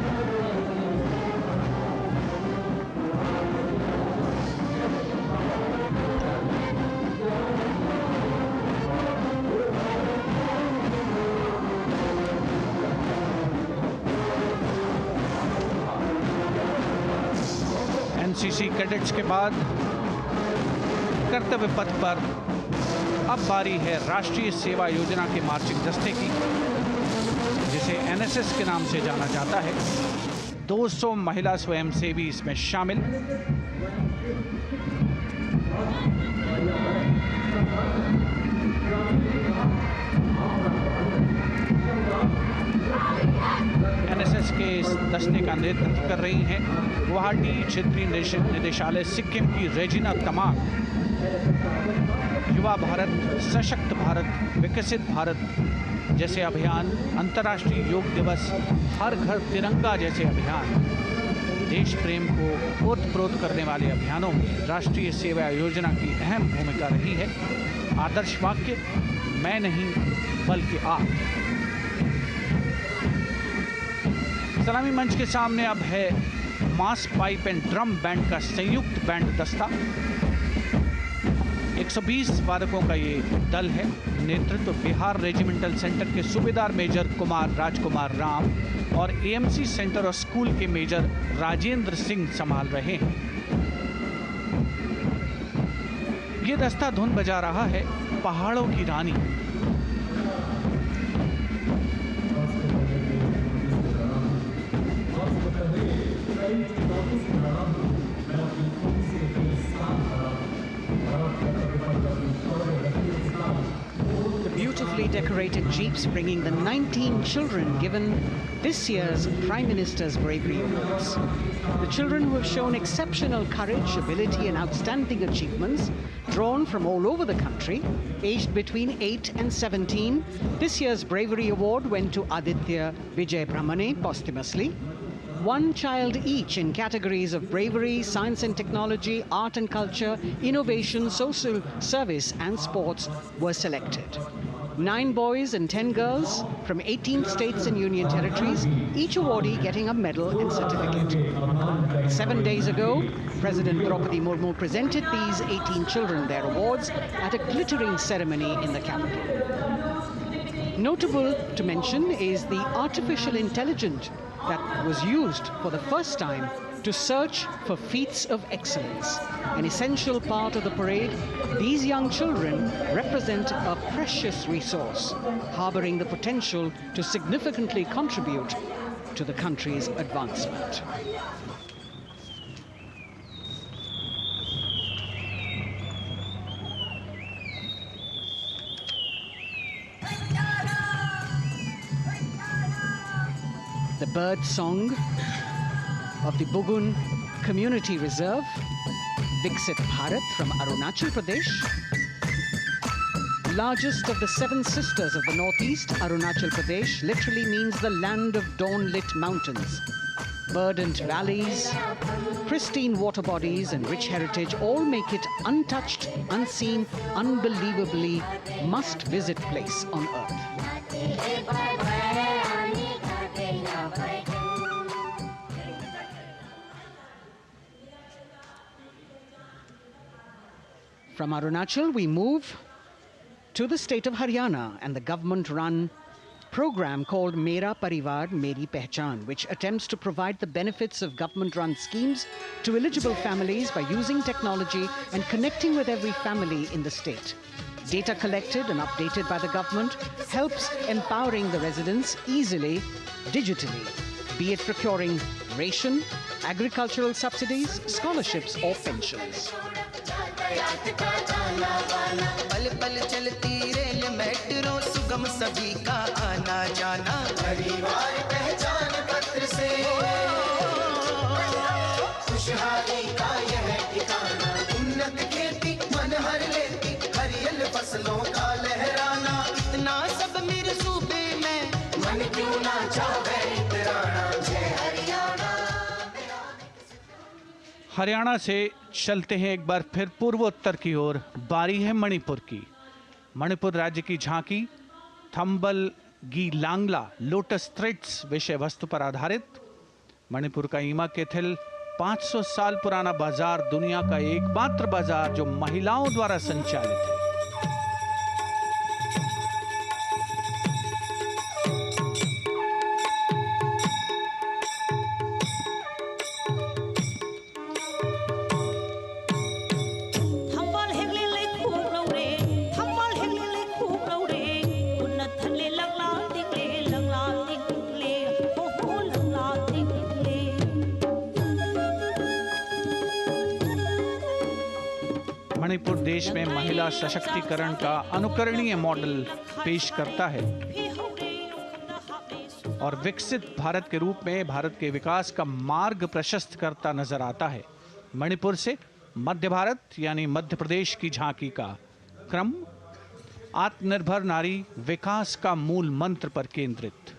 NCC cadets के बाद कर्तव्य पथ पर अब बारी है राष्ट्रीय सेवा योजना के मार्चिंग दस्ते की, जिसे एनएसएस के नाम से जाना जाता है। 200 महिला स्वयंसेवी इसमें शामिल। एनएसएस के इस दस्ते का नेतृत्व कर रही हैं गुवाहाटी क्षेत्रीय निदेशालय सिक्किम की रेजिना तमाम। युवा भारत, सशक्त भारत, विकसित भारत जैसे अभियान, अंतर्राष्ट्रीय योग दिवस, हर घर तिरंगा जैसे अभियान, देश प्रेम को ओतप्रोत करने वाले अभियानों में राष्ट्रीय सेवा योजना की अहम भूमिका रही है। आदर्श वाक्य, मैं नहीं बल्कि आप। सलामी मंच के सामने अब है मास पाइप एंड ड्रम बैंड का संयुक्त बैंड दस्ता। 120 वादकों का ये दल है। नेतृत्व बिहार रेजिमेंटल सेंटर के सूबेदार मेजर कुमार राजकुमार राम और एएमसी सेंटर और स्कूल के मेजर राजेंद्र सिंह संभाल रहे हैं। ये दस्ता धुन बजा रहा है पहाड़ों की रानी। The beautifully decorated jeeps bringing the 19 children given this year's Prime Minister's Bravery Awards. The children who have shown exceptional courage, ability and outstanding achievements, drawn from all over the country, aged between 8 and 17. This year's Bravery Award went to Aditya Vijay Brahmane posthumously. One child each in categories of bravery, science and technology, art and culture, innovation, social service and sports were selected. 9 boys and 10 girls from 18 states and union territories, each awardee getting a medal and certificate. 7 days ago, President Draupadi Murmu presented these 18 children their awards at a glittering ceremony in the capital. Notable to mention is the artificial intelligence that was used for the first time to search for feats of excellence. An essential part of the parade, these young children represent a precious resource, harboring the potential to significantly contribute to the country's advancement. The bird song of the Bugun Community Reserve, Viksit Bharat from Arunachal Pradesh. Largest of the 7 sisters of the Northeast, Arunachal Pradesh literally means the land of dawn-lit mountains. Verdant valleys, pristine water bodies and rich heritage all make it untouched, unseen, unbelievably must-visit place on earth. From Arunachal, we move to the state of Haryana and the government-run program called Mera Parivar Meri Pehchan, which attempts to provide the benefits of government-run schemes to eligible families by using technology and connecting with every family in the state. Data collected and updated by the government helps empowering the residents easily, digitally, be it procuring ration, agricultural subsidies, scholarships or pensions. पल पल चलती rail metro सुगम सभी का आना जाना परिवार पहचान पत्र से खुशहाली का यह ठिकाना उन्नत खेती मन हर लेती हरियल फसलों का लहराना इतना सब मेरे सूबे में मन क्यों ना चाहे इतराना जय हरियाणा। हरियाणा से चलते हैं एक बार फिर पूर्वोत्तर की ओर। बारी है मणिपुर की। मणिपुर राज्य की झांकी थंबल गी लांगला लोटस थ्रेड्स विषय वस्तु पर आधारित। मणिपुर का ईमा केथिल 500 साल पुराना बाजार, दुनिया का एकमात्र बाजार जो महिलाओं द्वारा संचालित है। मणिपुर देश में महिला सशक्तिकरण का अनुकरणीय मॉडल पेश करता है और विकसित भारत के रूप में भारत के विकास का मार्ग प्रशस्त करता नजर आता है। मणिपुर से मध्य भारत यानी मध्य प्रदेश की झांकी का क्रम आत्मनिर्भर नारी विकास का मूल मंत्र पर केंद्रित।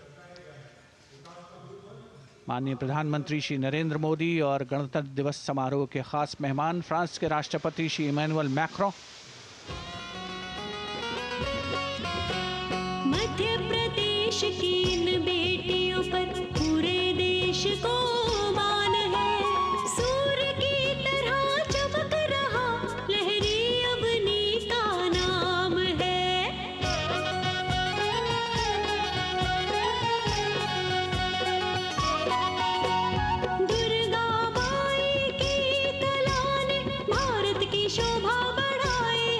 माननीय प्रधानमंत्री श्री नरेंद्र मोदी और गणतंत्र दिवस समारोह के खास मेहमान फ्रांस के राष्ट्रपति श्री इमैनुअल मैक्रों। मध्य प्रदेश की इन बेटियों पर पूरे देश को मान है। सूर्य की तरह चमक रहा लहरी अवनी का नाम है। दुर्गा माई की कला ने भारत की शोभा बढ़ाई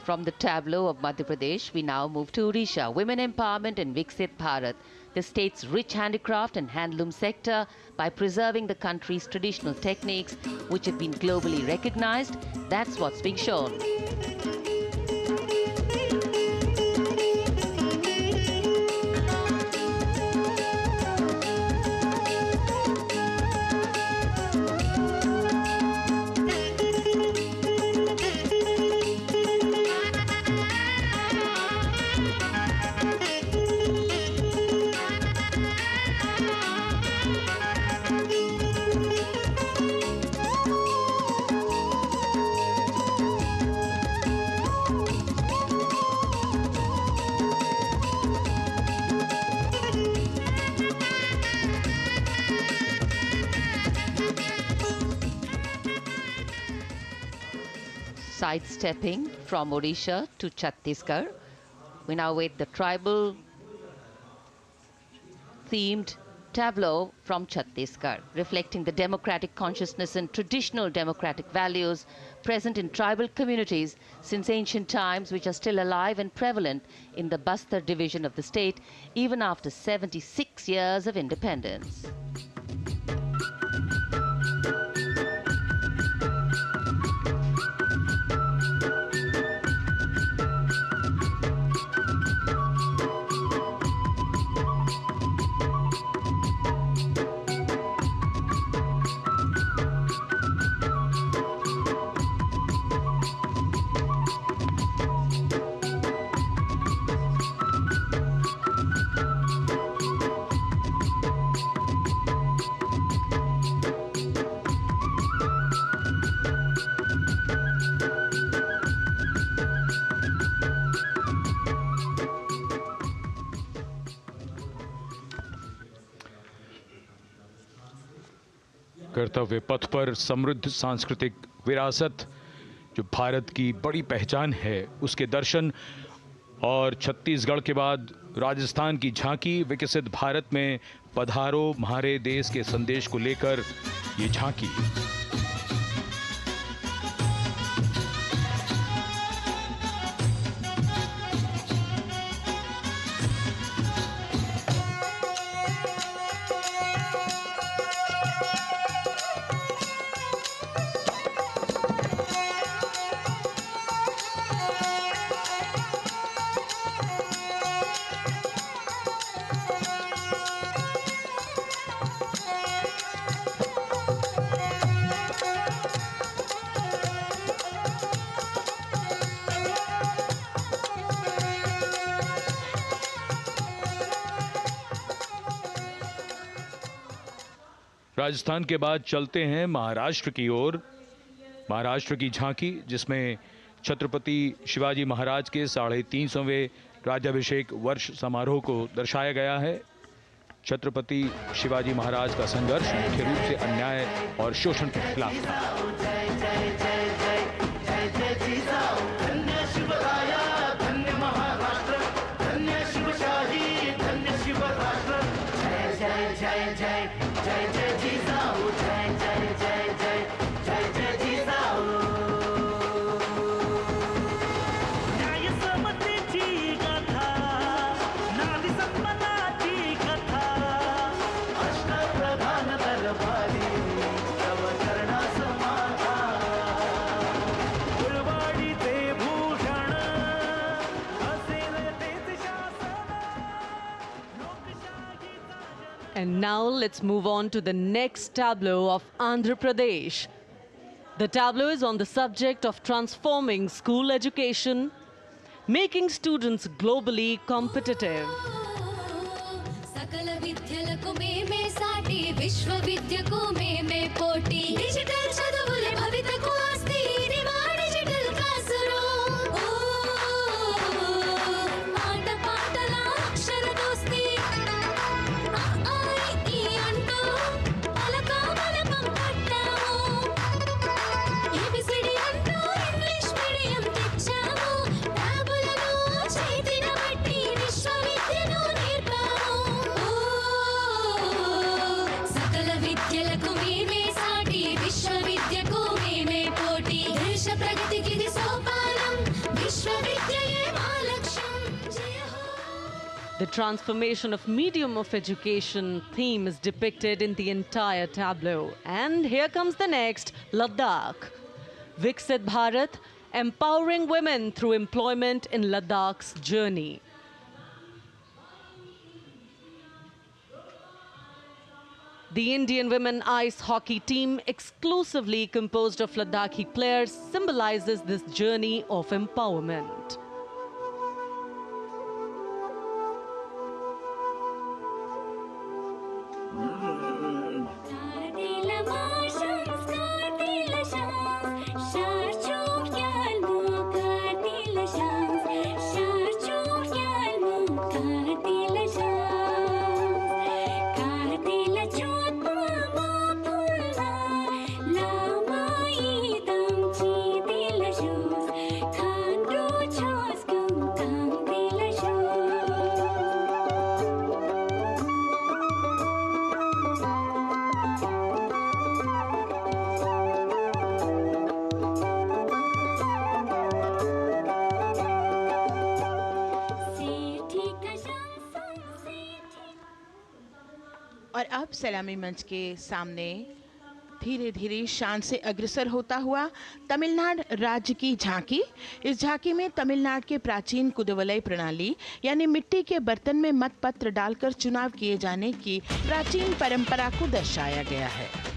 From the tableau of Madhya Pradesh, we now move to Odisha. Women empowerment in Viksit Bharat, the state's rich handicraft and handloom sector, by preserving the country's traditional techniques, which have been globally recognized. That's what's being shown. Sidestepping from Odisha to Chhattisgarh, we now wait the tribal themed tableau from Chhattisgarh, reflecting the democratic consciousness and traditional democratic values present in tribal communities since ancient times, which are still alive and prevalent in the Bastar division of the state, even after 76 years of independence. कर्तव्य पथ पर समृद्ध सांस्कृतिक विरासत जो भारत की बड़ी पहचान है, उसके दर्शन, और छत्तीसगढ़ के बाद राजस्थान की झांकी विकसित भारत में पधारो म्हारे देश के संदेश को लेकर ये झांकी। राजस्थान के बाद चलते हैं महाराष्ट्र की ओर। महाराष्ट्र की झांकी, जिसमें छत्रपति शिवाजी महाराज के 350वें राज्याभिषेक वर्ष समारोह को दर्शाया गया है। छत्रपति शिवाजी महाराज का संघर्ष मुख्य रूप से अन्याय और शोषण के खिलाफ था। And now let's move on to the next tableau of Andhra Pradesh. The tableau is on the subject of transforming school education, making students globally competitive. విద్యలకు మేమే సాటి విశ్వవిద్య The transformation of medium of education theme is depicted in the entire tableau. And here comes the next, Ladakh. Viksit Bharat, empowering women through employment in Ladakh's journey. The Indian women ice hockey team, exclusively composed of Ladakhi players, symbolizes this journey of empowerment. और अब सलामी मंच के सामने धीरे धीरे शान से अग्रसर होता हुआ तमिलनाडु राज्य की झांकी। इस झांकी में तमिलनाडु के प्राचीन कुदवलय प्रणाली यानी मिट्टी के बर्तन में मतपत्र डालकर चुनाव किए जाने की प्राचीन परंपरा को दर्शाया गया है।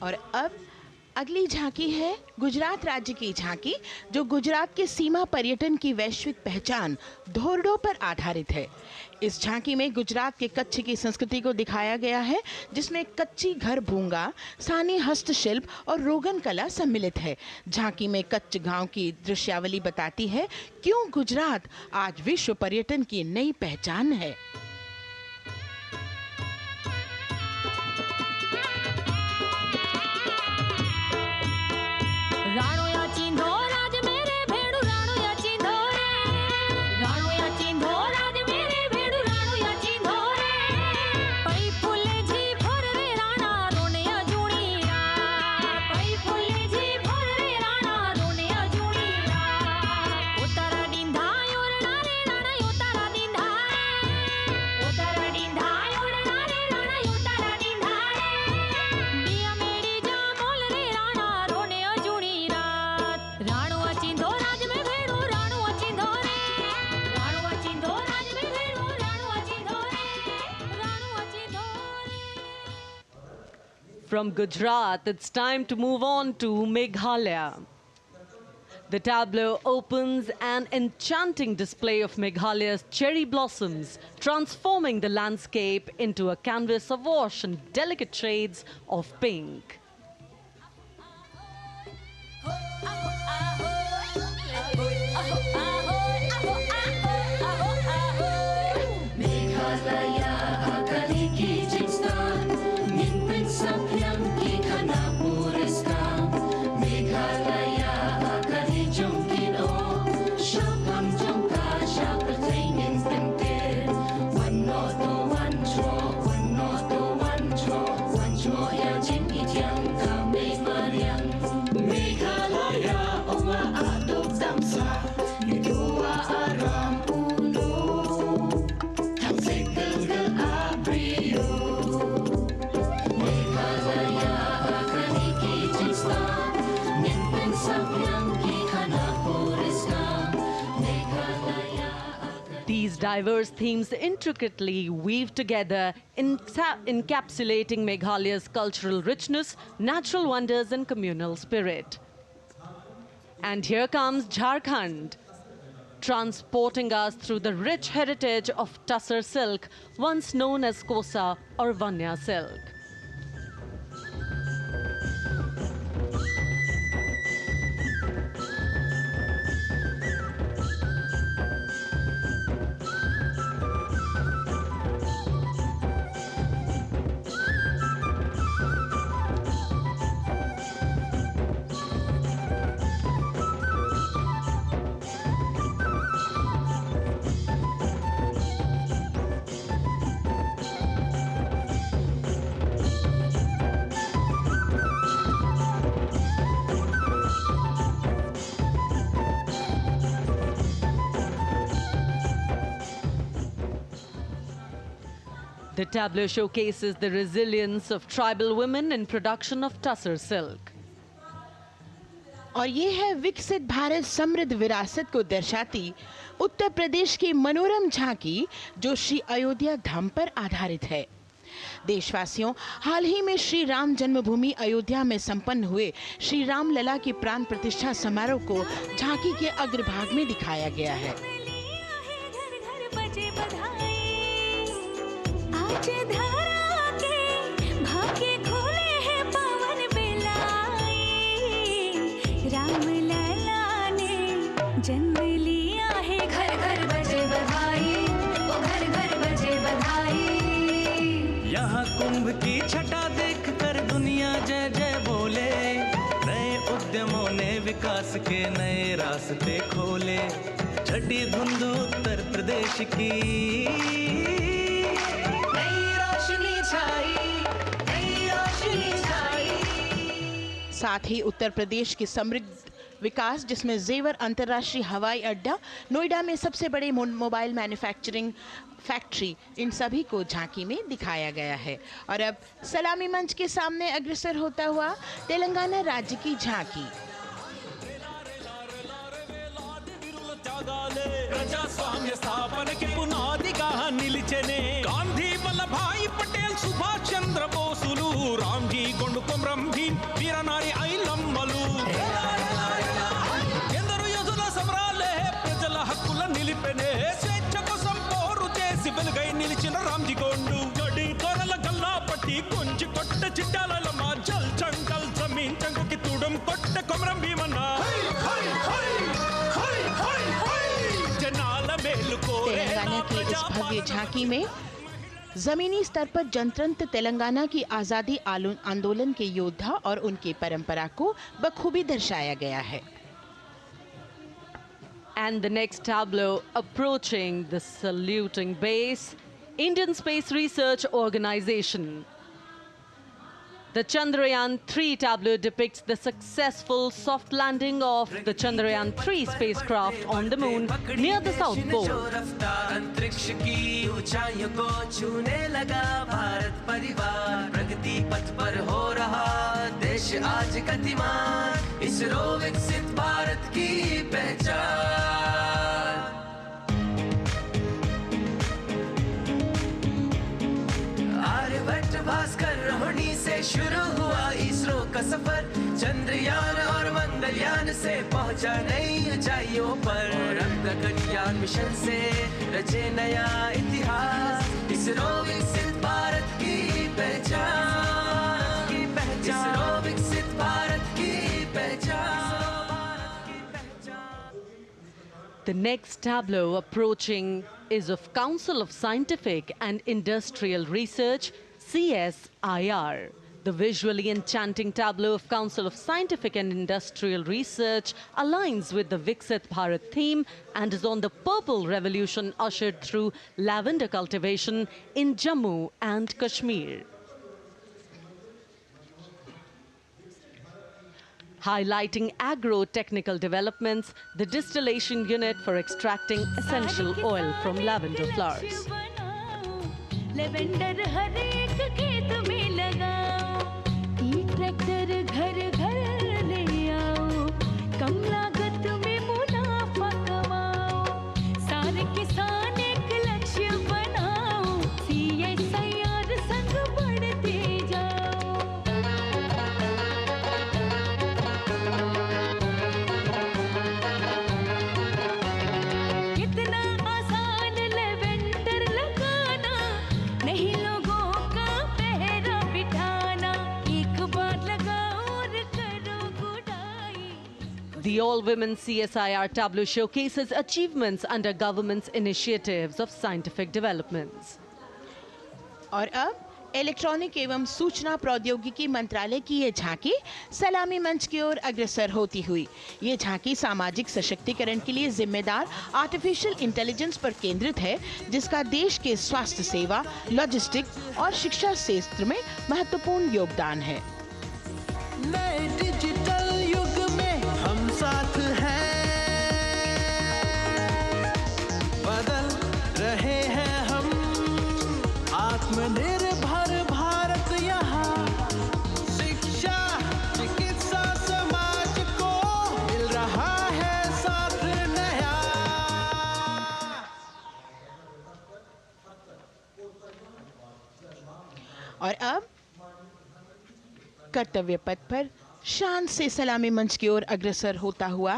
और अब अगली झांकी है गुजरात राज्य की झांकी, जो गुजरात के सीमा पर्यटन की वैश्विक पहचान धोरडो पर आधारित है। इस झांकी में गुजरात के कच्छ की संस्कृति को दिखाया गया है, जिसमें कच्ची घर भूंगा, स्थानीय हस्तशिल्प और रोगन कला सम्मिलित है। झांकी में कच्छ गांव की दृश्यावली बताती है क्यों गुजरात आज विश्व पर्यटन की नई पहचान है। From Gujarat, it's time to move on to Meghalaya. The tableau opens an enchanting display of Meghalaya's cherry blossoms, transforming the landscape into a canvas awash in delicate shades of pink. These diverse themes intricately weave together, encapsulating Meghalaya's cultural richness, natural wonders and communal spirit. And here comes Jharkhand. transporting us through the rich heritage of Tussar silk, once known as Kosa or Vanya silk. The tableau showcases the resilience of tribal women in production of Tussar silk. और ये है विकसित भारत समृद्ध विरासत को दर्शाती उत्तर प्रदेश की मनोरम झांकी, जो श्री अयोध्या धाम पर आधारित है। देशवासियों, हाल ही में श्री राम जन्मभूमि अयोध्या में संपन्न हुए श्री राम लला की प्राण प्रतिष्ठा समारोह को झांकी के अग्रभाग में दिखाया गया है। जन्म लिया है, घर घर बजे बधाई, ओ घर घर बजे बधाई। यहाँ कुंभ की छटा देख कर दुनिया जय जय बोले, नए उद्यमों ने विकास के नए रास्ते खोले। छठी धुंध उत्तर प्रदेश की नई रोशनी छाई, नई रोशनी छाई। साथ ही उत्तर प्रदेश की समृद्ध विकास, जिसमें जेवर अंतर्राष्ट्रीय हवाई अड्डा, नोएडा में सबसे बड़े मोबाइल मैन्युफैक्चरिंग फैक्ट्री, इन सभी को झांकी में दिखाया गया है। और अब सलामी मंच के सामने अग्रसर होता हुआ तेलंगाना राज्य की झांकी। ప్రజాస్వామ్య స్థాపనకి పునాదిగా నిలిచెనే గాంధీ వల్లభాయ్ పటేల్ సుభాష్ చంద్ర బోసులు రామ్జీ గొండు కొమరం భీం వీరనారి ఐలమ్మలు ఎందరో యోధుల సమరాలే ప్రజల హక్కుల నిలిపెనే స్వేచ్ఛ కోసం పోరు చేసి వెలుగై నిలిచిన రామ్జీ గొండు గడి కొరల గల్లా పట్టి కొంచి కొట్ట చిట్టాలమ్మ జల్ చంకల్ జమీన్ చంకుకి తుడం కొట్ట కొమరం భీమన్న तेलंगाना की इस भव्य झांकी में जमीनी स्तर पर जनतंत्र तेलंगाना की आजादी आंदोलन के योद्धा और उनकी परंपरा को बखूबी दर्शाया गया है। And the next tableau approaching the saluting base, Indian Space Research Organization. The Chandrayaan-3 tableau depicts the successful soft landing of the Chandrayaan-3 spacecraft on the moon near the South Pole. अंतरिक्ष की ऊंचाइयों को छूने लगा भारत परिवार, प्रगति पथ पर हो रहा देश आज गतिमान, इसरो विकसित भारत की पहचान। आर्यभट्ट भास्कर रोहिणी से शुरू हुआ इसरो का सफर, चंद्रयान और मंगलयान से पहुंचा नई ऊंचाइयों पर, अब गगनयान मिशन से रचे नया इतिहास, इसरो विकसित भारत की पहचान, इसरो विकसित भारत की पहचान। The next tableau approaching is of Council of Scientific and Industrial Research, CSIR. The visually enchanting tableau of Council of Scientific and Industrial Research aligns with the Viksit Bharat theme and is on the purple revolution ushered through lavender cultivation in Jammu and Kashmir. Highlighting agro-technical developments, the distillation unit for extracting essential oil from lavender flowers. Lavender हर एक खेत में लगाओ, tractor घर घर ले आओ, कम लागत में मुनाफा कमाओ, सारे किसान एक लक्ष्य बनाओ, CSIR संग बढ़ते जाओ। The all-women CSIR tableau showcases achievements under government's initiatives of scientific developments. और अब इलेक्ट्रॉनिक एवं सूचना प्रौद्योगिकी मंत्रालय की ये झांकी सलामी मंच की ओर अग्रसर होती हुई। ये झांकी सामाजिक सशक्तिकरण के लिए जिम्मेदार आर्टिफिशियल इंटेलिजेंस पर केंद्रित है, जिसका देश के स्वास्थ्य सेवा, लॉजिस्टिक और शिक्षा क्षेत्र में महत्वपूर्ण योगदान है। नए डिजिटल युग में हम साथ हैं, बदल रहे हैं हम, आत्मनिर्भर भारत यहाँ, शिक्षा चिकित्सा समाज को मिल रहा है साथ नया। और अब कर्तव्य पथ पर शान से सलामी मंच की ओर अग्रसर होता हुआ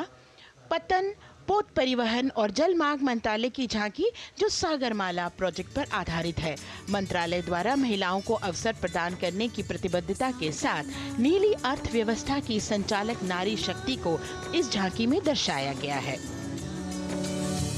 पतन, पोत परिवहन और जल मार्ग मंत्रालय की झांकी, जो सागरमाला प्रोजेक्ट पर आधारित है। मंत्रालय द्वारा महिलाओं को अवसर प्रदान करने की प्रतिबद्धता के साथ नीली अर्थव्यवस्था की संचालक नारी शक्ति को इस झांकी में दर्शाया गया है।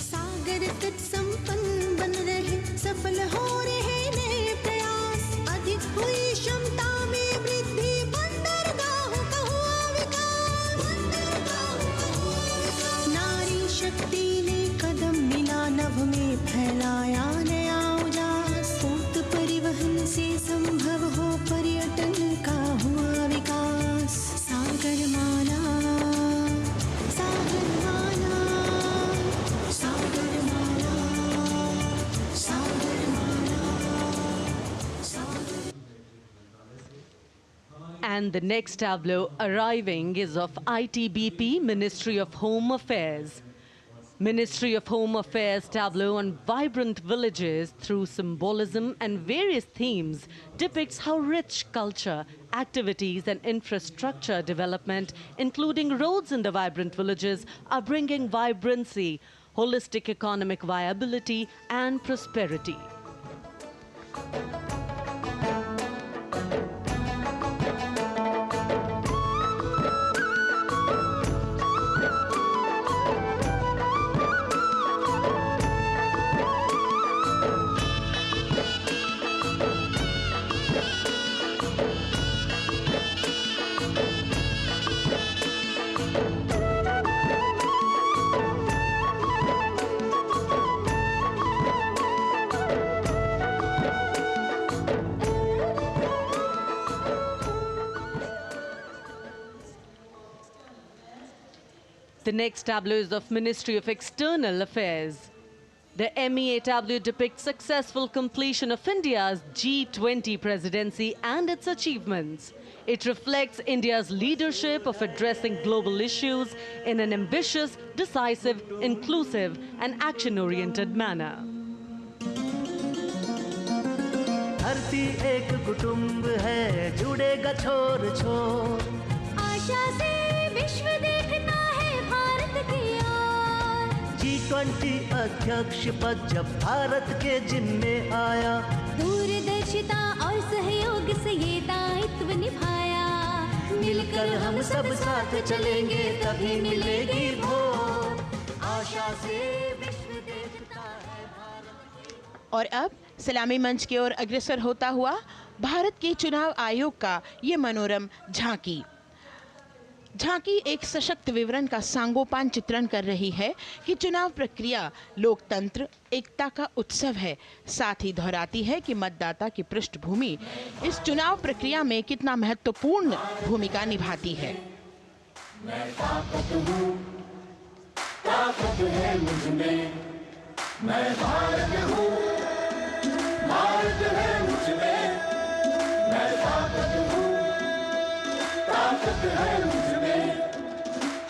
सागर तट संपन्न बन रहे, सफल हो रहे नए प्रयास, अधिक हुई क्षमता में वृद्धि, बंदरगाहों का हुआ विकास, बंदरगाहों का हुआ विकास। नारी शक्ति ने कदम मिला नभ में, फैलाया नया उजास, पोत परिवहन से संभव हो पर्यटन का हुआ विकास। सागरमाला, सागरमाला, सागरमाला, सागरमाला, सागर। And the next tableau arriving is of ITBP, Ministry of Home Affairs. Ministry of Home Affairs tableau on vibrant villages through symbolism and various themes depicts how rich culture, activities and infrastructure development, including roads in the vibrant villages, are bringing vibrancy, holistic economic viability and prosperity. The next tableau is of Ministry of External Affairs. The MEA tableau depicts successful completion of India's G20 presidency and its achievements. It reflects India's leadership of addressing global issues in an ambitious, decisive, inclusive and action-oriented manner. धरती एक कुटुंब है, जुड़ेगा छोर छोर, आशा से विश्व देखता है भारत की ओर। G20 अध्यक्ष पद जब भारत के जिम्मे आया, दूरदर्शिता और सहयोग से ये दायित्व निभाया। मिलकर हम सब साथ चलेंगे तभी मिलेगी भोर, आशा से विश्व देखता है भारत की। और अब सलामी मंच की ओर अग्रसर होता हुआ भारत के चुनाव आयोग का ये मनोरम झांकी एक सशक्त विवरण का सांगोपान चित्रण कर रही है कि चुनाव प्रक्रिया लोकतंत्र एकता का उत्सव है। साथ ही दोहराती है कि मतदाता की पृष्ठभूमि इस चुनाव प्रक्रिया में कितना महत्वपूर्ण भूमिका निभाती है। मैं ताकत हूँ, ताकत है मुझ में, मैं भारत हूँ, भारत है मुझ में, मैं ताकत हूँ, ताकत है मुझ में।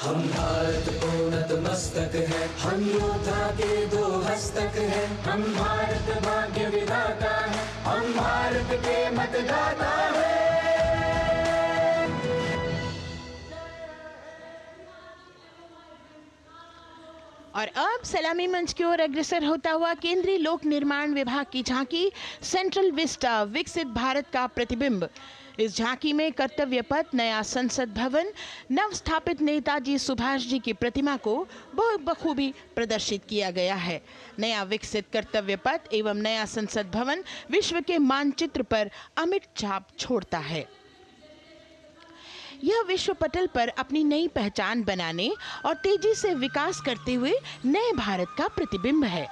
हम भारत को नतमस्तक है, हम योद्धा के दो हस्तक है, हम भारत भाग्य विधाता है, हम भारत के मतदाता है। और अब सलामी मंच की ओर अग्रसर होता हुआ केंद्रीय लोक निर्माण विभाग की झांकी सेंट्रल विस्टा, विकसित भारत का प्रतिबिंब। इस झांकी में कर्तव्य पथ, नया संसद भवन, नव स्थापित नेताजी सुभाष जी की प्रतिमा को बहुत बखूबी प्रदर्शित किया गया है। नया विकसित कर्तव्य पथ एवं नया संसद भवन विश्व के मानचित्र पर अमिट छाप छोड़ता है। यह विश्व पटल पर अपनी नई पहचान बनाने और तेजी से विकास करते हुए नए भारत का प्रतिबिंब है।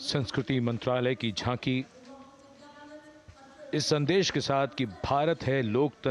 संस्कृति मंत्रालय की झांकी इस संदेश के साथ कि भारत है लोकतंत्र